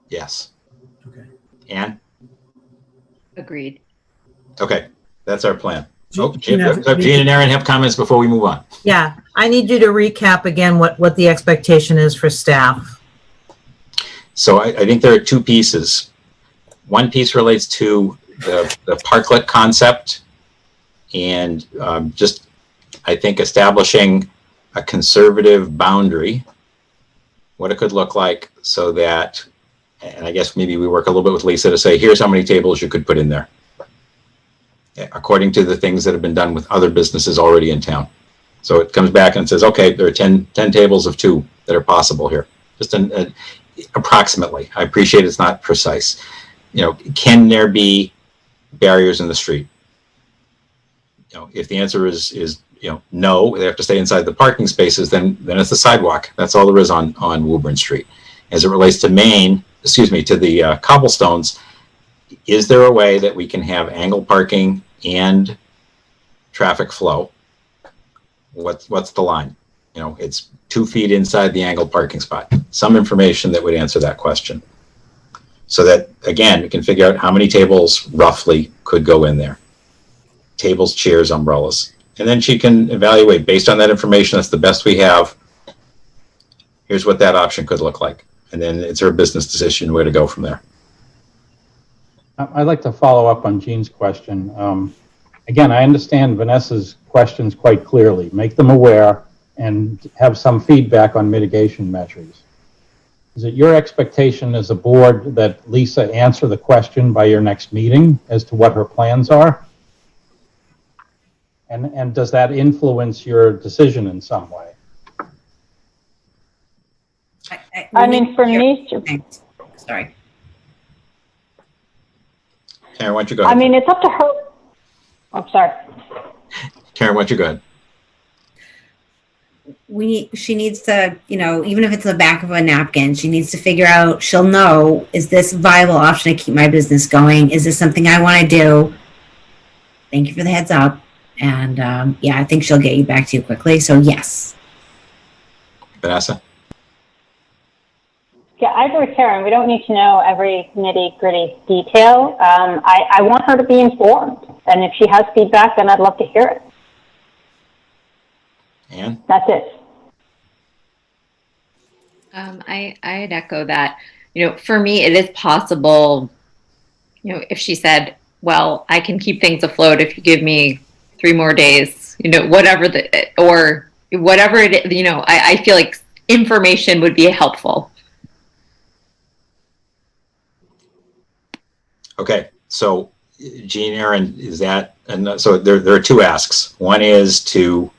Yes. Okay. Ann? Agreed. Okay, that's our plan. Oh, Gene, Gene and Aaron have comments before we move on. Yeah, I need you to recap again what the expectation is for staff. So I think there are two pieces. One piece relates to the parklet concept and just, I think, establishing a conservative boundary, what it could look like so that, and I guess maybe we work a little bit with Lisa to say, here's how many tables you could put in there, according to the things that have been done with other businesses already in town. So it comes back and says, okay, there are 10 tables of 2 that are possible here, just approximately. I appreciate it's not precise. You know, can there be barriers in the street? You know, if the answer is no, they have to stay inside the parking spaces, then it's the sidewalk. That's all there is on Woburn Street. As it relates to to the cobblestones, is there a way that we can have angle parking and traffic flow? What's the line? You know, it's 2 feet inside the angle parking spot. Some information that would answer that question. So that, again, we can figure out how many tables roughly could go in there. Tables, chairs, umbrellas. And then she can evaluate, based on that information, that's the best we have. Here's what that option could look like. And then it's her business decision where to go from there. I'd like to follow up on Jean's question. Again, I understand Vanessa's questions quite clearly. Make them aware and have some feedback on mitigation measures. Is it your expectation as a board that Lisa answer the question by your next meeting as to what her plans are? And does that influence your decision in some way? I mean, for me, Sorry. Karen, why don't you go ahead? I mean, it's up to her. I'm sorry. Karen, why don't you go ahead? She needs to, even if it's the back of a napkin, she needs to figure out, she'll know, is this a viable option to keep my business going? Is this something I want to do? Thank you for the heads up. And I think she'll get you back to you quickly. So yes. Vanessa? Yeah, I agree with Karen. We don't need to know every nitty-gritty detail. I want her to be informed. And if she has feedback, then I'd love to hear it. Ann? That's it. I'd echo that. For me, it is possible, if she said, well, I can keep things afloat if you give me 3 more days, whatever I feel like information would be helpful. Okay, so Jean, Aaron, is that, and so there are 2 asks. One is to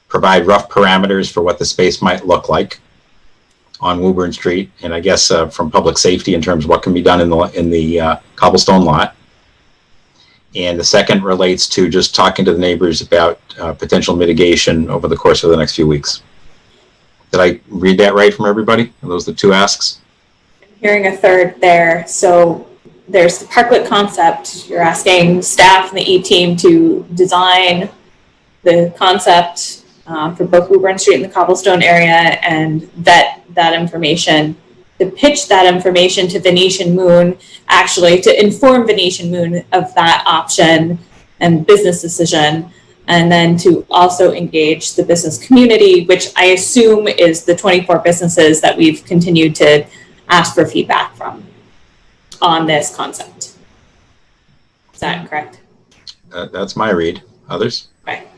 provide rough parameters for what the space might look like on Woburn Street, and I guess from public safety in terms of what can be done in the cobblestone lot. And the second relates to just talking to the neighbors about potential mitigation over the course of the next few weeks. Did I read that right from everybody? Are those the 2 asks? I'm hearing a third there. So there's the parklet concept. You're asking staff and the E-team to design the concept for both Woburn Street and the cobblestone area and vet that information, to pitch that information to Venetian Moon, actually to inform Venetian Moon of that option and business decision, and then to also engage the business community, which I assume is the 24 businesses that we've continued to ask for feedback from on this concept. Is that correct? That's my read. Others? Right.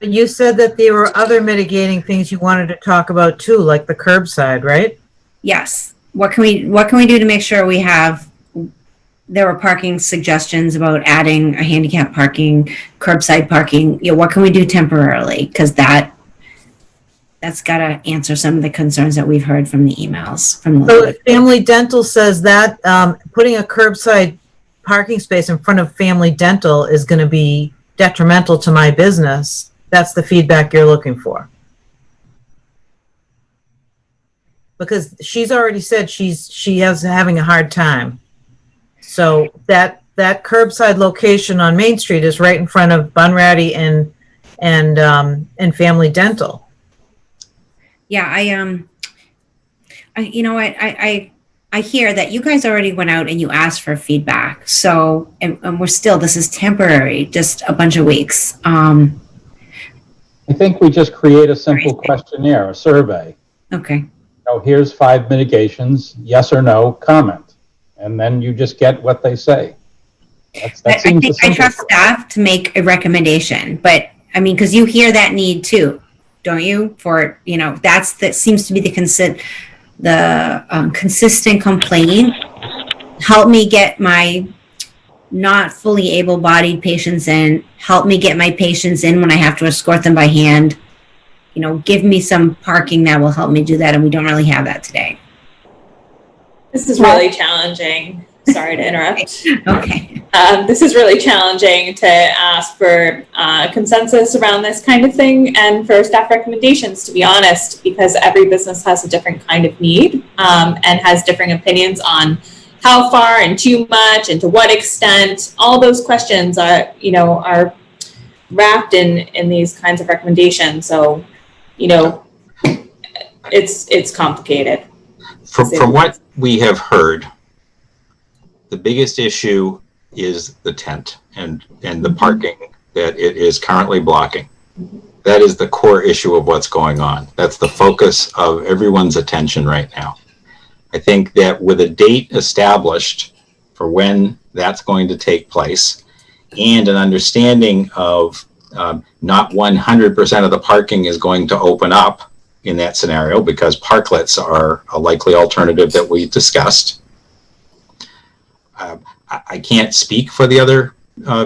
But you said that there were other mitigating things you wanted to talk about too, like the curbside, right? Yes. What can we do to make sure we have, there were parking suggestions about adding a handicap parking, curbside parking. What can we do temporarily? Because that's got to answer some of the concerns that we've heard from the emails. So Family Dental says that putting a curbside parking space in front of Family Dental is going to be detrimental to my business. That's the feedback you're looking for. because she's already said she has having a hard time. So that curbside location on Main Street is right in front of Bunratty and Family Dental. Yeah, I hear that you guys already went out and you asked for feedback. So, and we're still, this is temporary, just a bunch of weeks. I think we just create a simple questionnaire, a survey. Okay. Here's 5 mitigations, yes or no, comment. And then you just get what they say. That seems the simple. I trust staff to make a recommendation, but I mean, because you hear that need too, don't you? For, that seems to be the consistent complaint. Help me get my not fully able-bodied patients in. Help me get my patients in when I have to escort them by hand. Give me some parking that will help me do that, and we don't really have that today. This is really challenging. Sorry to interrupt. Okay. This is really challenging to ask for consensus around this kind of thing and for staff recommendations, to be honest, because every business has a different kind of need and has different opinions on how far and too much and to what extent. All those questions are wrapped in these kinds of recommendations. So, it's complicated. From what we have heard, the biggest issue is the tent and the parking that it is currently blocking. That is the core issue of what's going on. That's the focus of everyone's attention right now. I think that with a date established for when that's going to take place and an understanding of not 100% of the parking is going to open up in that scenario, because parklets are a likely alternative that we discussed. I can't speak for the other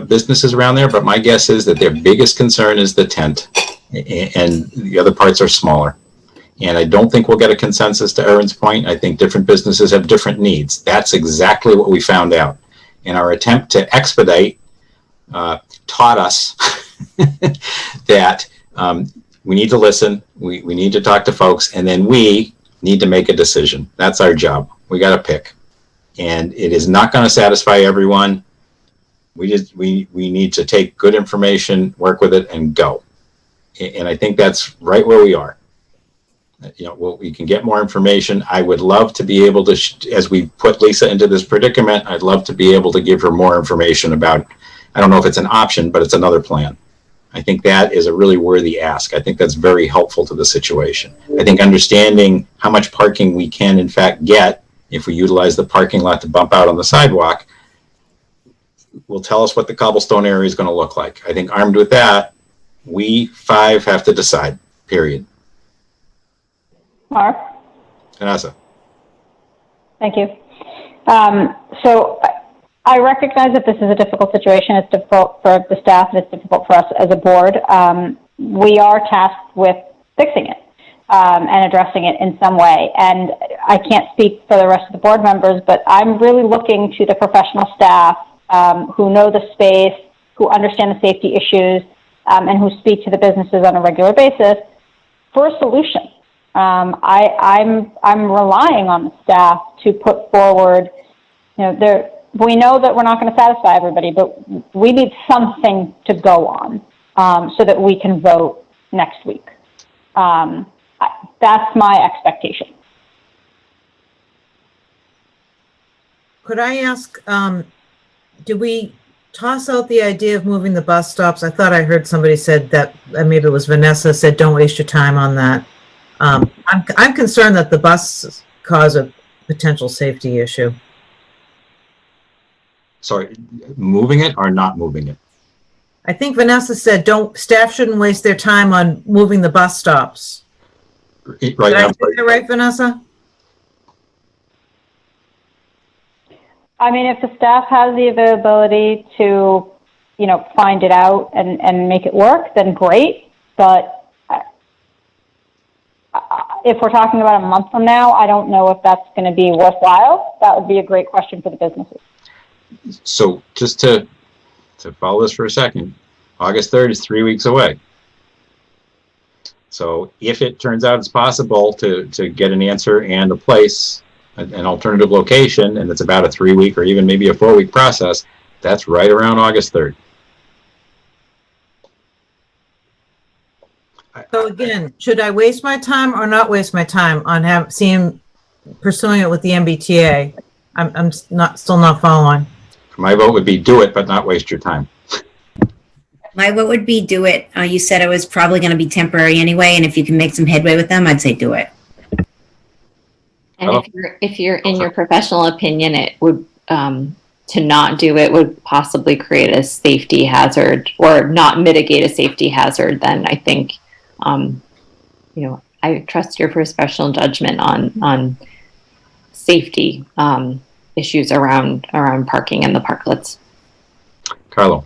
businesses around there, but my guess is that their biggest concern is the tent, and the other parts are smaller. And I don't think we'll get a consensus, to Erin's point. I think different businesses have different needs. That's exactly what we found out. And our attempt to expedite taught us that we need to listen, we need to talk to folks, and then we need to make a decision. That's our job. We got to pick. And it is not going to satisfy everyone. We need to take good information, work with it, and go. And I think that's right where we are. We can get more information. I would love to be able to, as we put Lisa into this predicament, I'd love to be able to give her more information about, I don't know if it's an option, but it's another plan. I think that is a really worthy ask. I think that's very helpful to the situation. I think understanding how much parking we can in fact get if we utilize the parking lot to bump out on the sidewalk will tell us what the cobblestone area is going to look like. I think armed with that, we 5 have to decide, period. Mark? Vanessa? Thank you. So I recognize that this is a difficult situation. It's difficult for the staff, and it's difficult for us as a board. We are tasked with fixing it and addressing it in some way. And I can't speak for the rest of the board members, but I'm really looking to the professional staff who know the space, who understand the safety issues, and who speak to the businesses on a regular basis for a solution. I'm relying on the staff to put forward, we know that we're not going to satisfy everybody, but we need something to go on so that we can vote next week. That's my expectation. Could I ask, do we toss out the idea of moving the bus stops? I thought I heard somebody said that, maybe it was Vanessa said, don't waste your time on that. I'm concerned that the buses cause a potential safety issue. Sorry, moving it or not moving it? I think Vanessa said staff shouldn't waste their time on moving the bus stops. Right. Did I say that right, Vanessa? I mean, if the staff has the availability to, find it out and make it work, then great. But if we're talking about a month from now, I don't know if that's going to be worthwhile. That would be a great question for the businesses. So just to follow this for a second, August 3rd is 3 weeks away. So if it turns out it's possible to get an answer and a place, an alternative location, and it's about a 3-week or even maybe a 4-week process, that's right around August 3rd. So again, should I waste my time or not waste my time on pursuing it with the MBTA? I'm still not following. My vote would be do it, but not waste your time. My vote would be do it. You said it was probably going to be temporary anyway, and if you can make some headway with them, I'd say do it. And if you're in your professional opinion, it would to not do it would possibly create a safety hazard or not mitigate a safety hazard. Then I think, I trust your professional judgment on safety issues around parking in the parklets. Carlo.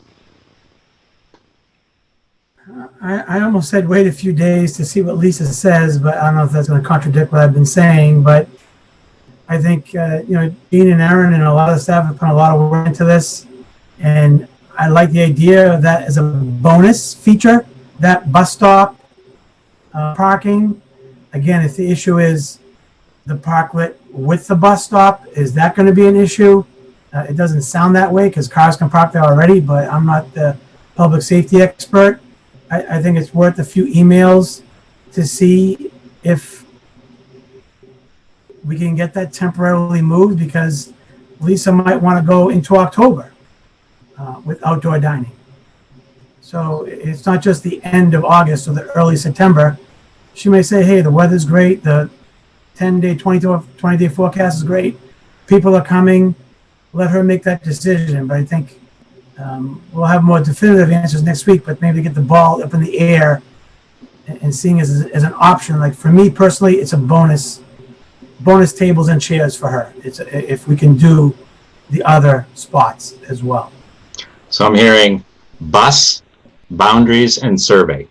I almost said wait a few days to see what Lisa says, but I don't know if that's going to contradict what I've been saying. But I think, Dean and Aaron and a lot of staff have put a lot of work into this. And I like the idea of that as a bonus feature, that bus stop parking. Again, if the issue is the parklet with the bus stop, is that going to be an issue? It doesn't sound that way because cars can park there already, but I'm not the public safety expert. I think it's worth a few emails to see if we can get that temporarily moved, because Lisa might want to go into October with outdoor dining. So it's not just the end of August or the early September. She may say, hey, the weather's great, the 10-day, 20-day forecast is great, people are coming, let her make that decision. But I think we'll have more definitive answers next week, but maybe get the ball up in the air and seeing as an option. Like for me personally, it's a bonus tables and chairs for her. If we can do the other spots as well. So I'm hearing bus, boundaries, and survey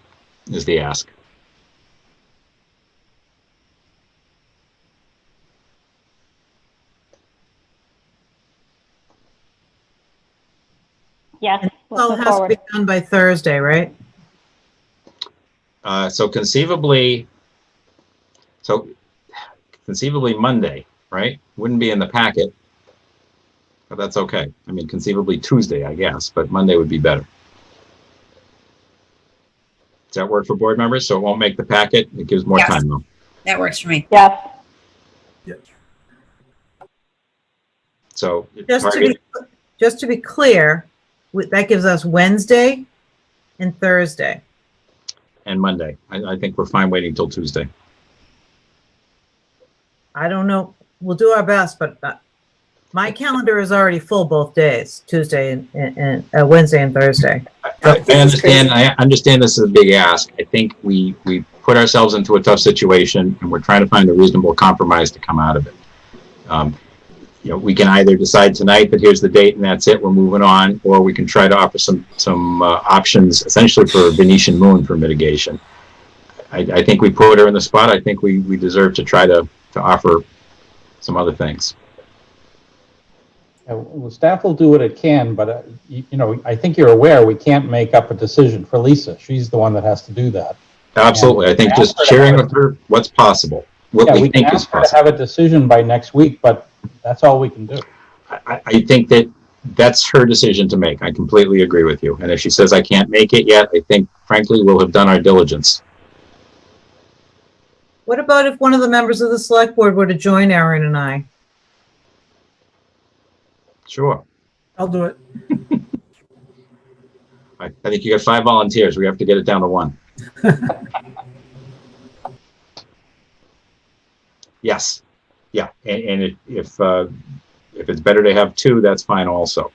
is the ask. Yes. Well, it has to be done by Thursday, right? So conceivably Monday, right? Wouldn't be in the packet, but that's okay. I mean, conceivably Tuesday, I guess, but Monday would be better. Does that work for board members? So it won't make the packet. It gives more time though. That works for me. Yes. So Just to be clear, that gives us Wednesday and Thursday. and Monday. I think we're fine waiting till Tuesday. I don't know. We'll do our best, but my calendar is already full both days, Tuesday and Wednesday and Thursday. I understand. I understand this is a big ask. I think we put ourselves into a tough situation, and we're trying to find a reasonable compromise to come out of it. We can either decide tonight that here's the date and that's it, we're moving on, or we can try to offer some options, essentially for Venetian moon for mitigation. I think we put her in the spot. I think we deserve to try to offer some other things. Well, staff will do what it can, but I think you're aware we can't make up a decision for Lisa. She's the one that has to do that. Absolutely. And I think just sharing with her what's possible, what we think is possible. To have a decision by next week, but that's all we can do. I think that's her decision to make. I completely agree with you. And if she says I can't make it yet, I think, frankly, we'll have done our diligence. What about if one of the members of the select board were to join Aaron and I? Sure. I'll do it. I think you got 5 volunteers. We have to get it down to 1. Yes. Yeah. And if it's better to have 2, that's fine also.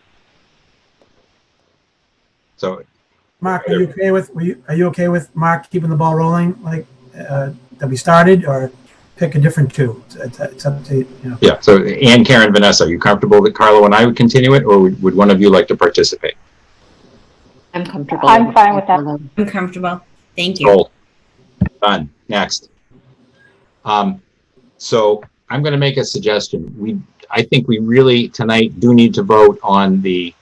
So, Mark, are you okay with Mark keeping the ball rolling like that we started, or pick a different 2? It's up to you. Yeah. So, Ann, Karen, Vanessa, are you comfortable that Carlo and I would continue it, or would one of you like to participate? I'm comfortable. I'm fine with that. I'm comfortable. Thank you. Cool. Done. Next. So I'm going to make a suggestion. I think we really tonight do need to vote on the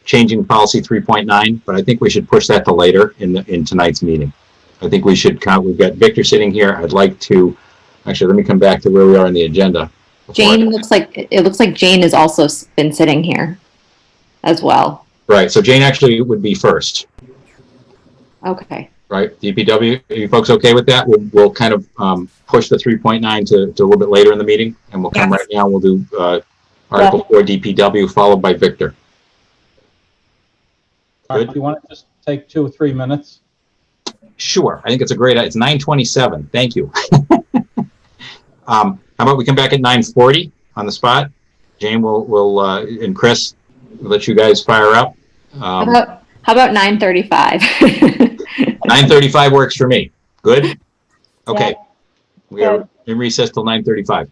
changing policy 3.9, but I think we should push that to later in tonight's meeting. I think we should count. We've got Victor sitting here. I'd like to, actually, let me come back to where we are in the agenda. Jane looks like, it looks like Jane has also been sitting here as well. Right, so Jane actually would be first, Okay. right? DPW, are you folks okay with that? We'll kind of push the 3.9 to a little bit later in the meeting, and we'll come Yes. right now. We'll do Article 4 DPW, followed by Victor. Mark, do you want to just take 2 or 3 minutes? Sure, I think it's a great, it's 9:27, thank you. How about we come back at 9:40 on the spot? Jane will and Chris, we'll let you guys fire up. How about 9:35? 9:35 works for me. Good? Okay. Yeah. We are in recess till 9:35.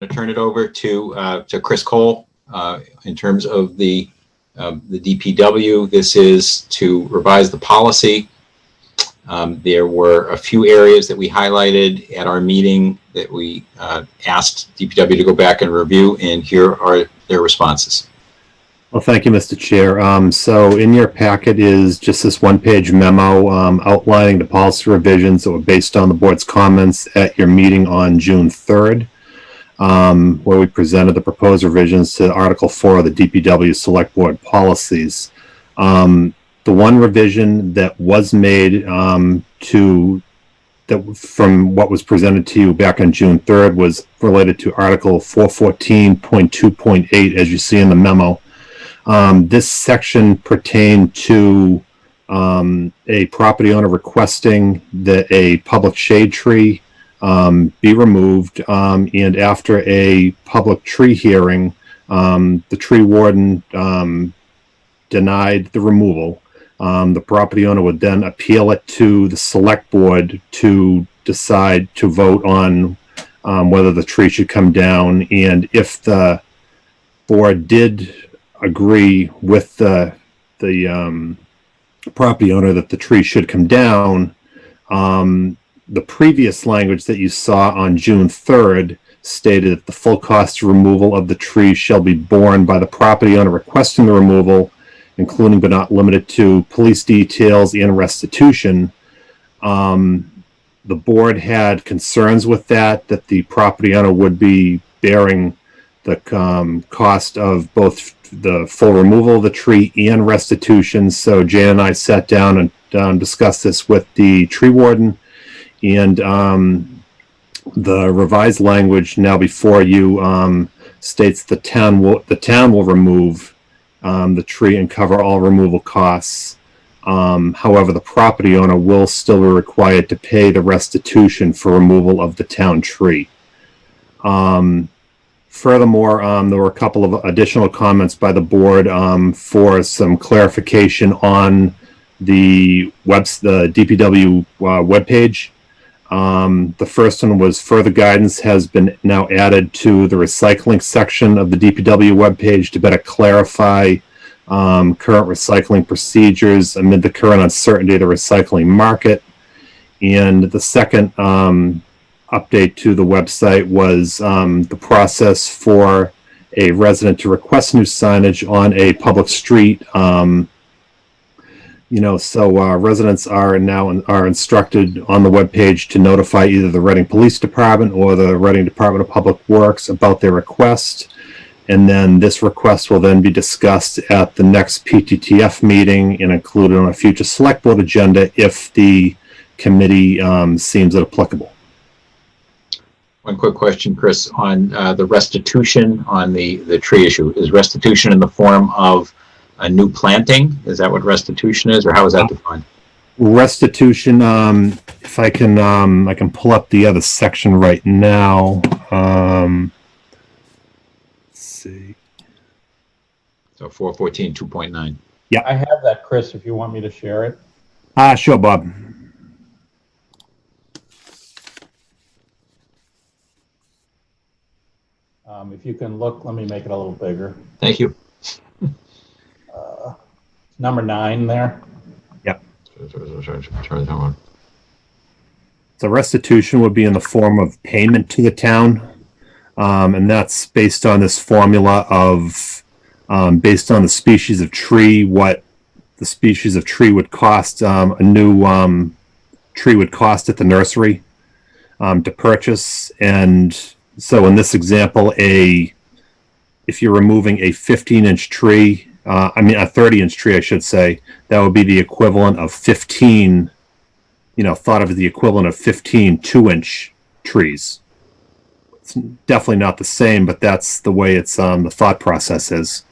turn it over to Chris Cole in terms of the DPW. This is to revise the policy. There were a few areas that we highlighted at our meeting that we asked DPW to go back and review, and here are their responses. Well, thank you, Mr. Chair. So in your packet is just this one-page memo outlining the policy revisions that were based on the board's comments at your meeting on June 3rd, where we presented the proposed revisions to Article 4 of the DPW Select Board policies. The one revision that was made from what was presented to you back on June 3rd was related to Article 414.2.8, as you see in the memo. This section pertained to a property owner requesting that a public shade tree be removed, and after a public tree hearing, the tree warden denied the removal. The property owner would then appeal it to the select board to decide to vote on whether the tree should come down, and if the board did agree with the property owner that the tree should come down, the previous language that you saw on June 3rd stated that the full cost of removal of the tree shall be borne by the property owner requesting the removal, including but not limited to police details and restitution. The board had concerns with that the property owner would be bearing the cost of both the full removal of the tree and restitution. So Jan and I sat down and discussed this with the tree warden, and the revised language now before you states the town will remove the tree and cover all removal costs. However, the property owner will still be required to pay the restitution for removal of the town tree. Furthermore, there were a couple of additional comments by the board for some clarification on the DPW webpage. The first one was further guidance has been now added to the recycling section of the DPW webpage to better clarify current recycling procedures amid the current uncertainty of the recycling market. And the second update to the website was the process for a resident to request new signage on a public street. Residents are instructed on the webpage to notify either the Reading Police Department or the Reading Department of Public Works about their request. And then this request will then be discussed at the next PTTF meeting and included on a future select board agenda if the committee seems it applicable. One quick question, Chris, on the restitution on the tree issue. Is restitution in the form of a new planting? Is that what restitution is, or how is that defined? Restitution, if I can pull up the other section right now. Let's see. So 414.2.9. Yeah. I have that, Chris, if you want me to share it. Sure, Bob. If you can look, let me make it a little bigger. Thank you. Number 9 there. Yep. So restitution would be in the form of payment to the town. And that's based on this formula of, based on the species of tree, what the species of tree would cost, a new tree would cost at the nursery to purchase. And so in this example, if you're removing a 15-inch tree, a 30-inch tree, I should say, that would be the equivalent of 15, thought of as the equivalent of 15 2-inch trees. It's definitely not the same, but that's the way it's the thought process is.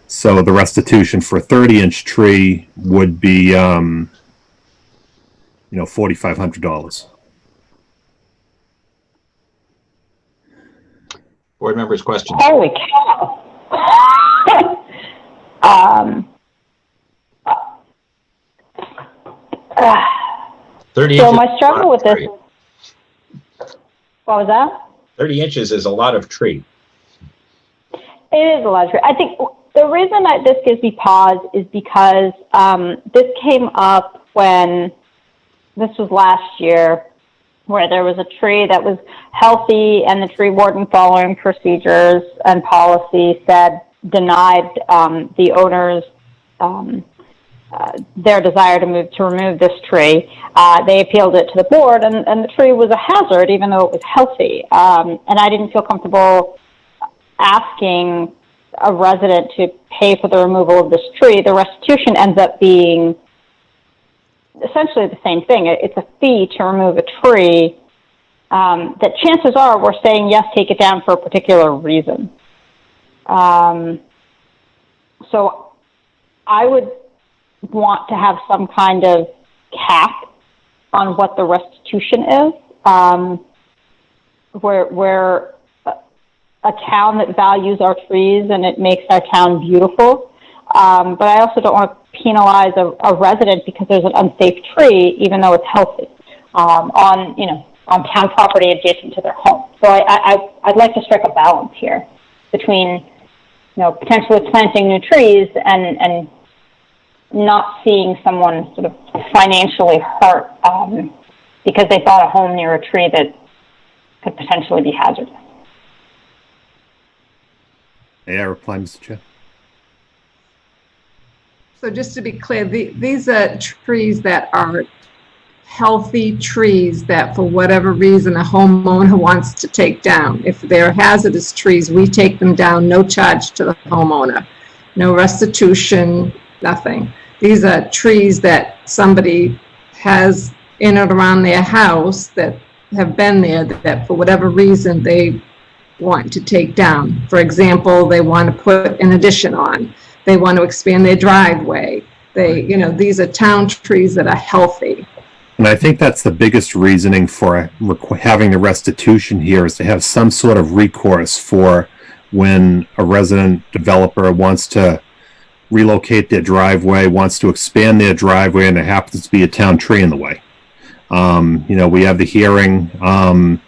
So the restitution for a 30-inch tree would be, $4,500. Board members' questions. Holy cow. 30 So inches my struggle with this, tree. what was that? 30 inches is a lot of tree. It is a lot of tree. I think the reason that this gives me pause is because this came up when this was last year, where there was a tree that was healthy, and the tree warden, following procedures and policy, said denied the owners their desire to remove this tree. They appealed it to the board, and the tree was a hazard, even though it was healthy. And I didn't feel comfortable asking a resident to pay for the removal of this tree. The restitution ends up being essentially the same thing. It's a fee to remove a tree that chances are we're saying, yes, take it down for a particular reason. So I would want to have some kind of cap on what the restitution is, where a town that values our trees and it makes our town beautiful. But I also don't want to penalize a resident because there's an unsafe tree, even though it's healthy, on town property adjacent to their home. So I'd like to strike a balance here between, potentially planting new trees and not seeing someone sort of financially hurt because they bought a home near a tree that could potentially be hazardous. May I reply, Mr. Chair? So just to be clear, these are trees that are healthy trees that for whatever reason a homeowner wants to take down. If they're hazardous trees, we take them down, no charge to the homeowner, no restitution, nothing. These are trees that somebody has in and around their house that have been there that for whatever reason they want to take down. For example, they want to put an addition on. They want to expand their driveway. These are town trees that are healthy. And I think that's the biggest reasoning for having the restitution here, is to have some sort of recourse for when a resident developer wants to relocate their driveway, wants to expand their driveway, and there happens to be a town tree in the way. We have the hearing, and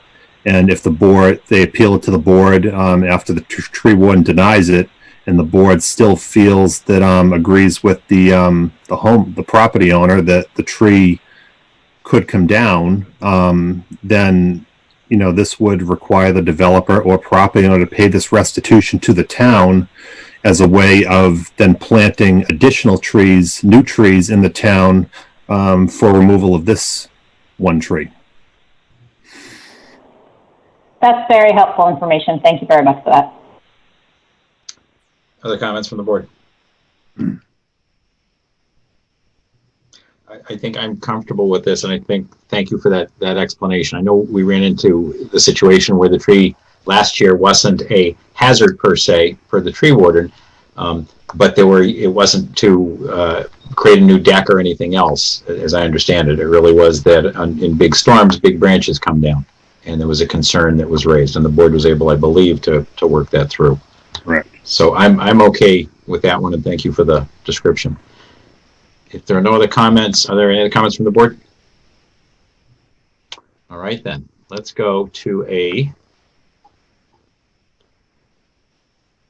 if they appeal it to the board after the tree warden denies it, and the board still feels that agrees with the property owner that the tree could come down, then this would require the developer or property owner to pay this restitution to the town as a way of then planting additional trees, new trees in the town for removal of this one tree. That's very helpful information. Thank you very much for that. Other comments from the board? I think I'm comfortable with this, and thank you for that explanation. I know we ran into the situation where the tree last year wasn't a hazard per se for the tree warden, but it wasn't to create a new deck or anything else, as I understand it. It really was that in big storms, big branches come down, and there was a concern that was raised, and the board was able, I believe, to work that through. Right. So I'm okay with that one, and thank you for the description. If there are no other comments, are there any other comments from the board? All right, then. Let's go to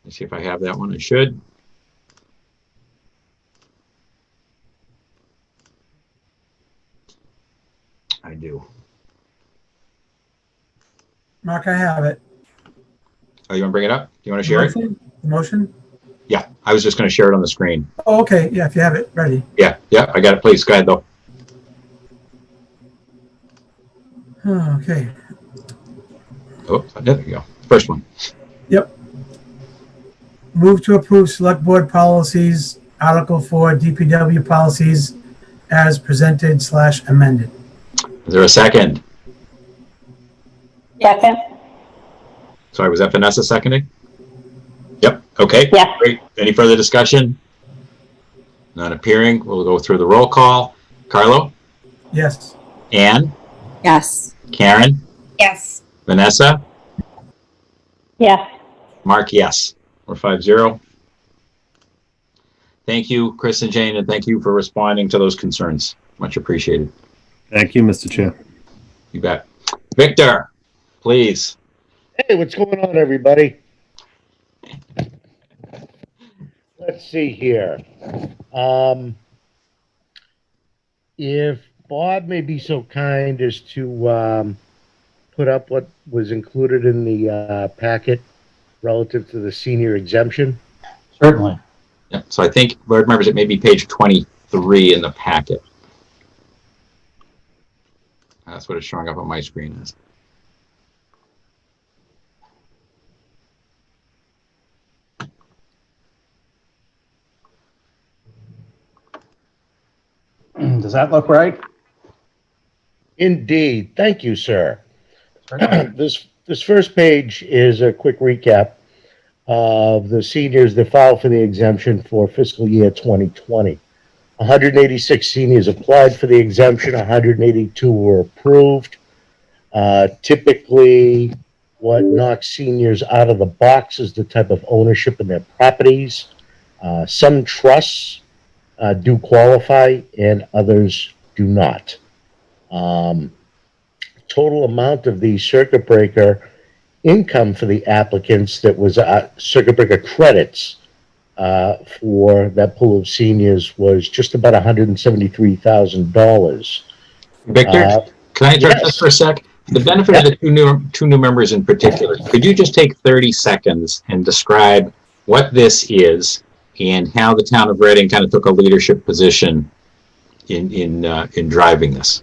let's see if I have that one. I should. I do. Mark, I have it. Oh, you want to bring it up? Do you want to share it? The motion? Yeah, I was just going to share it on the screen. Oh, okay. Yeah, if you have it ready. Yeah, I got it. Please, go ahead, though. Oh, okay. Oh, there you go. First one. Yep. Move to approve select board policies, Article 4 DPW policies as presented / amended. Is there a second? Second? Sorry, was that Vanessa seconding? Yep. Okay. Yeah. Great. Any further discussion? Not appearing. We'll go through the roll call. Carlo? Yes. Anne? Yes. Karen? Yes. Vanessa? Yes. Mark, yes. We're 5-0. Thank you, Chris and Jane, and thank you for responding to those concerns. Much appreciated. Thank you, Mr. Chair. You bet. Victor, please. Hey, what's going on, everybody? Let's see here. If Bob may be so kind as to put up what was included in the packet relative to the senior exemption. Certainly. Yeah, so I think board members, it may be page 23 in the packet. That's what it's showing up on my screen as. Does that look right? Indeed. Thank you, sir. This first page is a quick recap of the seniors that filed for the exemption for fiscal year 2020. 186 seniors applied for the exemption, 182 were approved. Typically, what knocks seniors out of the box is the type of ownership in their properties. Some trusts do qualify and others do not. Total amount of the circuit breaker income for the applicants that was circuit breaker credits for that pool of seniors was just about $173,000. Victor, can I interrupt yes. just for a sec? For the benefit of the two new members in particular, could you just take 30 seconds and describe what this is and how the town of Reading kind of took a leadership position in driving this?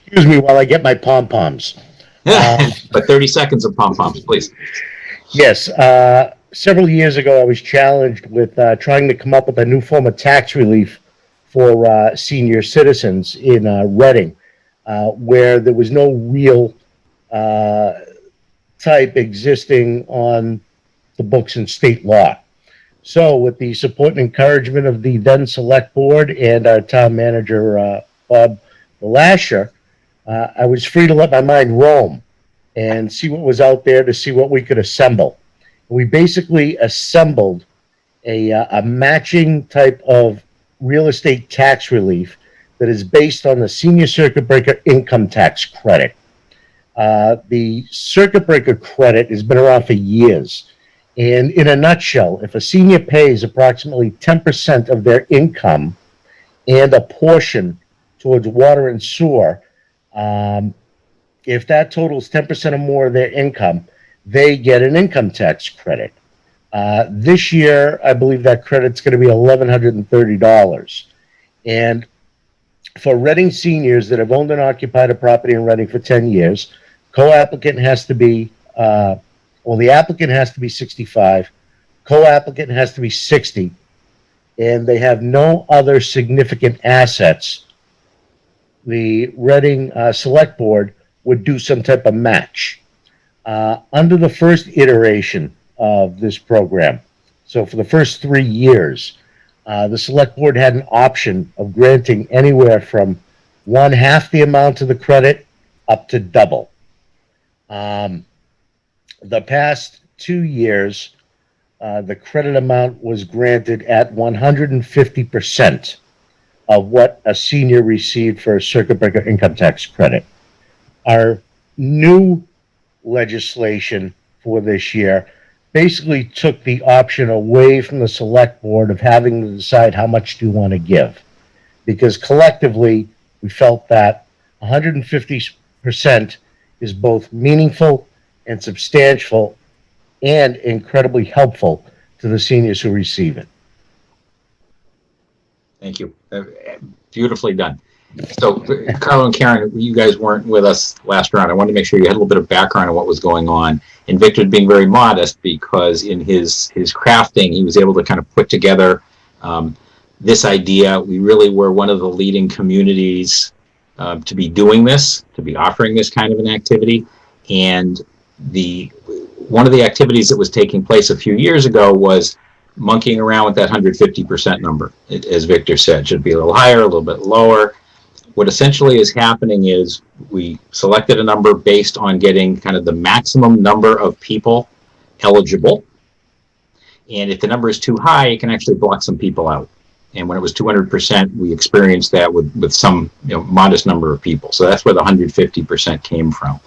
Excuse me while I get my pom-poms. But 30 seconds of pom-poms, please. Yes. Several years ago, I was challenged with trying to come up with a new form of tax relief for senior citizens in Reading, where there was no real type existing on the books in state law. So with the support and encouragement of the then select board and our town manager, Bob Lasher, I was free to let my mind roam and see what was out there to see what we could assemble. We basically assembled a matching type of real estate tax relief that is based on the senior circuit breaker income tax credit. The circuit breaker credit has been around for years. And in a nutshell, if a senior pays approximately 10% of their income and a portion towards water and sewer, if that totals 10% or more of their income, they get an income tax credit. This year, I believe that credit's going to be $1,130. And for Reading seniors that have owned and occupied a property in Reading for 10 years, co-applicant has to be, the applicant has to be 65, co-applicant has to be 60, and they have no other significant assets. The Reading Select Board would do some type of match. Under the first iteration of this program, so for the first 3 years, the Select Board had an option of granting anywhere from 1/2 the amount of the credit up to double. The past 2 years, the credit amount was granted at 150% of what a senior received for a circuit breaker income tax credit. Our new legislation for this year basically took the option away from the select board of having to decide how much do you want to give, because collectively we felt that 150% is both meaningful and substantial and incredibly helpful to the seniors who receive it. Thank you. Beautifully done. So, Carl and Karen, you guys weren't with us last round. I wanted to make sure you had a little bit of background on what was going on. And Victor being very modest, because in his crafting, he was able to kind of put together this idea. We really were one of the leading communities to be doing this, to be offering this kind of an activity. And one of the activities that was taking place a few years ago was monkeying around with that 150% number. As Victor said, should be a little higher, a little bit lower. What essentially is happening is we selected a number based on getting kind of the maximum number of people eligible. And if the number is too high, it can actually block some people out. And when it was 200%, we experienced that with some modest number of people. So that's where the 150% came from.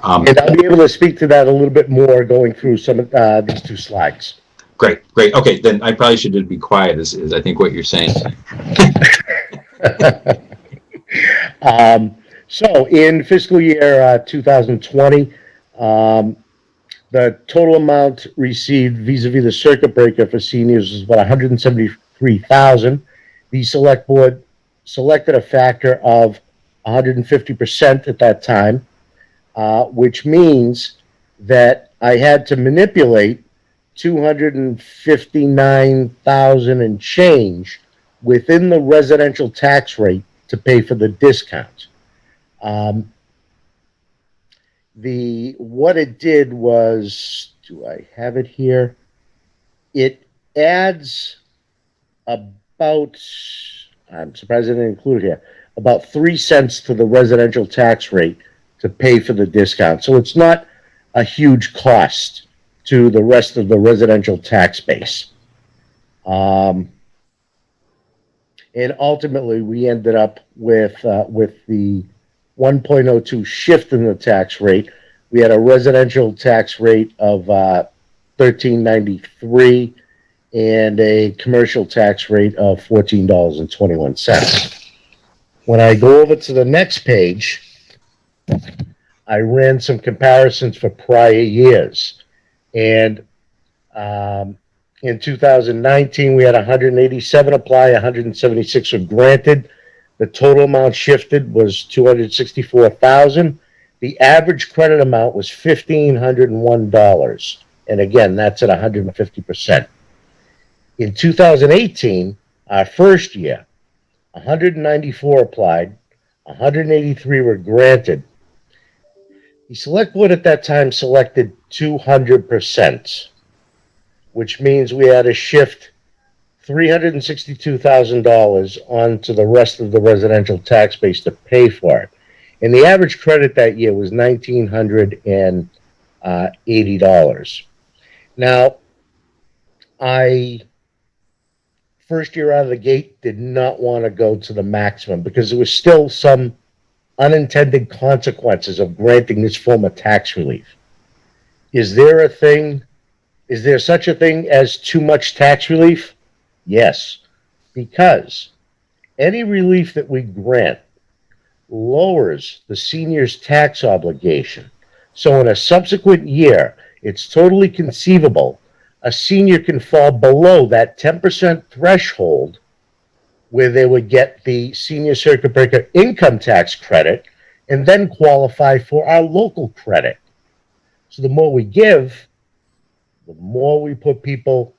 And I'll be able to speak to that a little bit more going through some of these two slides. Great. Okay, then I probably should just be quiet, is I think what you're saying. So in fiscal year 2020, the total amount received vis-a-vis the circuit breaker for seniors was about $173,000. The select board selected a factor of 150% at that time, which means that I had to manipulate 259,000 and change within the residential tax rate to pay for the discount. What it did was, do I have it here? It adds about, I'm surprised I didn't include it here, about 3 cents to the residential tax rate to pay for the discount. So it's not a huge cost to the rest of the residential tax base. And ultimately, we ended up with the 1.02 shift in the tax rate. We had a residential tax rate of $13.93 and a commercial tax rate of $14.21. When I go over to the next page, I ran some comparisons for prior years. And in 2019, we had 187 apply, 176 were granted. The total amount shifted was $264,000. The average credit amount was $1,501. And again, that's at 150%. In 2018, our first year, 194 applied, 183 were granted. The select board at that time selected 200%, which means we had to shift $362,000 onto the rest of the residential tax base to pay for it. And the average credit that year was $1,980. Now, first year out of the gate, did not want to go to the maximum because there was still some unintended consequences of granting this form of tax relief. Is there such a thing as too much tax relief? Yes, because any relief that we grant lowers the senior's tax obligation. So in a subsequent year, it's totally conceivable a senior can fall below that 10% threshold where they would get the senior circuit breaker income tax credit and then qualify for our local credit. So the more we give, the more we put people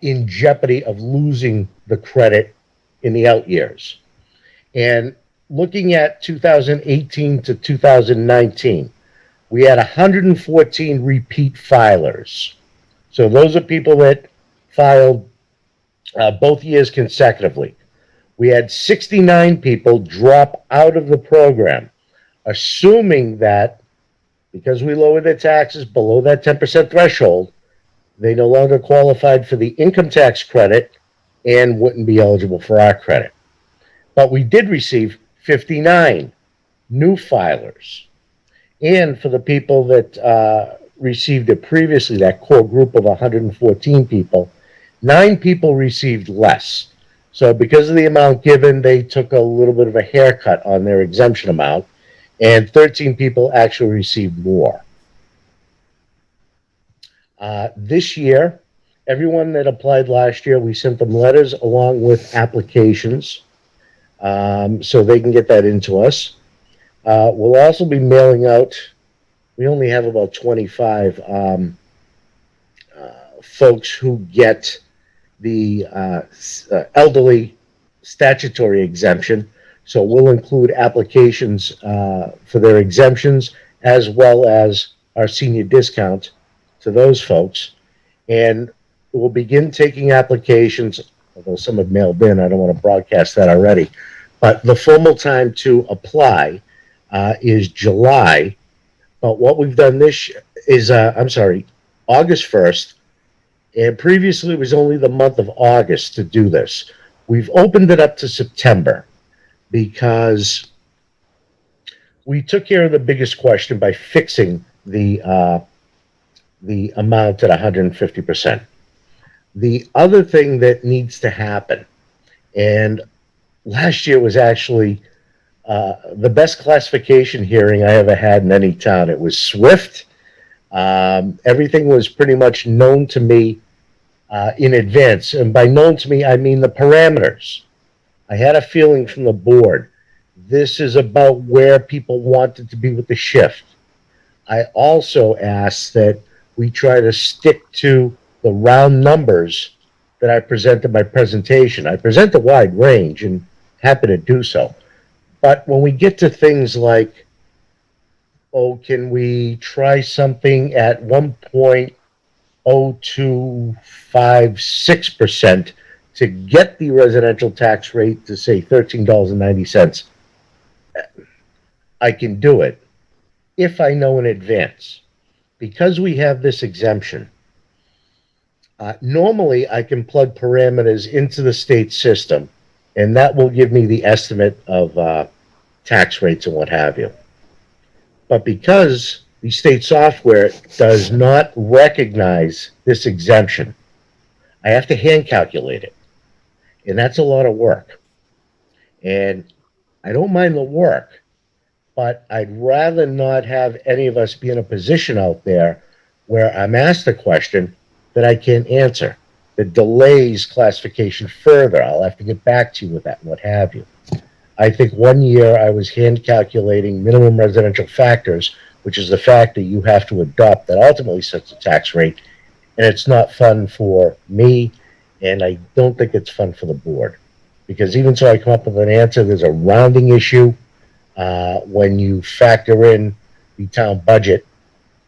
in jeopardy of losing the credit in the out years. And looking at 2018 to 2019, we had 114 repeat filers. So those are people that filed both years consecutively. We had 69 people drop out of the program, assuming that because we lowered their taxes below that 10% threshold, they no longer qualified for the income tax credit and wouldn't be eligible for our credit. But we did receive 59 new filers. And for the people that received it previously, that core group of 114 people, 9 people received less. So because of the amount given, they took a little bit of a haircut on their exemption amount, and 13 people actually received more. This year, everyone that applied last year, we sent them letters along with applications so they can get that into us. We'll also be mailing out, we only have about 25 folks who get the elderly statutory exemption. So we'll include applications for their exemptions as well as our senior discount to those folks. And we'll begin taking applications, although some have mailed in, I don't want to broadcast that already. But the formal time to apply is July. But what we've done this is, August 1st. And previously it was only the month of August to do this. We've opened it up to September because we took care of the biggest question by fixing the amount at 150%. The other thing that needs to happen, and last year was actually the best classification hearing I ever had in any town. It was swift. Everything was pretty much known to me in advance. And by known to me, I mean the parameters. I had a feeling from the board. This is about where people wanted to be with the shift. I also asked that we try to stick to the round numbers that I presented in my presentation. I present a wide range and happy to do so. But when we get to things like, oh, can we try something at 1.0256% to get the residential tax rate to say $13.90? I can do it if I know in advance. Because we have this exemption, normally I can plug parameters into the state system, and that will give me the estimate of tax rates and what have you. But because the state software does not recognize this exemption, I have to hand calculate it. And that's a lot of work. And I don't mind the work, but I'd rather not have any of us be in a position out there where I'm asked a question that I can't answer, that delays classification further. I'll have to get back to you with that and what have you. I think one year I was hand calculating minimum residential factors, which is the factor you have to adopt that ultimately sets the tax rate. And it's not fun for me, and I don't think it's fun for the board. Because even so I come up with an answer, there's a rounding issue when you factor in the town budget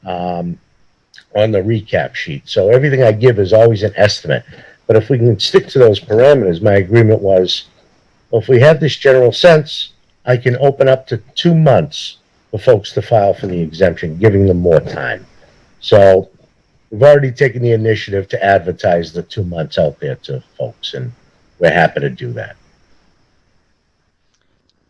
on the recap sheet. So everything I give is always an estimate. But if we can stick to those parameters, my agreement was, well, if we have this general sense, I can open up to 2 months for folks to file for the exemption, giving them more time. So we've already taken the initiative to advertise the 2 months out there to folks, and we're happy to do that.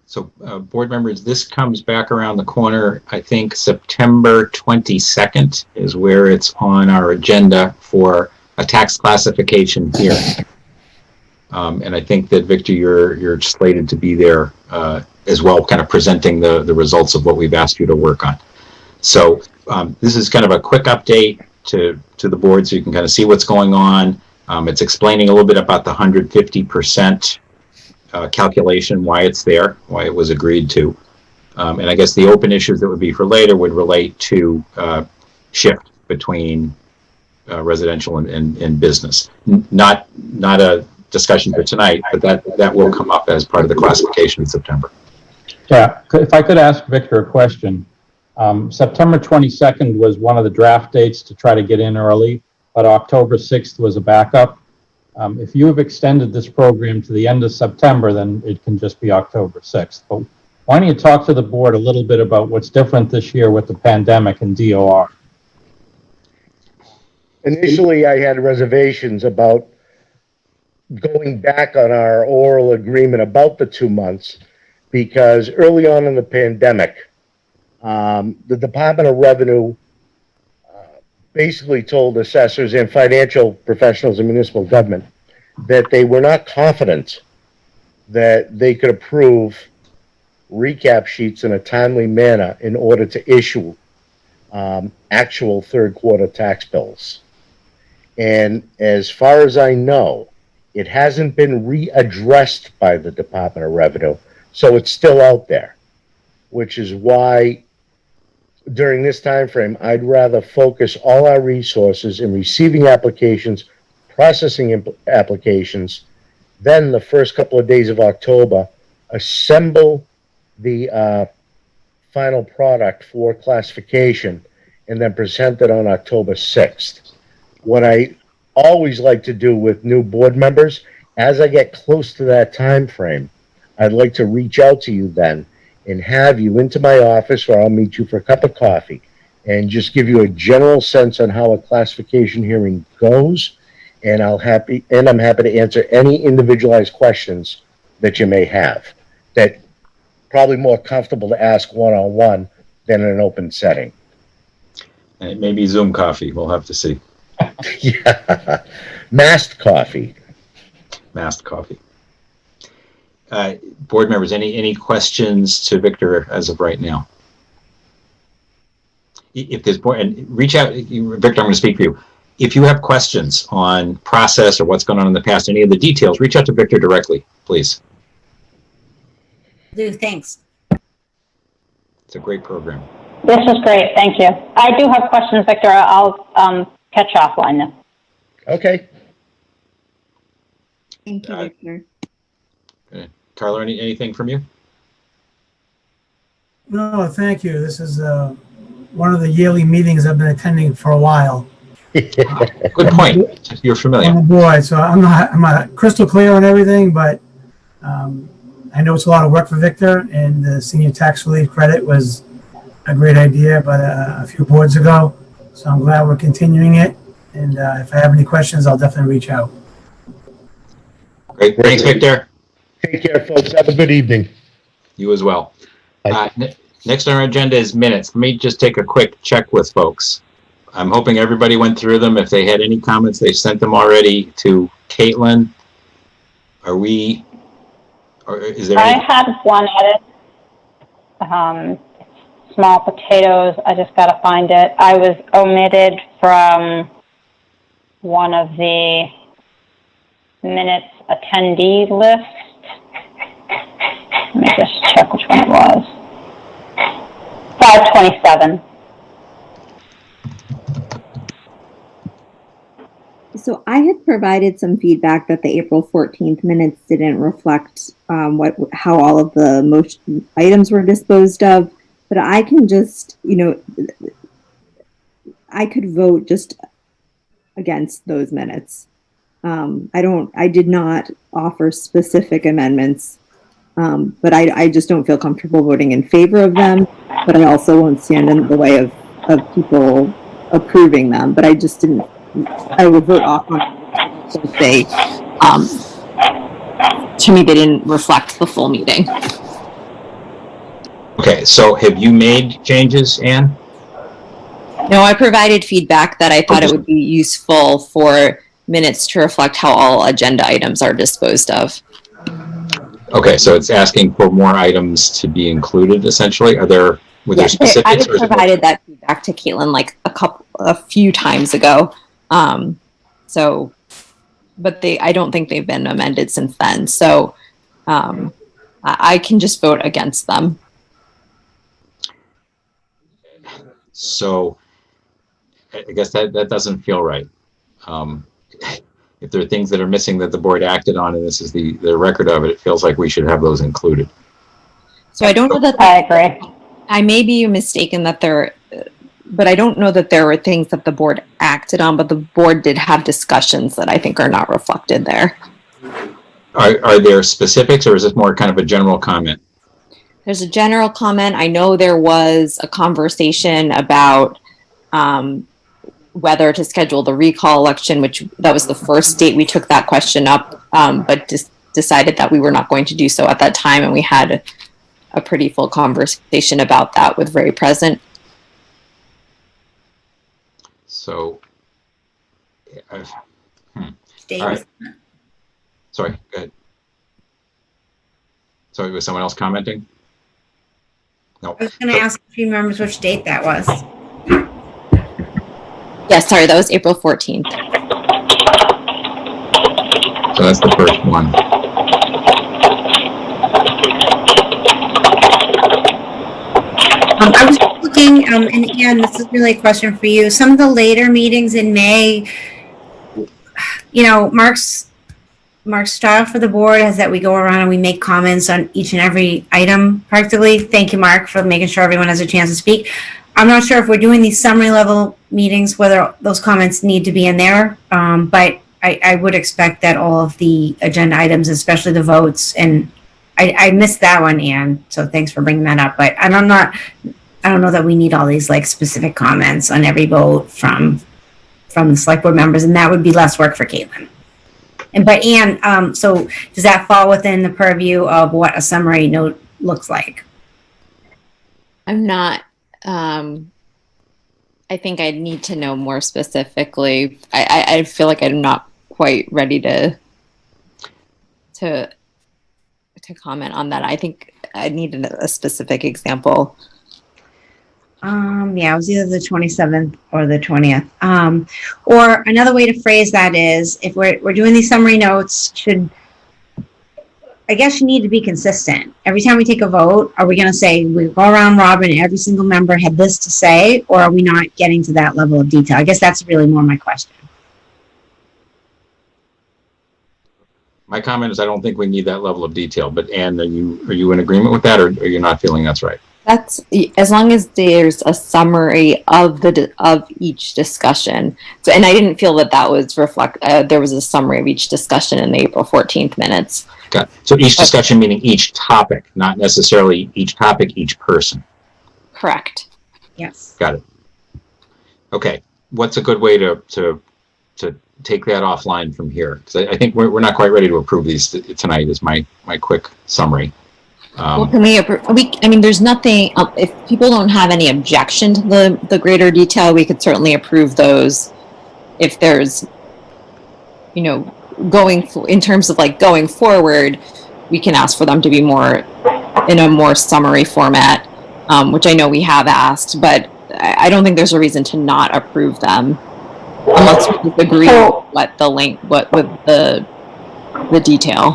So, board members, this comes back around the corner. I think September 22nd is where it's on our agenda for a tax classification hearing. And I think that, Victor, you're slated to be there as well, kind of presenting the results of what we've asked you to work on. So this is kind of a quick update to the board so you can kind of see what's going on. It's explaining a little bit about the 150% calculation, why it's there, why it was agreed to. And I guess the open issues that would be for later would relate to shift between residential and business. Not a discussion for tonight, but that will come up as part of the classification in September. Yeah, if I could ask Victor a question. September 22nd was one of the draft dates to try to get in early, but October 6th was a backup. If you have extended this program to the end of September, then it can just be October 6th. But why don't you talk to the board a little bit about what's different this year with the pandemic and DOR? Initially, I had reservations about going back on our oral agreement about the 2 months, because early on in the pandemic, the Department of Revenue basically told assessors and financial professionals in municipal government that they were not confident that they could approve recap sheets in a timely manner in order to issue actual third quarter tax bills. And as far as I know, it hasn't been readdressed by the Department of Revenue, so it's still out there, which is why during this time frame, I'd rather focus all our resources in receiving applications, processing applications, then the first couple of days of October, assemble the final product for classification, and then present it on October 6th. What I always like to do with new board members, as I get close to that time frame, I'd like to reach out to you then and have you into my office, or I'll meet you for a cup of coffee and just give you a general sense on how a classification hearing goes. And I'm happy to answer any individualized questions that you may have that probably more comfortable to ask one-on-one than in an open setting. And it may be Zoom coffee. We'll have to see. Yeah. Masked coffee. Masked coffee. Board members, any questions to Victor as of right now? If there's more, and reach out, Victor, I'm going to speak for you. If you have questions on process or what's gone on in the past, any of the details, reach out to Victor directly, please. Thanks. It's a great program. This is great. Thank you. I do have questions, Victor. I'll catch you offline then. Okay. Thank you, Victor. Carla, anything from you? No, thank you. This is one of the yearly meetings I've been attending for a while. Good point. You're familiar. On the board, so I'm not crystal clear on everything, but I know it's a lot of work for Victor, and the senior tax relief credit was a great idea, but a few boards ago. So I'm glad we're continuing it. And if I have any questions, I'll definitely reach out. Great. Thanks, Victor. Take care, folks. Have a good evening. You as well. Next on our agenda is minutes. Let me just take a quick check with folks. I'm hoping everybody went through them. If they had any comments, they sent them already to Caitlin. Is there I had one edit. Small potatoes. I just got to find it. I was omitted from one of the minutes attendee list. Let me just check which one it was. 527. So I had provided some feedback that the April 14th minutes didn't reflect how all of the motion items were disposed of, but I can just, I could vote just against those minutes. I did not offer specific amendments, but I just don't feel comfortable voting in favor of them, but I also won't stand in the way of people approving them, but I just didn't. I would vote off on it since they, to me, they didn't reflect the full meeting. Okay, so have you made changes, Anne? No, I provided feedback that I thought it would be useful for minutes to reflect how all agenda items are disposed of. Okay, so it's asking for more items to be included, essentially. Were there specifics? I provided that feedback to Caitlin like a few times ago. But I don't think they've been amended since then. So, I can just vote against them. So, I guess that doesn't feel right. If there are things that are missing that the board acted on, and this is the record of it, it feels like we should have those included. So I don't know that. I agree. I may be mistaken but I don't know that there were things that the board acted on, but the board did have discussions that I think are not reflected there. Are there specifics, or is this more kind of a general comment? There's a general comment. I know there was a conversation about whether to schedule the recall election, that was the first date we took that question up, but just decided that we were not going to do so at that time, and we had a pretty full conversation about that with Ray present. So, all right. Sorry, go ahead. Sorry, was someone else commenting? No. I was going to ask if you remember which date that was. Yes, sorry, that was April 14th. So that's the first one. I was looking, and Anne, this is really a question for you. Some of the later meetings in May, Mark's style for the board is that we go around and we make comments on each and every item practically. Thank you, Mark, for making sure everyone has a chance to speak. I'm not sure if we're doing these summary level meetings, whether those comments need to be in there, but I would expect that all of the agenda items, especially the votes, and I missed that one, Anne, so thanks for bringing that up. But I don't know that we need all these like specific comments on every vote from the select board members, and that would be less work for Caitlin. But Anne, so does that fall within the purview of what a summary note looks like. I'm not, I think I need to know more specifically. I feel like I'm not quite ready to comment on that. I think I need a specific example. Yeah, it was either the 27th or the 20th. Or another way to phrase that is, if we're doing these summary notes, I guess you need to be consistent. Every time we take a vote, are we going to say we go around robin and every single member had this to say, or are we not getting to that level of detail? I guess that's really more my question. My comment is I don't think we need that level of detail, but Anne, are you in agreement with that, or are you not feeling that's right? That's as long as there's a summary of each discussion. So, and I didn't feel that was there was a summary of each discussion in the April 14th minutes. Got it. So each discussion meaning each topic, not necessarily each topic, each person. Correct. Yes. Got it. Okay. What's a good way to take that offline from here? Because I think we're not quite ready to approve these tonight. Is my quick summary. Well, can we approve? I mean, there's nothing. If people don't have any objection to the greater detail, we could certainly approve those. If there's, in terms of like going forward, we can ask for them to be more in a more summary format, which I know we have asked, but I don't think there's a reason to not approve them unless we disagree with the detail.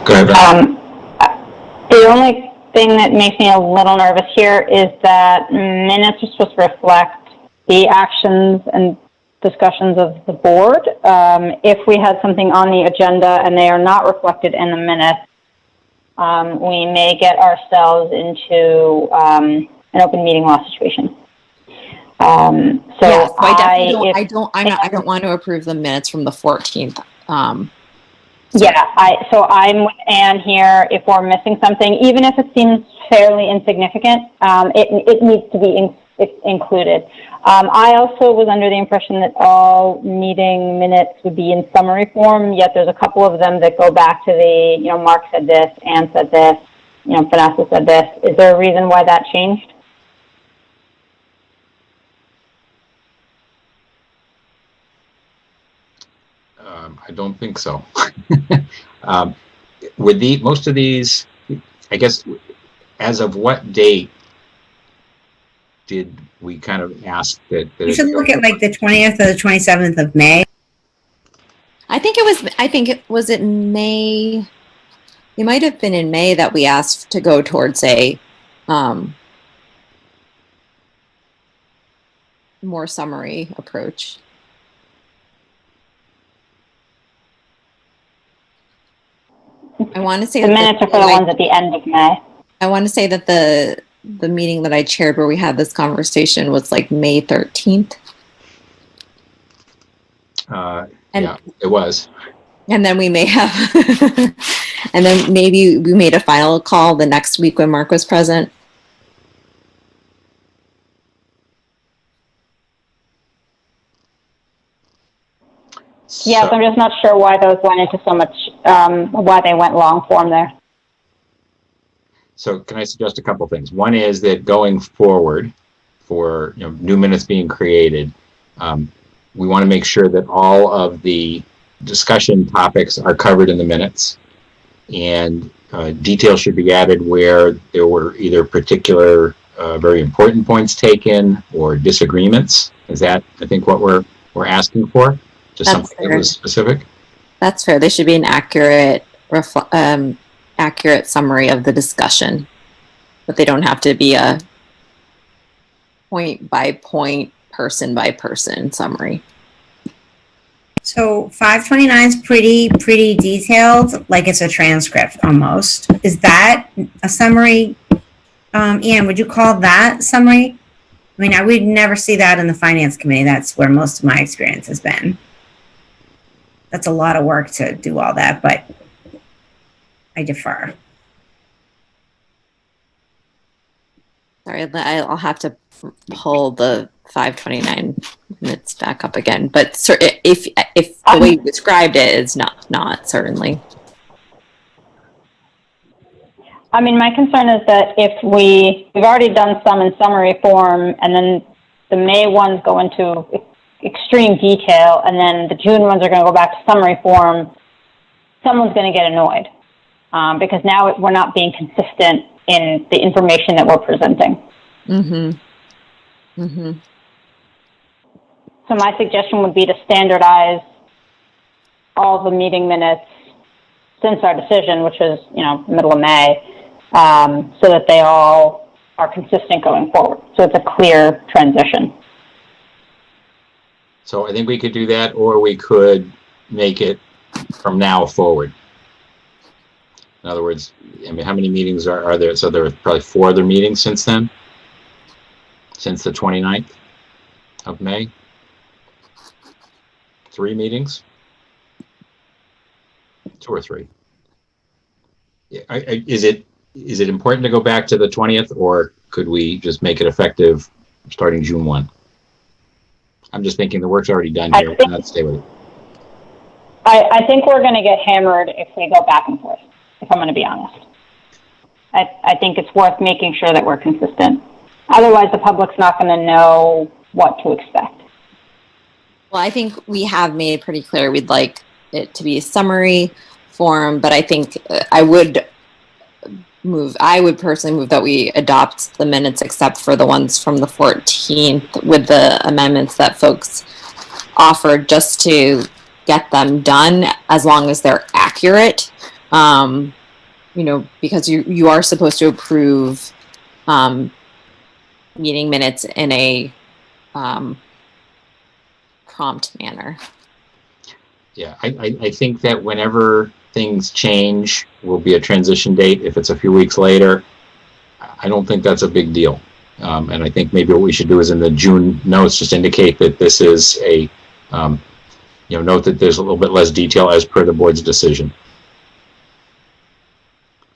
Go ahead. The only thing that makes me a little nervous here is that minutes are supposed to reflect the actions and discussions of the board. If we had something on the agenda and they are not reflected in the minutes, we may get ourselves into an open meeting law situation. So I don't want to approve the minutes from the 14th. So I'm with Anne here. If we're missing something, even if it seems fairly insignificant, it needs to be included. I also was under the impression that all meeting minutes would be in summary form, yet there's a couple of them that go back to Mark said this, Anne said this, Vanessa said this. Is there a reason why that changed? I don't think so. With most of these, I guess, as of what date did we kind of ask that? You should look at like the 20th or the 27th of May. I think it was in May. It might have been in May that we asked to go towards a more summary approach. I want to say the minutes are for the ones at the end of May. I want to say that the meeting that I chaired where we had this conversation was like May 13th. Yeah, it was. And then we may have, and then maybe we made a final call the next week when Mark was present. Yes, I'm just not sure why those went into so much, why they went long form there. So can I suggest a couple things? One is that going forward for new minutes being created, we want to make sure that all of the discussion topics are covered in the minutes, and details should be added where there were either particular very important points taken or disagreements. Is that, I think, what we're asking for? Just something that was specific? That's fair. They should be an accurate summary of the discussion, but they don't have to be a point by point, person by person summary. So 529 is pretty detailed, like it's a transcript almost. Is that a summary? Ian, would you call that summary? I mean, I would never see that in the finance committee. That's where most of my experience has been. That's a lot of work to do all that, but I defer. Sorry, I'll have to pull the 529 minutes back up again. But if the way you described it is not certainly. I mean, my concern is that if we've already done some in summary form, and then the May ones go into extreme detail, and then the June ones are going to go back to summary form, someone's going to get annoyed because now we're not being consistent in the information that we're presenting. Mm-hmm. Mm-hmm. So my suggestion would be to standardize all the meeting minutes since our decision, which is, middle of May, so that they all are consistent going forward. So it's a clear transition. So I think we could do that, or we could make it from now forward. In other words, I mean, how many meetings are there? So there were probably 4 other meetings since then, since the 29th of May. 3 meetings, 2 or 3. Yeah, is it important to go back to the 20th, or could we just make it effective starting June 1? I'm just thinking the work's already done here. Why not stay with it? I think we're going to get hammered if we go back and forth, if I'm going to be honest. I think it's worth making sure that we're consistent. Otherwise, the public's not going to know what to expect. Well, I think we have made it pretty clear we'd like it to be a summary form, but I think I would personally move that we adopt the minutes except for the ones from the 14th with the amendments that folks offered, just to get them done as long as they're accurate. Because you are supposed to approve meeting minutes in a prompt manner. Yeah, I think that whenever things change will be a transition date. If it's a few weeks later, I don't think that's a big deal. And I think maybe what we should do is in the June notes, just indicate that this is a, note that there's a little bit less detail as per the board's decision.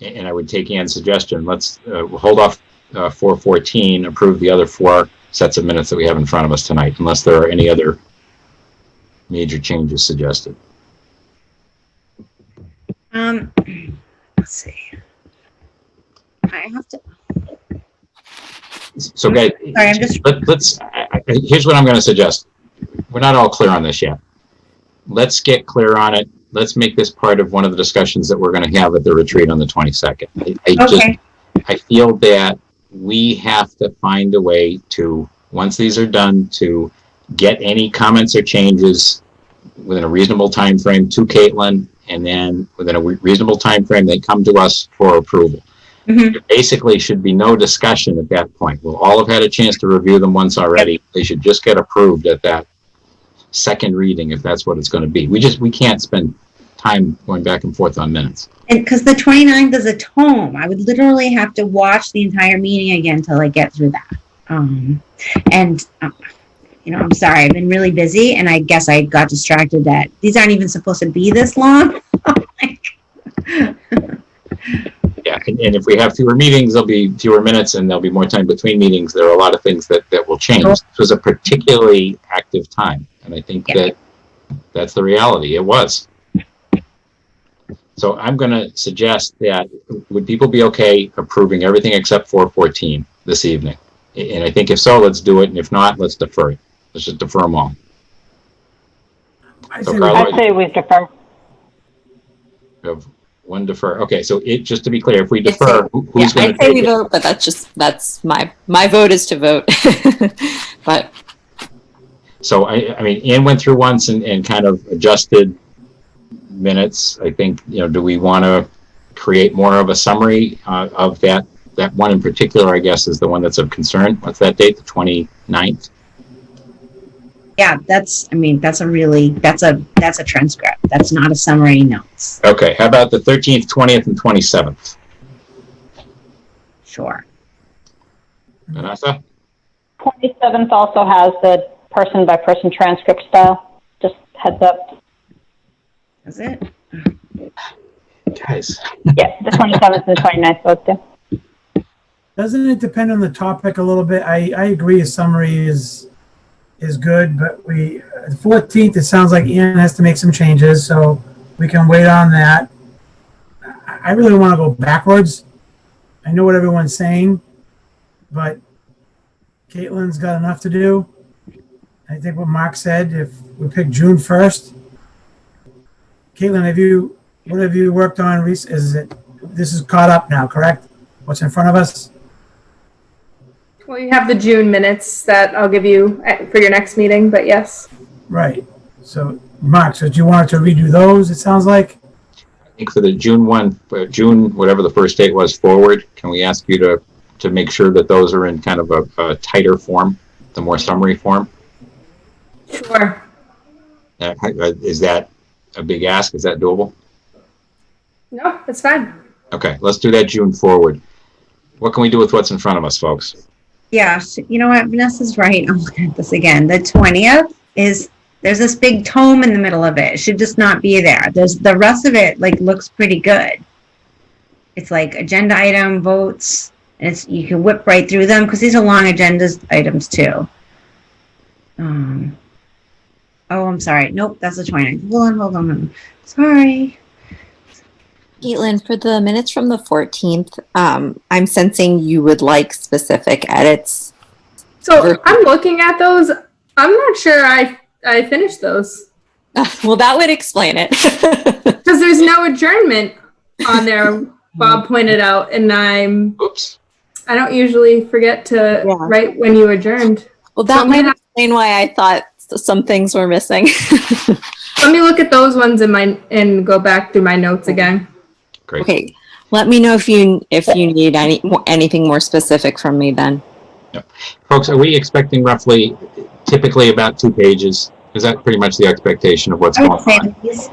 And I would take Ann's suggestion. Let's hold off 414, approve the other 4 sets of minutes that we have in front of us tonight, unless there are any other major changes suggested. Let's see. I have to. So guys, Sorry, I'm just. Here's what I'm going to suggest. We're not all clear on this yet. Let's get clear on it. Let's make this part of one of the discussions that we're going to have at the retreat on the 22nd. I feel that we have to find a way to, once these are done, to get any comments or changes within a reasonable time frame to Caitlin, and then within a reasonable time frame they come to us for approval. There basically should be no discussion at that point. We'll all have had a chance to review them once already. They should just get approved at that second reading, if that's what it's going to be. We can't spend time going back and forth on minutes. And because the 29th is a tome, I would literally have to watch the entire meeting again till I get through that. I'm sorry, I've been really busy, and I guess I got distracted that these aren't even supposed to be this long. Yeah, and if we have fewer meetings, there'll be fewer minutes, and there'll be more time between meetings. There are a lot of things that will change. This was a particularly active time, and I think that's the reality. It was. So I'm going to suggest that, would people be okay approving everything except 414 this evening? And I think if so, let's do it, and if not, let's defer it. Let's just defer them all. I'd say we defer. We have one defer. Okay, so just to be clear, if we defer, who's going to I'd say we vote, but that's my vote is to vote. But so I mean, Ann went through once and kind of adjusted minutes. I think, do we want to create more of a summary of that one in particular? I guess is the one that's of concern. What's that date? The 29th? Yeah, that's a transcript. That's not a summary notes. Okay, how about the 13th, 20th, and 27th? Sure. Vanessa? 27th also has the person-by-person transcript style. Just heads up. Is it? Guys. Yeah, the 27th and the 29th both do. Doesn't it depend on the topic a little bit? I agree a summary is good, but the 14th, it sounds like Ian has to make some changes, so we can wait on that. I really want to go backwards I know what everyone's saying, but Caitlin's got enough to do. I think what Mark said, if we pick June 1st, Caitlin, what have you worked on? This is caught up now, correct? What's in front of us? Well, you have the June minutes that I'll give you for your next meeting, but yes. Right. So, Mark, so do you want to redo those, it sounds like? I think for the June 1, June, whatever the first date was forward, can we ask you to make sure that those are in kind of a tighter form, the more summary form? Sure. Is that a big ask? Is that doable? No, that's fine. Okay, let's do that June forward. What can we do with what's in front of us, folks? Yeah, you know what? Vanessa's right. I'm looking at this again. The 20th there's this big tome in the middle of it. It should just not be there. There's the rest of it looks pretty good. It's like agenda item, votes, and you can whip right through them because these are long agenda items too. Oh, I'm sorry. Nope, that's the 29th. Hold on. Sorry. Caitlin, for the minutes from the 14th, I'm sensing you would like specific edits. So I'm looking at those. I'm not sure I finished those. Well, that would explain it. Because there's no adjournment on there, Bob pointed out, and Oops. I don't usually forget to write when you adjourned. Well, that might explain why I thought some things were missing. Let me look at those ones and go back through my notes again. Great. Okay. Let me know if you need anything more specific from me then. Yep. Folks, are we expecting typically about 2 pages? Is that pretty much the expectation of what's going on? These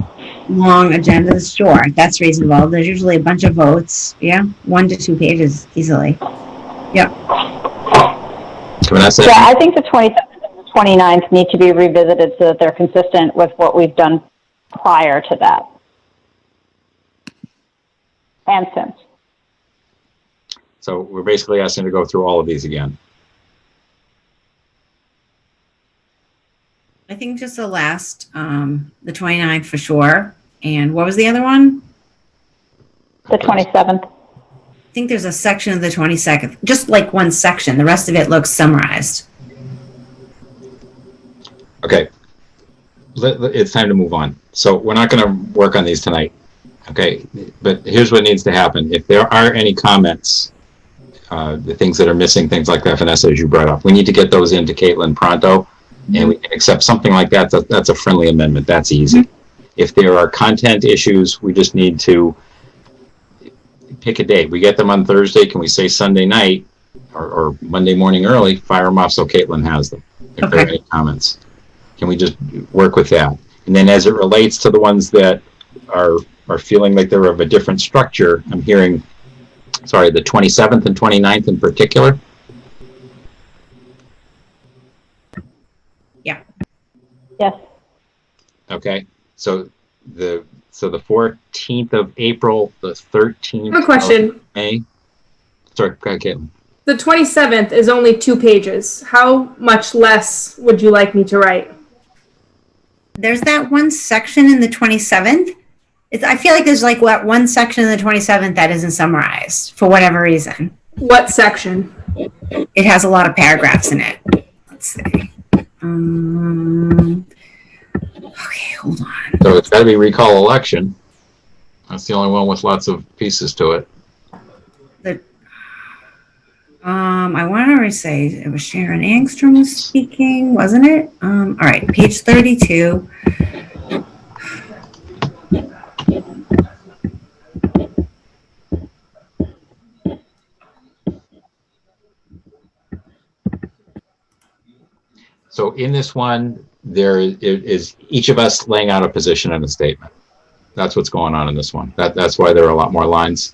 long agendas, sure, that's reasonable. There's usually a bunch of votes. Yeah, 1 to 2 pages easily. Yep. Vanessa? Yeah, I think the 27th and the 29th need to be revisited so that they're consistent with what we've done prior to that. And since. So we're basically asking to go through all of these again. I think just the last, the 29th for sure. And what was the other one? The 27th. I think there's a section of the 22nd, just like one section. The rest of it looks summarized. Okay. It's time to move on. So we're not going to work on these tonight. Okay. But here's what needs to happen. If there are any comments, the things that are missing, things like that, Vanessa, as you brought up, we need to get those into Caitlin pronto. And we can accept something like that. That's a friendly amendment. That's easy. If there are content issues, we just need to pick a date. We get them on Thursday. Can we say Sunday night or Monday morning early? Fire them off so Caitlin has them. If there are any comments, can we just work with that? And then as it relates to the ones that are feeling like they're of a different structure, I'm hearing, the 27th and 29th in particular. Yes. Okay, so the 14th of April, the 13th One question. of May. Sorry, go ahead, Caitlin. The 27th is only 2 pages. How much less would you like me to write? There's that one section in the 27th. I feel like there's one section in the 27th that isn't summarized for whatever reason. What section? It has a lot of paragraphs in it. Let's see. Okay, hold on. So it's got to be recall election. That's the only one with lots of pieces to it. I want to say it was Sharon Angstrom was speaking, wasn't it? All right, page 32. So in this one, there is each of us laying out a position and a statement. That's what's going on in this one. That's why there are a lot more lines.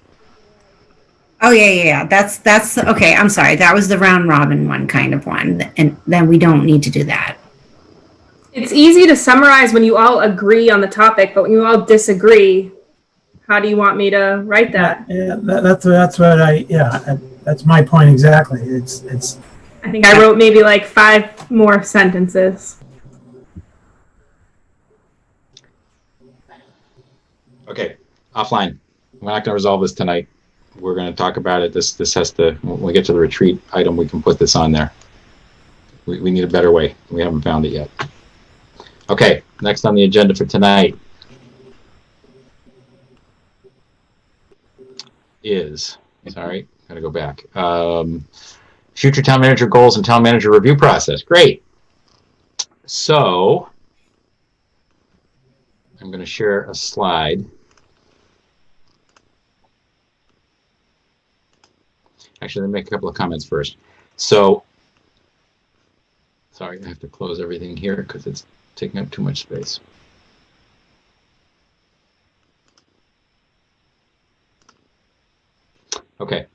Oh yeah. That's okay. I'm sorry. That was the round robin one kind of one, and then we don't need to do that. It's easy to summarize when you all agree on the topic, but when you all disagree, how do you want me to write that? Yeah, that's that's my point exactly. It's. I think I wrote maybe 5 more sentences. Okay, offline. We're not going to resolve this tonight. we're going to talk about it. This has to, when we get to the retreat item, we can put this on there. We need a better way. We haven't found it yet. Okay, next on the agenda for tonight is, sorry, gotta go back. Future town manager goals and town manager review process. Great. So I'm going to share a slide. Actually, let me make a couple of comments first. So, sorry, I have to close everything here because it's taking up too much space. Okay.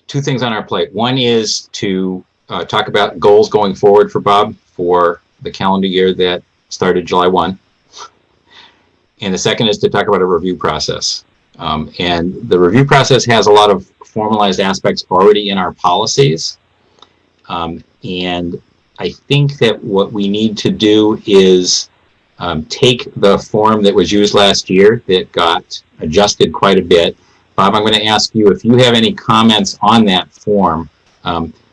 Two things on our plate. One is to talk about goals going forward for Bob for the calendar year that started July 1. And the second is to talk about a review process. And the review process has a lot of formalized aspects already in our policies. And I think that what we need to do is take the form that was used last year that got adjusted quite a bit. Bob, I'm going to ask you if you have any comments on that form,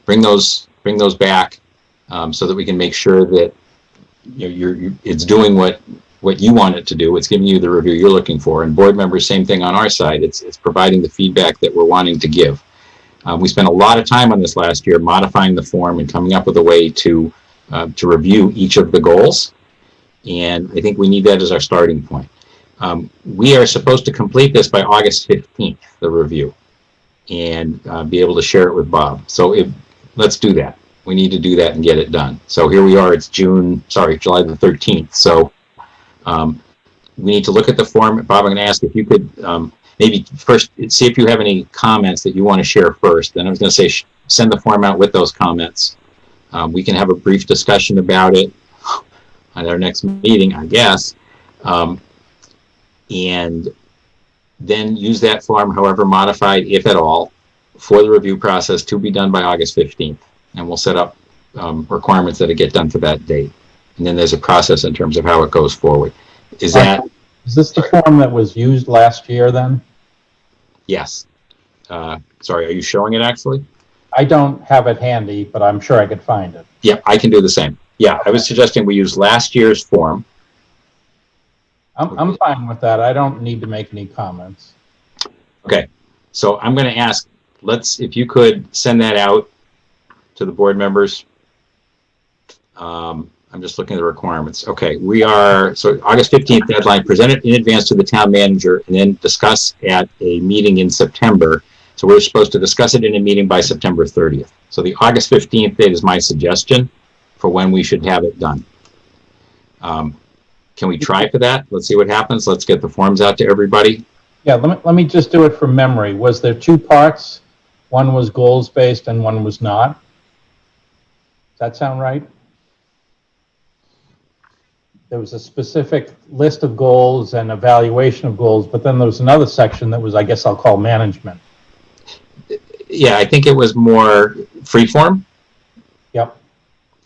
bring those back so that we can make sure that it's doing what you want it to do. It's giving you the review you're looking for. And board members, same thing on our side. It's providing the feedback that we're wanting to give. We spent a lot of time on this last year modifying the form and coming up with a way to review each of the goals. And I think we need that as our starting point. We are supposed to complete this by August 15th, the review, and be able to share it with Bob. So let's do that. We need to do that and get it done. So here we are, it's July the 13th. So we need to look at the form. Bob, I'm going to ask if you could maybe first see if you have any comments that you want to share first. Then I was going to say send the form out with those comments. We can have a brief discussion about it at our next meeting, I guess. And then use that form, however modified, if at all, for the review process to be done by August 15th. And we'll set up requirements that get done for that date. And then there's a process in terms of how it goes forward. Is this the form that was used last year then? Yes. Sorry, are you showing it actually? I don't have it handy, but I'm sure I could find it. Yeah, I can do the same. Yeah, I was suggesting we use last year's form. I'm fine with that. I don't need to make any comments. Okay, so I'm going to ask, if you could send that out to the board members. I'm just looking at the requirements. Okay, so August 15th deadline, present it in advance to the town manager and then discuss at a meeting in September. So we're supposed to discuss it in a meeting by September 30th. So the August 15th date is my suggestion for when we should have it done. Can we try for that? Let's see what happens. Let's get the forms out to everybody. Yeah, let me just do it from memory. Was there two parts? One was goals-based and one was not? Does that sound right? There was a specific list of goals and evaluation of goals, but then there was another section that was, I guess I'll call management. Yeah, I think it was more freeform. Yep.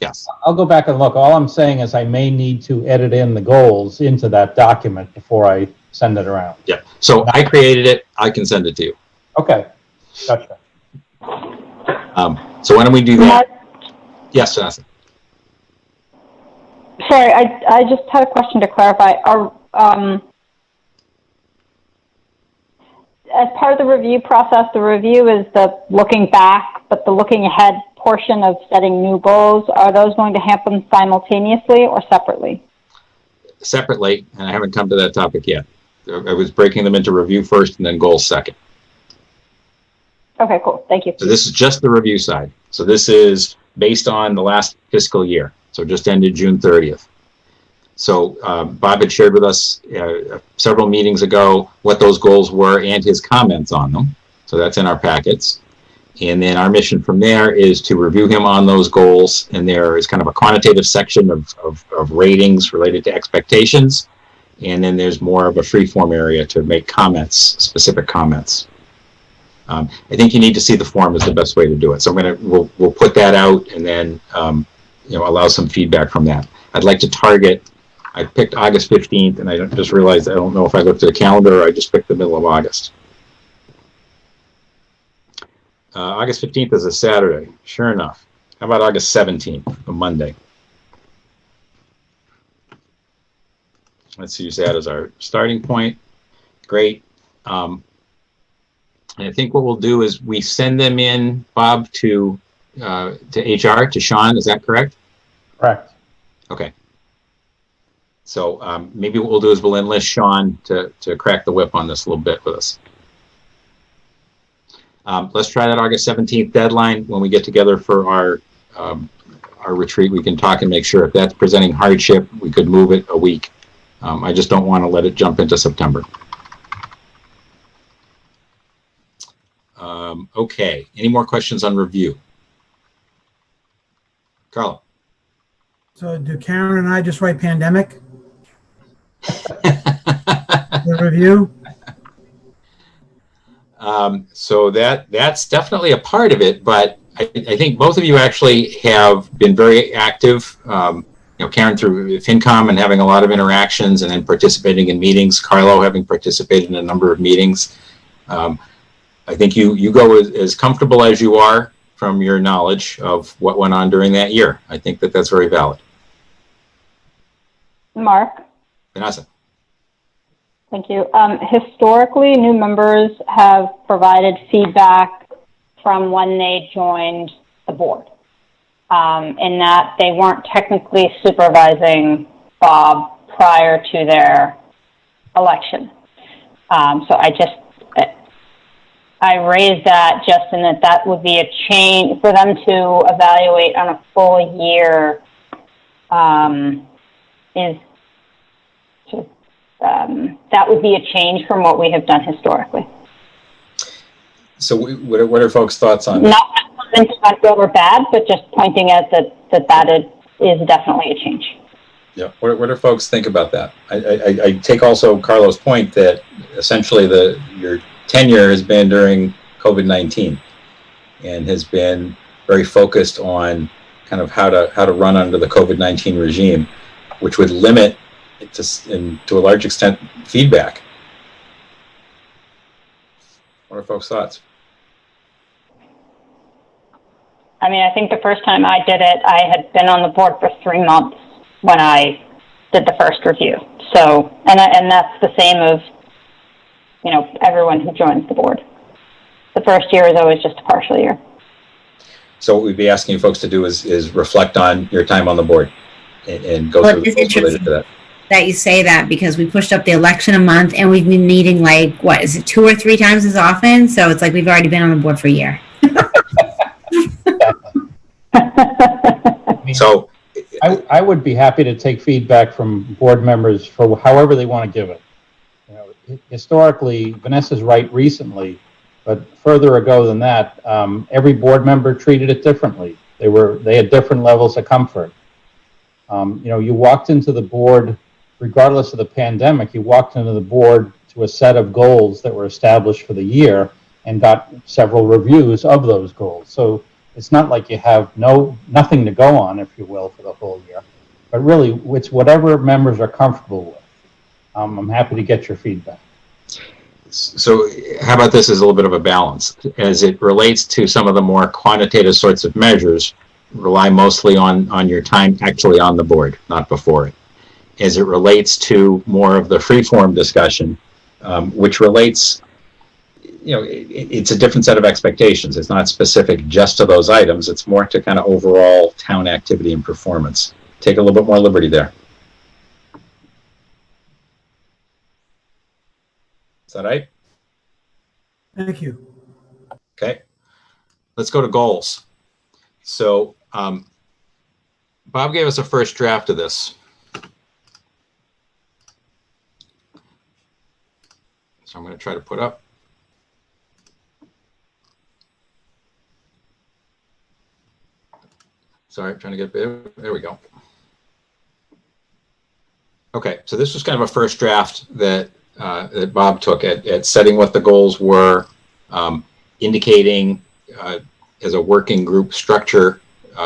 Yes. I'll go back and look. All I'm saying is I may need to edit in the goals into that document before I send it around. Yeah. So I created it. I can send it to you. Okay. Gotcha. So why don't we do that? Yes, Vanessa. Sorry, I just had a question to clarify. As part of the review process, the review is the looking back, but the looking ahead portion of setting new goals, are those going to happen simultaneously or separately? Separately, and I haven't come to that topic yet. I was breaking them into review first and then goals second. Okay, cool. Thank you. So this is just the review side. So this is based on the last fiscal year. So just ended June 30th. So Bob had shared with us several meetings ago what those goals were and his comments on them. So that's in our packets. And then our mission from there is to review him on those goals. And there is kind of a quantitative section of ratings related to expectations. And then there's more of a free-form area to make comments, specific comments. I think you need to see the form is the best way to do it. So we'll put that out and then allow some feedback from that. I'd like to target. I picked August 15th, and I just realized I don't know if I looked at the calendar or I just picked the middle of August. August 15th is a Saturday. Sure enough. How about August 17th, a Monday? Let's use that as our starting point. Great. And I think what we'll do is we send them in, Bob, to HR, to Sean. Is that correct? Correct. Okay. So maybe what we'll do is we'll enlist Sean to crack the whip on this a little bit with us. Let's try that August 17th deadline. When we get together for our retreat, we can talk and make sure if that's presenting hardship, we could move it a week. I just don't want to let it jump into September. Okay, any more questions on review? Carla. So do Karen and I just write pandemic? The review? So that's definitely a part of it, but I think both of you actually have been very active. Karen through FinCom and having a lot of interactions and then participating in meetings. Carlo having participated in a number of meetings. I think you go as comfortable as you are from your knowledge of what went on during that year. I think that's very valid. Mark? Vanessa? Thank you. Historically, new members have provided feedback from when they joined the board, in that they weren't technically supervising Bob prior to their election. So I raised that just in that would be a change for them to evaluate on a full year. That would be a change from what we have done historically. So what are folks' thoughts on that? Not commenting on good or bad, but just pointing out that is definitely a change. Yeah. What do folks think about that? I take also Carlo's point that essentially your tenure has been during COVID-19 and has been very focused on kind of how to run under the COVID-19 regime, which would limit to a large extent feedback. What are folks' thoughts? I mean, I think the first time I did it, I had been on the board for 3 months when I did the first review. So, and that's the same of, everyone who joins the board. The first year is always just a partial year. So what we'd be asking folks to do is reflect on your time on the board and go through the goals related to that. That you say that, because we pushed up the election a month and we've been meeting 2 or 3 times as often. So it's like we've already been on the board for a year. So I would be happy to take feedback from board members for however they want to give it. Historically, Vanessa's right recently, but further ago than that, every board member treated it differently. They had different levels of comfort. You walked into the board, regardless of the pandemic, you walked into the board to a set of goals that were established for the year and got several reviews of those goals. So it's not like you have nothing to go on, if you will, for the whole year. But really, it's whatever members are comfortable with. I'm happy to get your feedback. So how about this as a little bit of a balance? As it relates to some of the more quantitative sorts of measures, rely mostly on your time actually on the board, not before it. As it relates to more of the free-form discussion, which relates, it's a different set of expectations. It's not specific just to those items. It's more to kind of overall town activity and performance. Take a little bit more liberty there. Is that right? Thank you. Okay. Let's go to goals. So Bob gave us a first draft of this. So I'm going to try to put up. Sorry, I'm trying to get there we go. Okay, so this was kind of a first draft that Bob took at setting what the goals were, indicating as a working group structure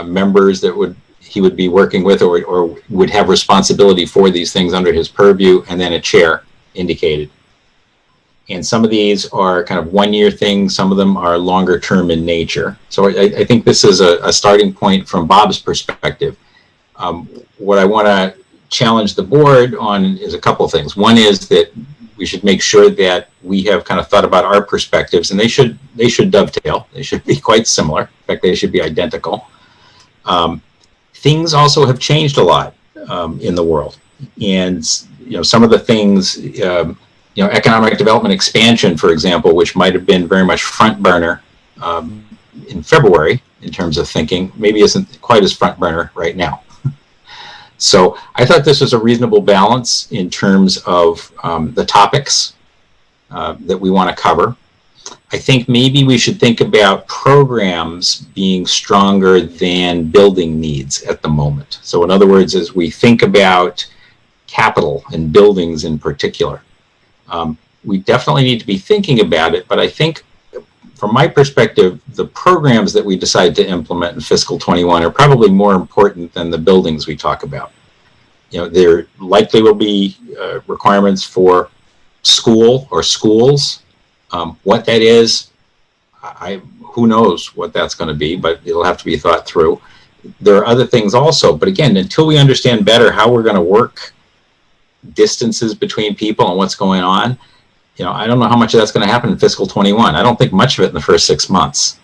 members that he would be working with or would have responsibility for these things under his purview, and then a chair indicated. And some of these are kind of one-year things. Some of them are longer term in nature. So I think this is a starting point from Bob's perspective. What I want to challenge the board on is a couple of things. One is that we should make sure that we have kind of thought about our perspectives, and they should dovetail. They should be quite similar. In fact, they should be identical. Things also have changed a lot in the world, and some of the things, economic development expansion, for example, which might have been very much front burner in February in terms of thinking, maybe isn't quite as front burner right now. So I thought this was a reasonable balance in terms of the topics that we want to cover. I think maybe we should think about programs being stronger than building needs at the moment. So in other words, as we think about capital and buildings in particular, we definitely need to be thinking about it. But I think from my perspective, the programs that we decide to implement in fiscal 21 are probably more important than the buildings we talk about. There likely will be requirements for school or schools. What that is, who knows what that's going to be, but it'll have to be thought through. There are other things also, but again, until we understand better how we're going to work distances between people and what's going on, I don't know how much of that's going to happen in fiscal 21. I don't think much of it in the first 6 months.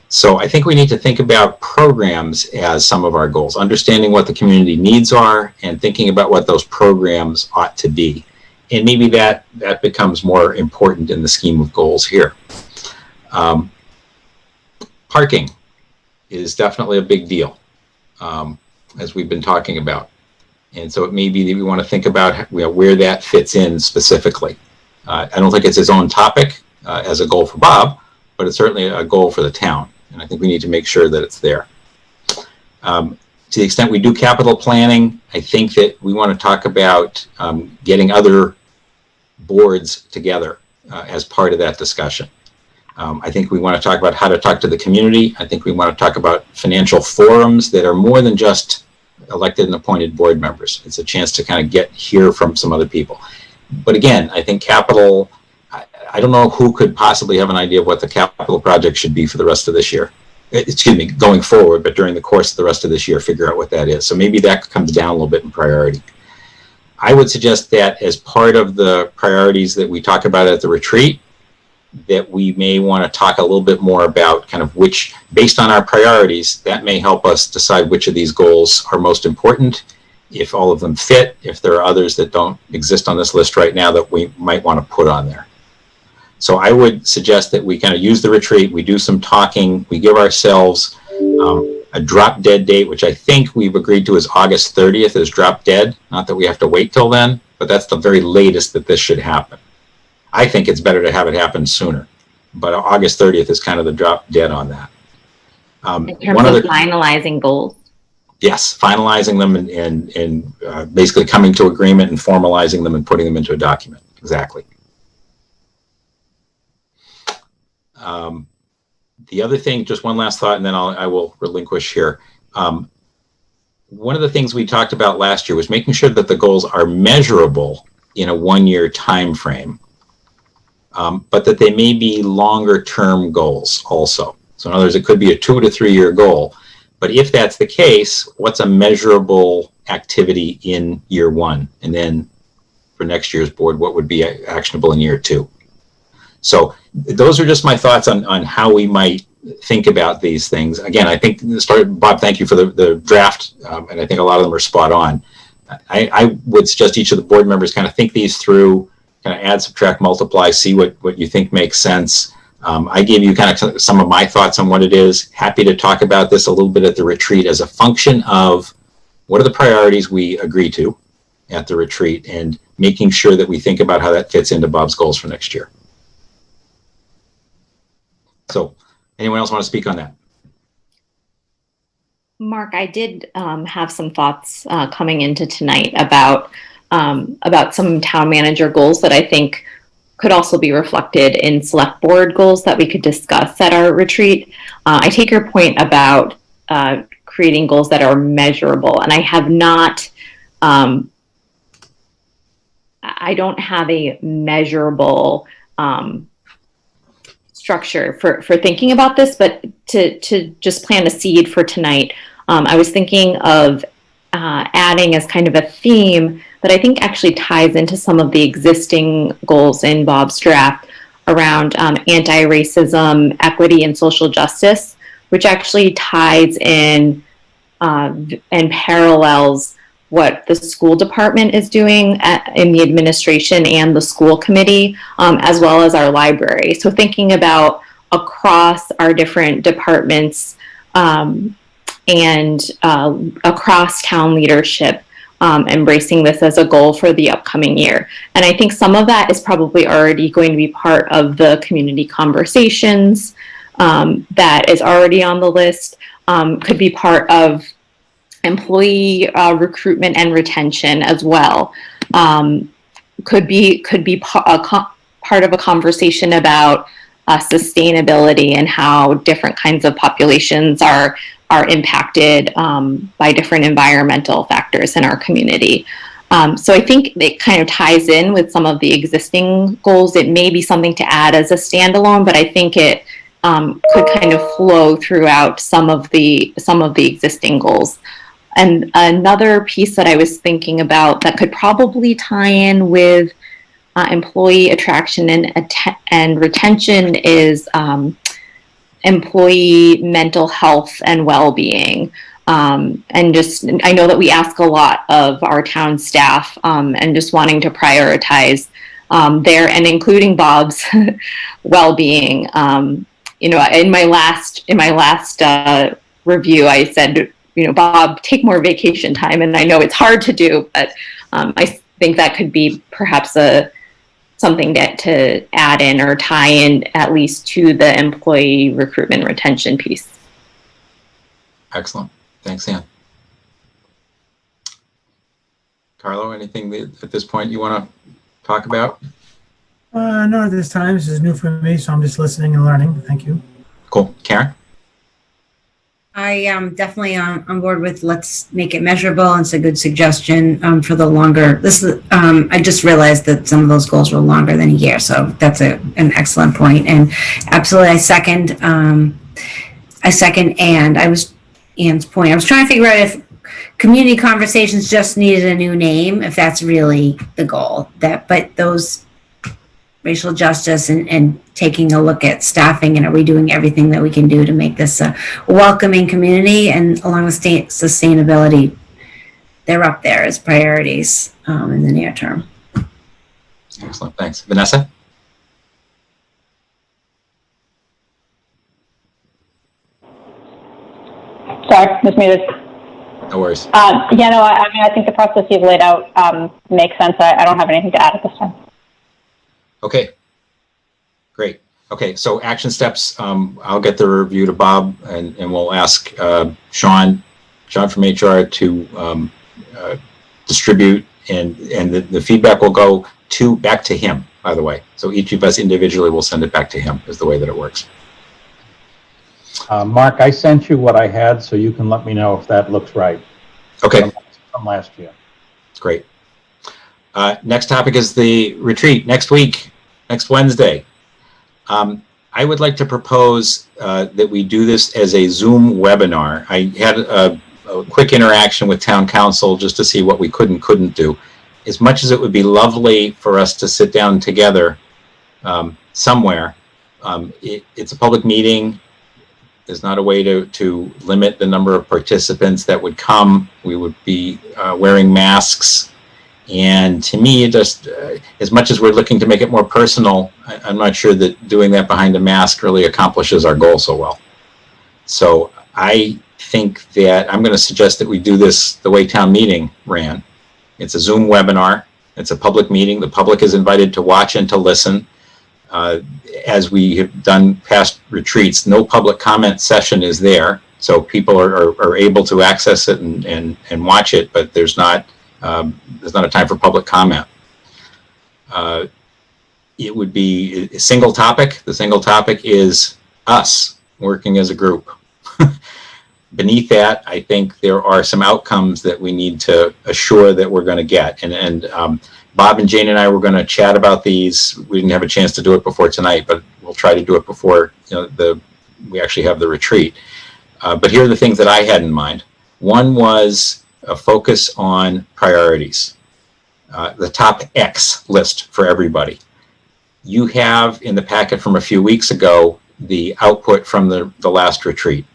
So I think we need to think about programs as some of our goals, understanding what the community needs are and thinking about what those programs ought to be. And maybe that becomes more important in the scheme of goals here. Parking is definitely a big deal, as we've been talking about. And so it may be that we want to think about where that fits in specifically. I don't think it's its own topic as a goal for Bob, but it's certainly a goal for the town. And I think we need to make sure that it's there. To the extent we do capital planning, I think that we want to talk about getting other boards together as part of that discussion. I think we want to talk about how to talk to the community. I think we want to talk about financial forums that are more than just elected and appointed board members. It's a chance to kind of hear from some other people. But again, I think capital, I don't know who could possibly have an idea of what the capital project should be for the rest of this year. Excuse me, going forward, but during the course of the rest of this year, figure out what that is. So maybe that comes down a little bit in priority. I would suggest that as part of the priorities that we talk about at the retreat, that we may want to talk a little bit more about kind of which, based on our priorities, that may help us decide which of these goals are most important, if all of them fit, if there are others that don't exist on this list right now that we might want to put on there. So I would suggest that we kind of use the retreat, we do some talking, we give ourselves a drop dead date, which I think we've agreed to is August 30th is drop dead. Not that we have to wait till then, but that's the very latest that this should happen. I think it's better to have it happen sooner, but August 30th is kind of the drop dead on that. In terms of finalizing goals? Yes, finalizing them and basically coming to agreement and formalizing them and putting them into a document. Exactly. The other thing, just one last thought, and then I will relinquish here. One of the things we talked about last year was making sure that the goals are measurable in a one-year time frame, but that they may be longer-term goals also. So in other words, it could be a 2 to 3 year goal. But if that's the case, what's a measurable activity in year one? And then for next year's board, what would be actionable in year 2? So those are just my thoughts on how we might think about these things. Again, I think, Bob, thank you for the draft, and I think a lot of them are spot on. I would suggest each of the board members kind of think these through, kind of add, subtract, multiply, see what you think makes sense. I gave you kind of some of my thoughts on what it is. Happy to talk about this a little bit at the retreat as a function of what are the priorities we agree to at the retreat and making sure that we think about how that fits into Bob's goals for next year. So anyone else want to speak on that? Mark, I did have some thoughts coming into tonight about some town manager goals that I think could also be reflected in select board goals that we could discuss at our retreat. I take your point about creating goals that are measurable, and I have not, I don't have a measurable structure for thinking about this, but to just plant a seed for tonight, I was thinking of adding as kind of a theme that I think actually ties into some of the existing goals in Bob's draft around anti-racism, equity, and social justice, which actually ties in and parallels what the school department is doing in the administration and the school committee, as well as our library. So thinking about across our different departments and across town leadership, embracing this as a goal for the upcoming year. And I think some of that is probably already going to be part of the community conversations that is already on the list, could be part of employee recruitment and retention as well. Could be part of a conversation about sustainability and how different kinds of populations are impacted by different environmental factors in our community. So I think it kind of ties in with some of the existing goals. It may be something to add as a standalone, but I think it could kind of flow throughout some of the existing goals. And another piece that I was thinking about that could probably tie in with employee attraction and retention is employee mental health and well-being. And just, I know that we ask a lot of our town staff, and just wanting to prioritize their, and including Bob's well-being. You know, in my last review, I said, you know, Bob, take more vacation time. And I know it's hard to do, but I think that could be perhaps something to add in or tie in at least to the employee recruitment retention piece. Excellent. Thanks, Ann. Carlo, anything at this point you want to talk about? Not at this time. This is new for me, so I'm just listening and learning. Thank you. Cool. Karen? I am definitely on board with let's make it measurable. It's a good suggestion for the longer. This is I just realized that some of those goals were longer than a year, so that's an excellent point. And absolutely, I second. And I was Ann's point. I was trying to figure out if community conversations just needed a new name, if that's really the goal. But those racial justice and taking a look at staffing, and are we doing everything that we can do to make this a welcoming community, and along with sustainability, they're up there as priorities in the near term. Excellent. Thanks. Vanessa? Sorry, was muted. No worries. Yeah, no, I mean, I think the process you've laid out makes sense. I don't have anything to add at this time. Okay, great. Okay, so action steps. I'll get the review to Bob, and we'll ask Sean from HR to distribute, and the feedback will go back to him, by the way. So each of us individually will send it back to him, is the way that it works. Mark, I sent you what I had, so you can let me know if that looks right. Okay. From last year. Great. Next topic is the retreat next week, next Wednesday. I would like to propose that we do this as a Zoom webinar. I had a quick interaction with town council just to see what we could and couldn't do. As much as it would be lovely for us to sit down together somewhere, it's a public meeting. There's not a way to limit the number of participants that would come. We would be wearing masks. And to me, just as much as we're looking to make it more personal, I'm not sure that doing that behind a mask really accomplishes our goal so well. So I think that I'm going to suggest that we do this the way town meeting ran. It's a Zoom webinar. It's a public meeting. The public is invited to watch and to listen. As we have done past retreats, no public comment session is there. So people are able to access it and watch it, but there's not a time for public comment. It would be a single topic. The single topic is us working as a group. Beneath that, I think there are some outcomes that we need to assure that we're going to get. And Bob and Jane and I were going to chat about these. We didn't have a chance to do it before tonight, but we'll try to do it before we actually have the retreat. But here are the things that I had in mind. One was a focus on priorities, the top X list for everybody. You have in the packet from a few weeks ago the output from the last retreat.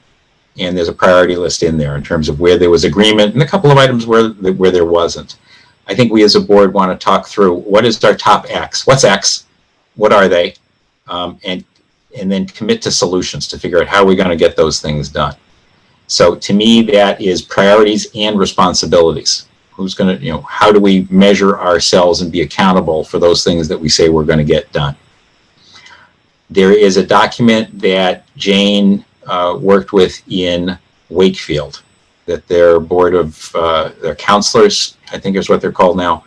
And there's a priority list in there in terms of where there was agreement and a couple of items where there wasn't. I think we as a board want to talk through what is our top X? What's X? What are they? And then commit to solutions to figure out how we're going to get those things done. So to me, that is priorities and responsibilities. Who's going to, how do we measure ourselves and be accountable for those things that we say we're going to get done? There is a document that Jane worked with in Wakefield that their board of their counselors, I think is what they're called now.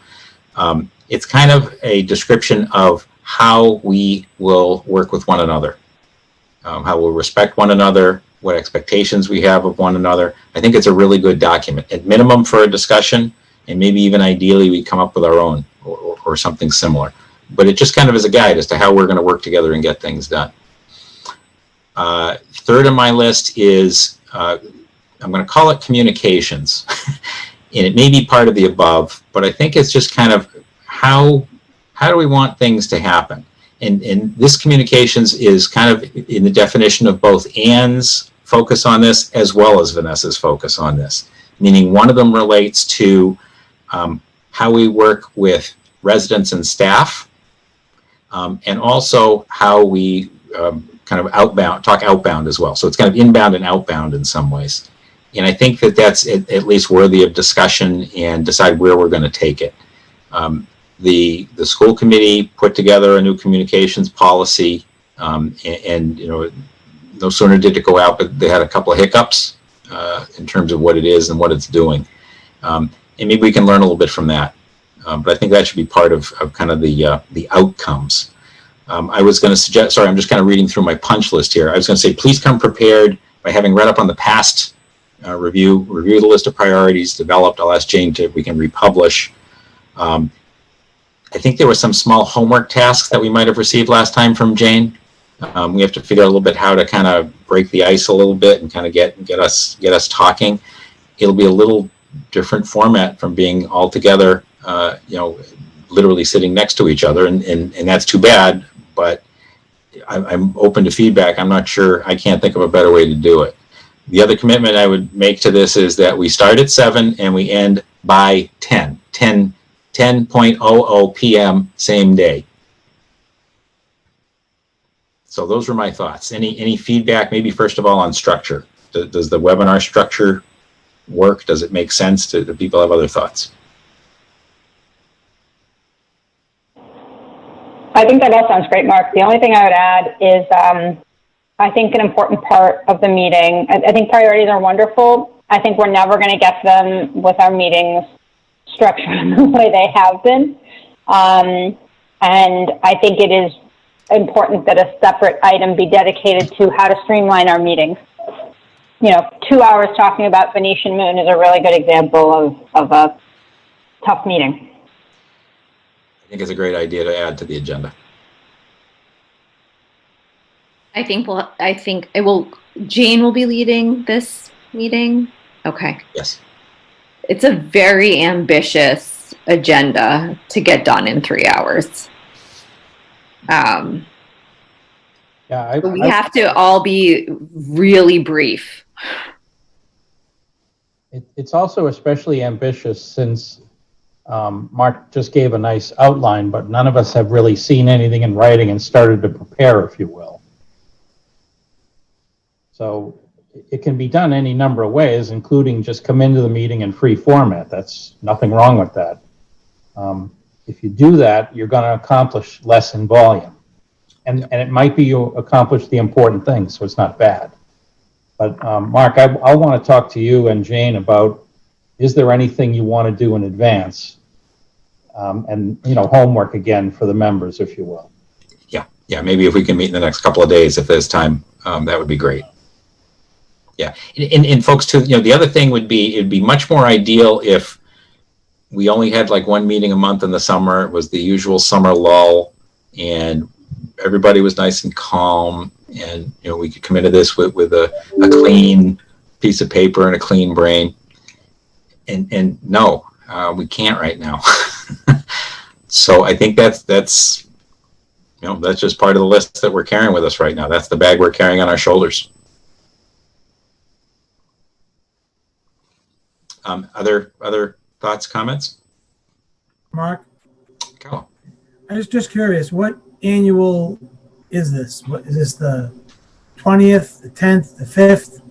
It's kind of a description of how we will work with one another, how we'll respect one another, what expectations we have of one another. I think it's a really good document, at minimum for a discussion, and maybe even ideally we come up with our own or something similar. But it just kind of is a guide as to how we're going to work together and get things done. Third on my list is, I'm going to call it communications. And it may be part of the above, but I think it's just kind of how do we want things to happen? And this communications is kind of in the definition of both Ann's focus on this as well as Vanessa's focus on this. Meaning one of them relates to how we work with residents and staff, and also how we kind of talk outbound as well. So it's kind of inbound and outbound in some ways. And I think that that's at least worthy of discussion and decide where we're going to take it. The school committee put together a new communications policy, and no sooner did it go out, but they had a couple of hiccups in terms of what it is and what it's doing. And maybe we can learn a little bit from that. But I think that should be part of kind of the outcomes. I was going to suggest, sorry, I'm just kind of reading through my punch list here. I was going to say, please come prepared by having read up on the past review the list of priorities developed. I'll ask Jane if we can republish. I think there were some small homework tasks that we might have received last time from Jane. We have to figure out a little bit how to kind of break the ice a little bit and kind of get us talking. It'll be a little different format from being all together, literally sitting next to each other, and that's too bad, but I'm open to feedback. I'm not sure, I can't think of a better way to do it. The other commitment I would make to this is that we start at 7 and we end by 10:00 p.m. same day. So those were my thoughts. Any feedback, maybe first of all on structure? Does the webinar structure work? Does it make sense? Do people have other thoughts? I think that all sounds great, Mark. The only thing I would add is I think an important part of the meeting, I think priorities are wonderful. I think we're never going to get them with our meetings structured the way they have been. And I think it is important that a separate item be dedicated to how to streamline our meetings. 2 hours talking about Venetian Moon is a really good example of a tough meeting. I think it's a great idea to add to the agenda. I think Jane will be leading this meeting. Okay. Yes. It's a very ambitious agenda to get done in 3 hours. We have to all be really brief. It's also especially ambitious since Mark just gave a nice outline, but none of us have really seen anything in writing and started to prepare, if you will. So it can be done any number of ways, including just come into the meeting in free format. That's nothing wrong with that. If you do that, you're going to accomplish less in volume. And it might be you accomplish the important things, so it's not bad. But Mark, I want to talk to you and Jane about, is there anything you want to do in advance? And homework again for the members, if you will. Yeah, maybe if we can meet in the next couple of days, if there's time, that would be great. Yeah, and folks too, the other thing would be, it'd be much more ideal if we only had like one meeting a month in the summer. It was the usual summer lull, and everybody was nice and calm. And, you know, we could come into this with a clean piece of paper and a clean brain. And no, we can't right now. So I think that's, you know, that's just part of the list that we're carrying with us right now. That's the bag we're carrying on our shoulders. Other thoughts, comments? Mark, Go. I was just curious, what annual is this? What is this, the 20th, the 10th, the 5th?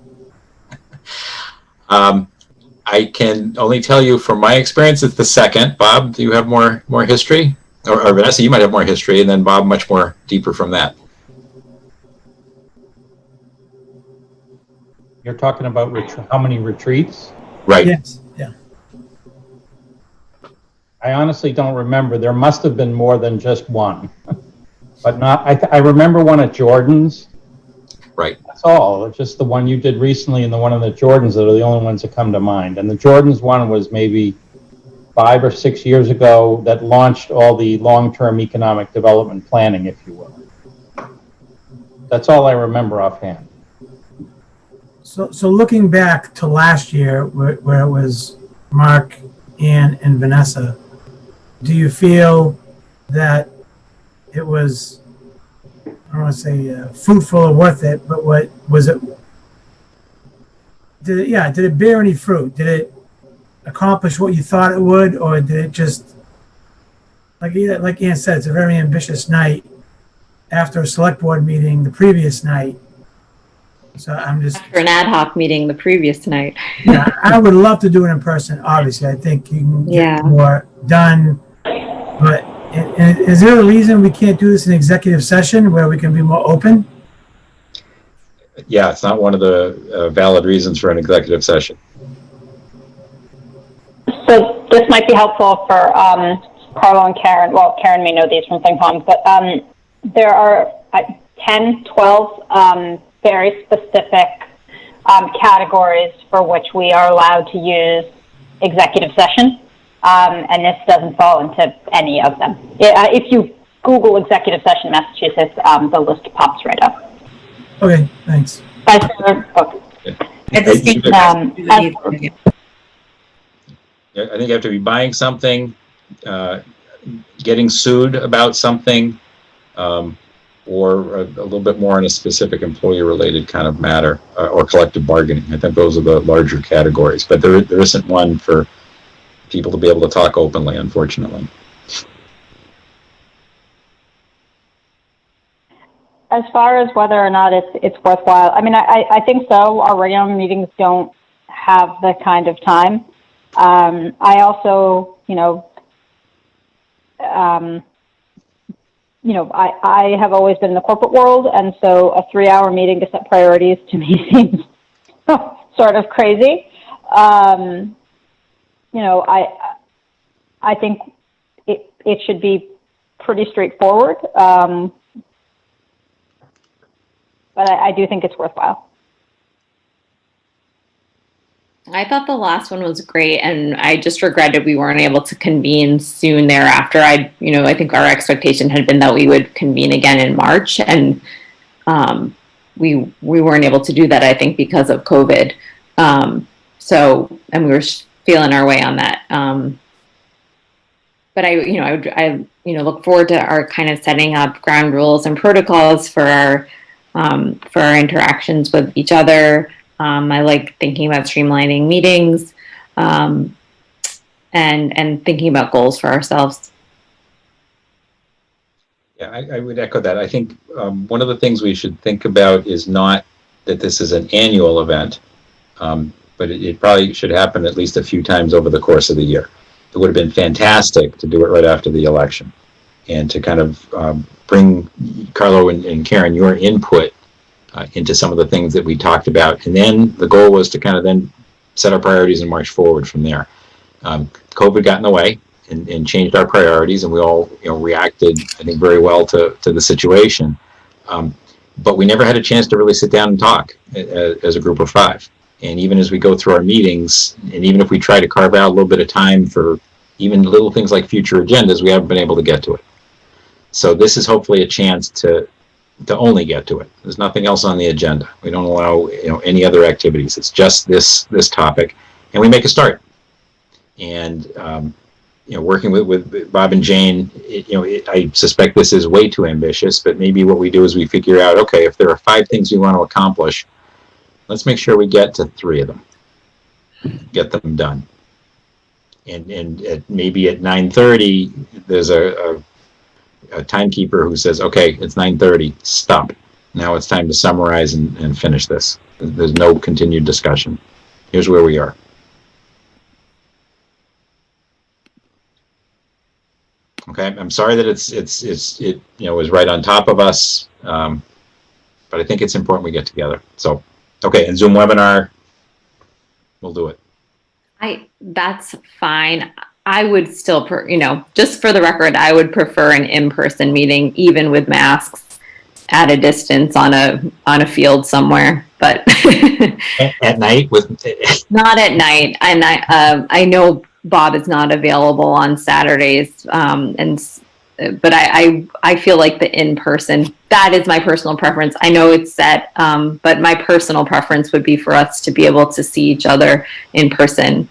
I can only tell you from my experience, it's the second. Bob, do you have more history? Or Vanessa, you might have more history, and then Bob, much more deeper from that. You're talking about how many retreats? Right. Yes, yeah. I honestly don't remember. There must have been more than just one, but not. I remember one at Jordan's. Right. That's all. It's just the one you did recently and the one in the Jordans that are the only ones that come to mind. And the Jordans one was maybe 5 or 6 years ago that launched all the long-term economic development planning, if you will. That's all I remember offhand. So looking back to last year, where it was Mark, Ann, and Vanessa, do you feel that it was, I don't want to say fruitful or worth it, but what was it? Did it bear any fruit? Did it accomplish what you thought it would, or did it just, like Ann said, it's a very ambitious night after a select board meeting the previous night. So I'm just After an ad hoc meeting the previous night. Yeah, I would love to do it in person. Obviously, I think you can get more done. But is there a reason we can't do this in executive session where we can be more open? Yeah, it's not one of the valid reasons for an executive session. So this might be helpful for Carlo and Karen. Well, Karen may know these from FinCom, but there are 10, 12 very specific categories for which we are allowed to use executive session, and this doesn't fall into any of them. If you Google executive session Massachusetts, the list pops right up. Okay, thanks. I think you have to be buying something, getting sued about something, or a little bit more in a specific employee-related kind of matter, or collective bargaining. I think those are the larger categories, but there isn't one for people to be able to talk openly, unfortunately. As far as whether or not it's worthwhile, I mean, I think so. Our regular meetings don't have the kind of time. I also, I have always been in the corporate world, and so a 3-hour meeting to set priorities to me seems sort of crazy. I think it should be pretty straightforward, but I do think it's worthwhile. I thought the last one was great, and I just regretted we weren't able to convene soon thereafter. I think our expectation had been that we would convene again in March, and we weren't able to do that, I think, because of COVID. And we were feeling our way on that. But I look forward to our kind of setting up ground rules and protocols for our interactions with each other. I like thinking about streamlining meetings, and thinking about goals for ourselves. Yeah, I would echo that. I think one of the things we should think about is not that this is an annual event, but it probably should happen at least a few times over the course of the year. It would have been fantastic to do it right after the election, and to kind of bring, Carlo and Karen, your input into some of the things that we talked about. And then the goal was to kind of then set our priorities and march forward from there. COVID got in the way and changed our priorities, and we all reacted, I think, very well to the situation. But we never had a chance to really sit down and talk as a group of 5. And even as we go through our meetings, and even if we try to carve out a little bit of time for even little things like future agendas, we haven't been able to get to it. So this is hopefully a chance to only get to it. There's nothing else on the agenda. We don't allow any other activities. It's just this topic, and we make a start. And working with Bob and Jane, I suspect this is way too ambitious. But maybe what we do is we figure out, okay, if there are 5 things we want to accomplish, let's make sure we get to 3 of them, get them done. And maybe at 9:30, there's a timekeeper who says, okay, it's 9:30, stop. Now it's time to summarize and finish this. There's no continued discussion. Here's where we are. Okay, I'm sorry that it was right on top of us, but I think it's important we get together. So, okay, and Zoom webinar, we'll do it. That's fine. I would still, just for the record, I would prefer an in-person meeting, even with masks, at a distance on a field somewhere. But at night not at night. And I know Bob is not available on Saturdays, but I feel like the in-person, that is my personal preference. I know it's set, but my personal preference would be for us to be able to see each other in person.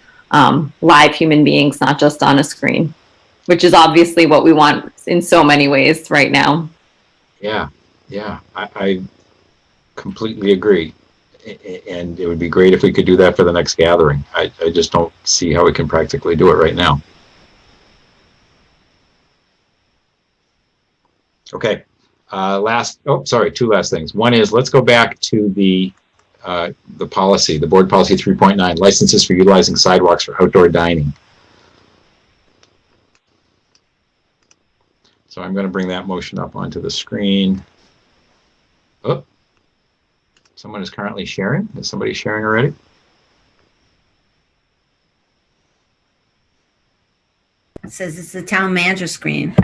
Live human beings, not just on a screen, which is obviously what we want in so many ways right now. Yeah, I completely agree. And it would be great if we could do that for the next gathering. I just don't see how we can practically do it right now. Okay, 2 last things. One is, let's go back to the policy, the board policy 3.9, licenses for utilizing sidewalks for outdoor dining. So I'm going to bring that motion up onto the screen. Oh, someone is currently sharing. Is somebody sharing already? It says it's the town manager screen.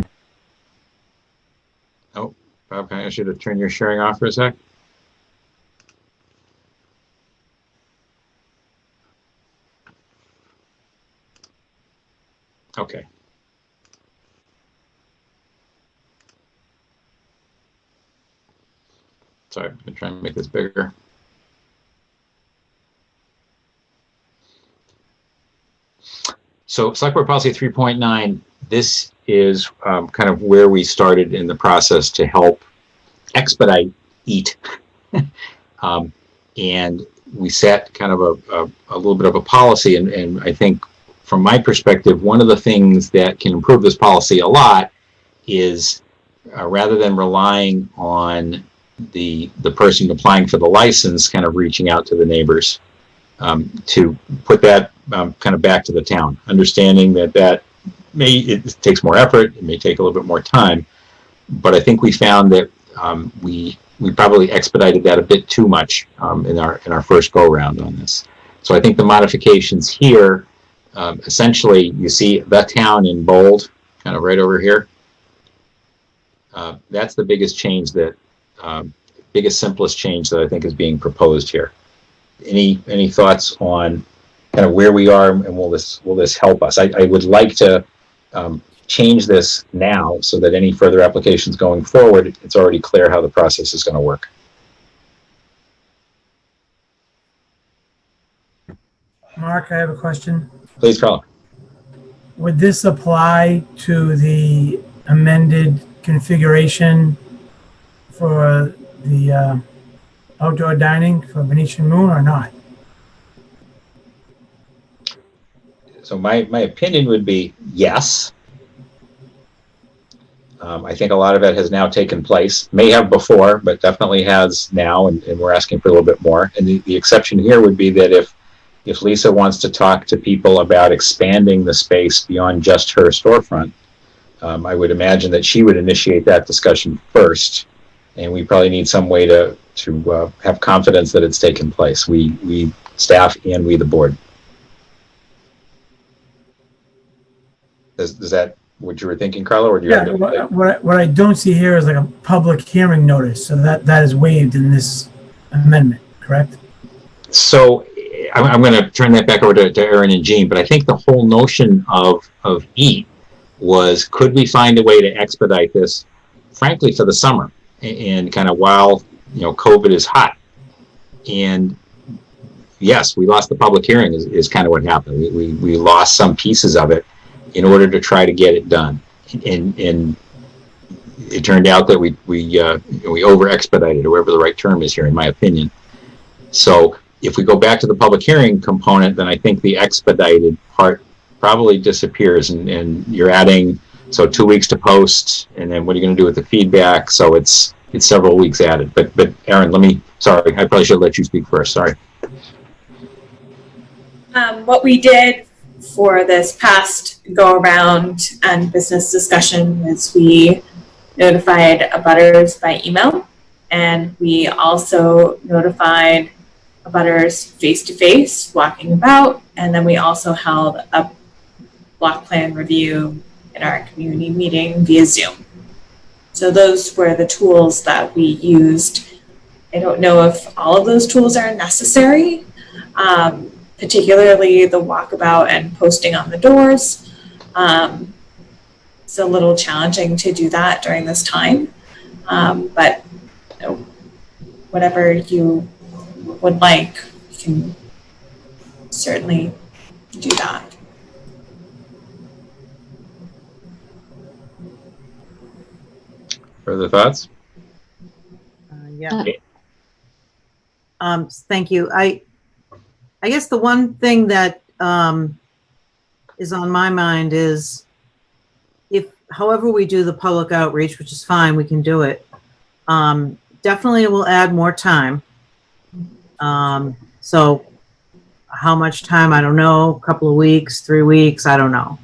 Oh, Bob, can I ask you to turn your sharing off for a sec? Okay. Sorry, I'm going to try and make this bigger. So Select Board Policy 3.9, this is kind of where we started in the process to help expedite EAT. And we set kind of a little bit of a policy, and I think from my perspective, one of the things that can improve this policy a lot is rather than relying on the person applying for the license kind of reaching out to the neighbors, to put that kind of back to the town, understanding that it takes more effort, it may take a little bit more time, but I think we found that we probably expedited that a bit too much in our first go round on this. So I think the modifications here, essentially, you see the town in bold, kind of right over here. That's the biggest change biggest, simplest change that I think is being proposed here. Any thoughts on kind of where we are, and will this help us? I would like to change this now so that any further applications going forward, it's already clear how the process is going to work. Mark, I have a question. Please, Carl. Would this apply to the amended configuration for the outdoor dining for Venetian Moon or not? So my opinion would be yes. I think a lot of it has now taken place. May have before, but definitely has now, and we're asking for a little bit more. And the exception here would be that if Lisa wants to talk to people about expanding the space beyond just her storefront, I would imagine that she would initiate that discussion first, and we probably need some way to have confidence that it's taken place. We staff and we the board. Is that what you were thinking, Carlo? Or do you have what I don't see here is like a public hearing notice, so that is waived in this amendment, correct? So I'm going to turn that back over to Aaron and Jean, but I think the whole notion of EAT was, could we find a way to expedite this, frankly, for the summer and kind of while, COVID is hot. And yes, we lost the public hearing is kind of what happened. We lost some pieces of it in order to try to get it done. And it turned out that we over expedited, or whatever the right term is here, in my opinion. So if we go back to the public hearing component, then I think the expedited part probably disappears, and you're adding, 2 weeks to post, and then what are you going to do with the feedback? So it's several weeks added. But Aaron, sorry, I probably should let you speak first. Sorry. What we did for this past go around and business discussion is we notified abutters by email, and we also notified abutters face-to-face, walking about, and then we also held a block plan review in our community meeting via Zoom. So those were the tools that we used. I don't know if all of those tools are necessary, particularly the walkabout and posting on the doors. It's a little challenging to do that during this time, but whatever you would like, you can certainly do that. Further thoughts? Yeah. Thank you. I guess the one thing that is on my mind is, however we do the public outreach, which is fine, we can do it. Definitely it will add more time. So how much time, I don't know, a couple of weeks, 3 weeks, I don't know.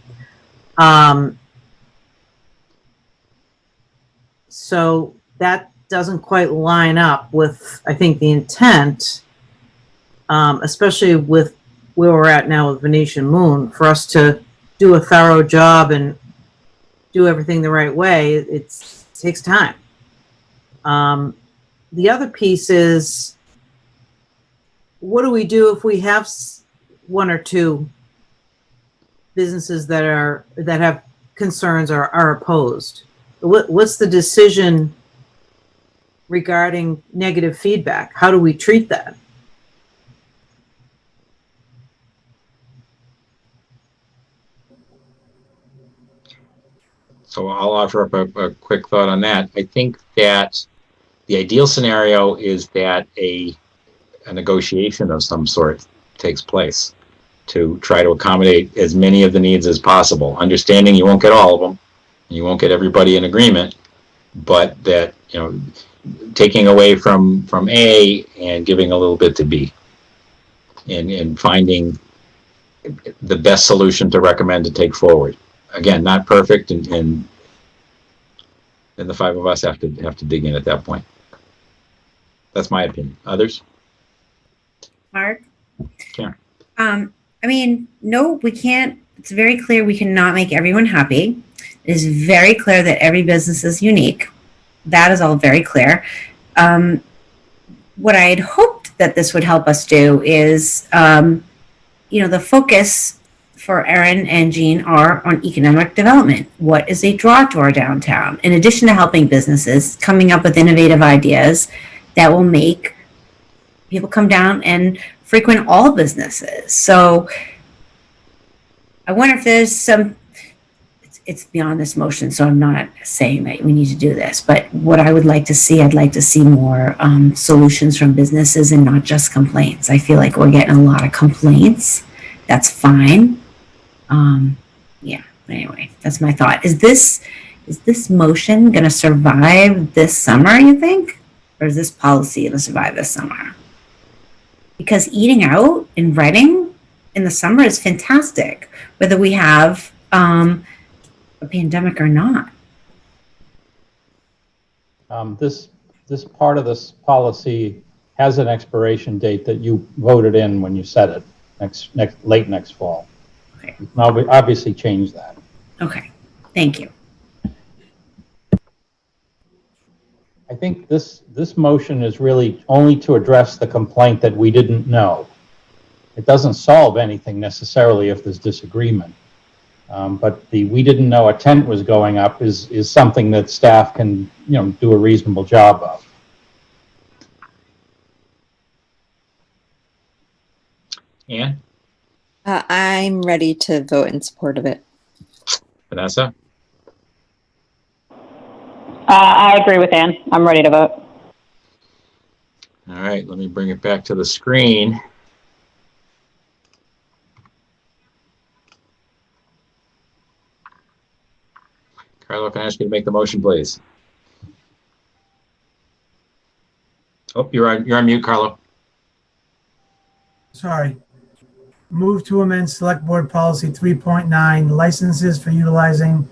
So that doesn't quite line up with, I think, the intent, especially with where we're at now with Venetian Moon, for us to do a thorough job and do everything the right way. It takes time. The other piece is, what do we do if we have one or two businesses that have concerns or are opposed? What's the decision regarding negative feedback? How do we treat that? So I'll offer up a quick thought on that. I think that the ideal scenario is that a negotiation of some sort takes place to try to accommodate as many of the needs as possible, understanding you won't get all of them, and you won't get everybody in agreement, but that, taking away from A and giving a little bit to B, and finding the best solution to recommend to take forward. Again, not perfect, and then the five of us have to dig in at that point. That's my opinion. Others? Mark? Karen? No, we can't. It's very clear we cannot make everyone happy. It is very clear that every business is unique. That is all very clear. What I had hoped that this would help us do is, the focus for Erin and Jean are on economic development. What is a draw to our downtown? In addition to helping businesses, coming up with innovative ideas that will make people come down and frequent all businesses. So I wonder if there's some, it's beyond this motion, so I'm not saying that we need to do this, but what I would like to see, I'd like to see more solutions from businesses and not just complaints. I feel like we're getting a lot of complaints. That's fine. But anyway, that's my thought. Is this motion going to survive this summer, you think? Or is this policy going to survive this summer? Because eating out in Reading in the summer is fantastic, whether we have a pandemic or not. This part of this policy has an expiration date that you voted in when you said it, late next fall. Okay. Now we obviously change that. Okay, thank you. I think this motion is really only to address the complaint that we didn't know. It doesn't solve anything necessarily if there's disagreement. But the we didn't know a tent was going up is something that staff can, do a reasonable job of. Ann? I'm ready to vote in support of it. Vanessa? I agree with Ann. I'm ready to vote. All right, let me bring it back to the screen. Carlo, can I ask you to make the motion, please? Oh, you're on mute, Carlo. Sorry. Move to amend Select Board Policy 3.9, licenses for utilizing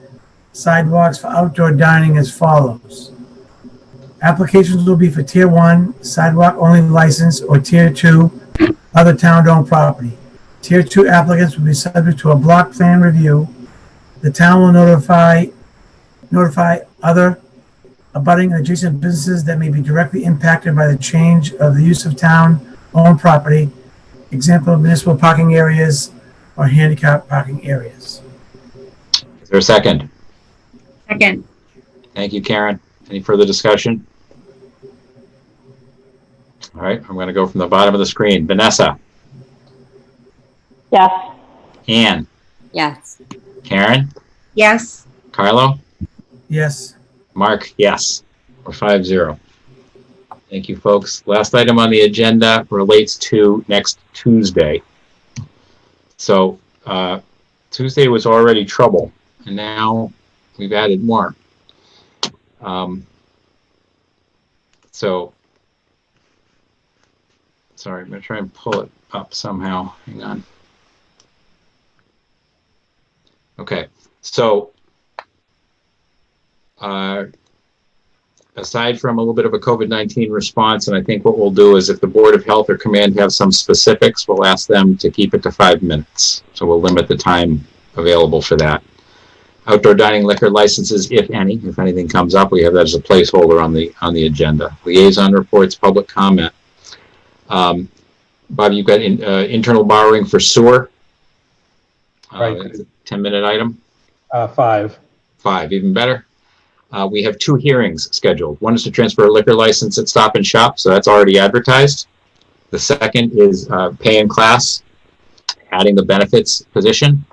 sidewalks for outdoor dining as follows. Applications will be for Tier 1, sidewalk only license, or Tier 2, other town-owned property. Tier 2 applicants will be subject to a block plan review. The town will notify other abutting and adjacent businesses that may be directly impacted by the change of the use of town-owned property, example of municipal parking areas or handicap parking areas. Is there a second? Second. Thank you, Karen. Any further discussion? All right, I'm going to go from the bottom of the screen. Vanessa? Yes. Ann? Yes. Karen? Yes. Carlo? Yes. Mark? Yes. We're 5-0. Thank you, folks. Last item on the agenda relates to next Tuesday. So Tuesday was already trouble, and now we've added more. Sorry, I'm going to try and pull it up somehow. Hang on. Okay, so aside from a little bit of a COVID-19 response, and I think what we'll do is if the Board of Health or Command have some specifics, we'll ask them to keep it to 5 minutes. So we'll limit the time available for that. Outdoor dining liquor licenses, if anything comes up, we have that as a placeholder on the agenda. Liaison reports, public comment. Bob, you've got internal borrowing for sewer. Right. 10-minute item. 5. 5, even better. We have 2 hearings scheduled. One is to transfer a liquor license at Stop and Shop, so that's already advertised. The second is pay in class, adding the benefits position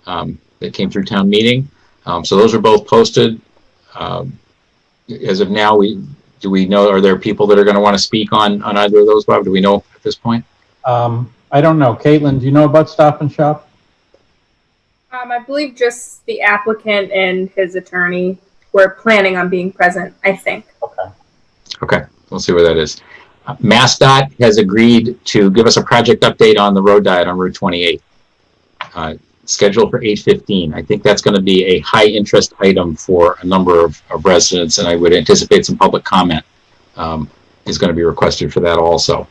that came through town meeting. So those are both posted. As of now, do we know, are there people that are going to want to speak on either of those, Bob? Do we know at this point? I don't know. Caitlin, do you know about Stop and Shop? I believe just the applicant and his attorney were planning on being present, I think. Okay, we'll see where that is. MassDOT has agreed to give us a project update on the road diet on Route 28. Scheduled for 8:15. I think that's going to be a high interest item for a number of residents, and I would anticipate some public comment is going to be requested for that also.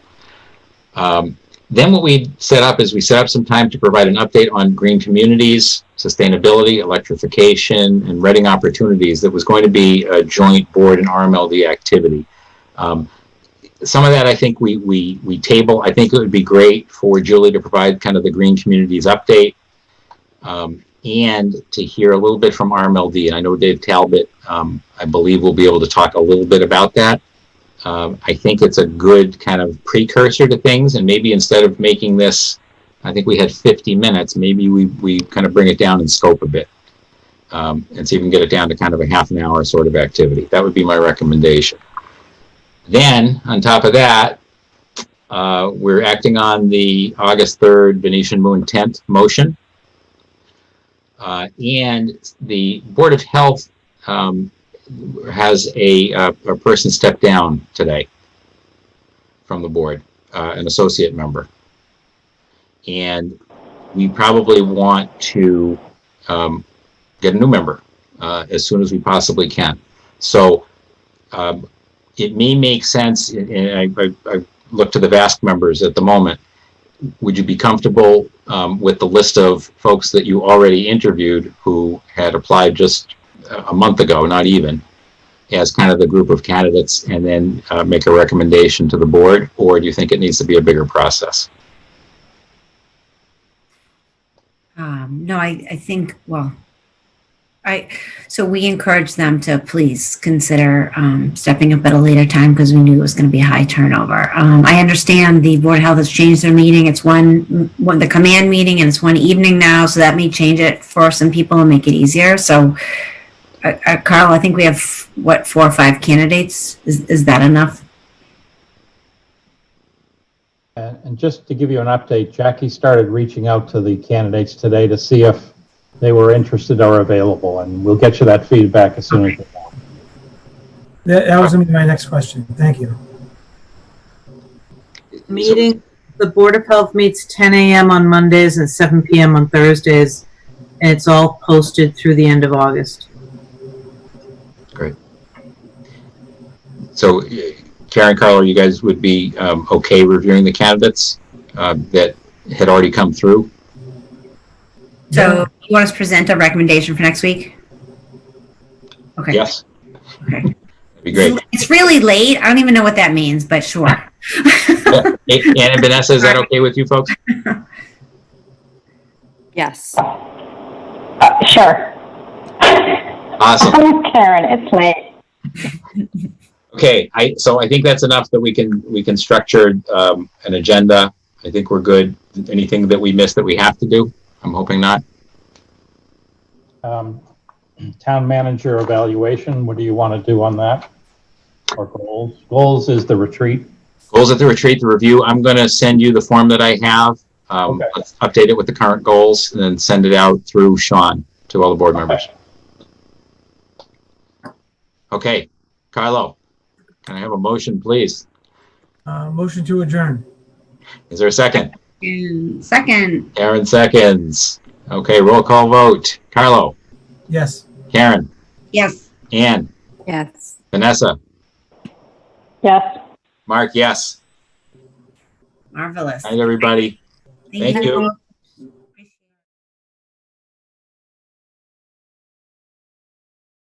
Then what we set up is we set up some time to provide an update on green communities, sustainability, electrification, and Reading opportunities that was going to be a joint board and RMLD activity. Some of that I think we table. I think it would be great for Julie to provide kind of the green communities update and to hear a little bit from RMLD. And I know Dave Talbot, I believe, will be able to talk a little bit about that. I think it's a good kind of precursor to things, and maybe instead of making this, I think we had 50 minutes, maybe we kind of bring it down in scope a bit and see if we can get it down to kind of a half an hour sort of activity. That would be my recommendation. Then, on top of that, we're acting on the August 3rd Venetian Moon tent motion. And the Board of Health has a person step down today from the board, an associate member. And we probably want to get a new member as soon as we possibly can. So it may make sense, and I look to the VASC members at the moment, would you be comfortable with the list of folks that you already interviewed who had applied just a month ago, not even, as kind of the group of candidates, and then make a recommendation to the board? Or do you think it needs to be a bigger process? No, I think, well, so we encourage them to please consider stepping up at a later time because we knew it was going to be high turnover. I understand the Board of Health has changed their meeting. It's one the command meeting, and it's one evening now, so that may change it for some people and make it easier. So, Carl, I think we have, what, 4 or 5 candidates? Is that enough? And just to give you an update, Jackie started reaching out to the candidates today to see if they were interested or available, and we'll get you that feedback as soon as we can. That was going to be my next question. Thank you. Meeting, the Board of Health meets 10 a.m. on Mondays and 7 p.m. on Thursdays, and it's all posted through the end of August. Great. So, Karen, Carl, you guys would be okay reviewing the candidates that had already come through? So you want us to present a recommendation for next week? Okay. Yes. Okay. That'd be great. It's really late. I don't even know what that means, but sure. Ann and Vanessa, is that okay with you folks? Yes. Sure. Awesome. Karen, it's late. Okay, so I think that's enough that we can structure an agenda. I think we're good. Anything that we missed that we have to do? I'm hoping not. Town manager evaluation, what do you want to do on that? Or goals? Goals is the retreat. Goals at the retreat, the review. I'm going to send you the form that I have. Okay. Let's update it with the current goals and then send it out through Sean to all the board members. Okay, Carlo, can I have a motion, please? Motion to adjourn. Is there a second? Second. Karen seconds. Okay, roll call vote. Carlo, Yes. Karen, Yes. Ann, Yes. Vanessa, Yes. Mark, yes. Marvelous. All right, everybody. Thank you.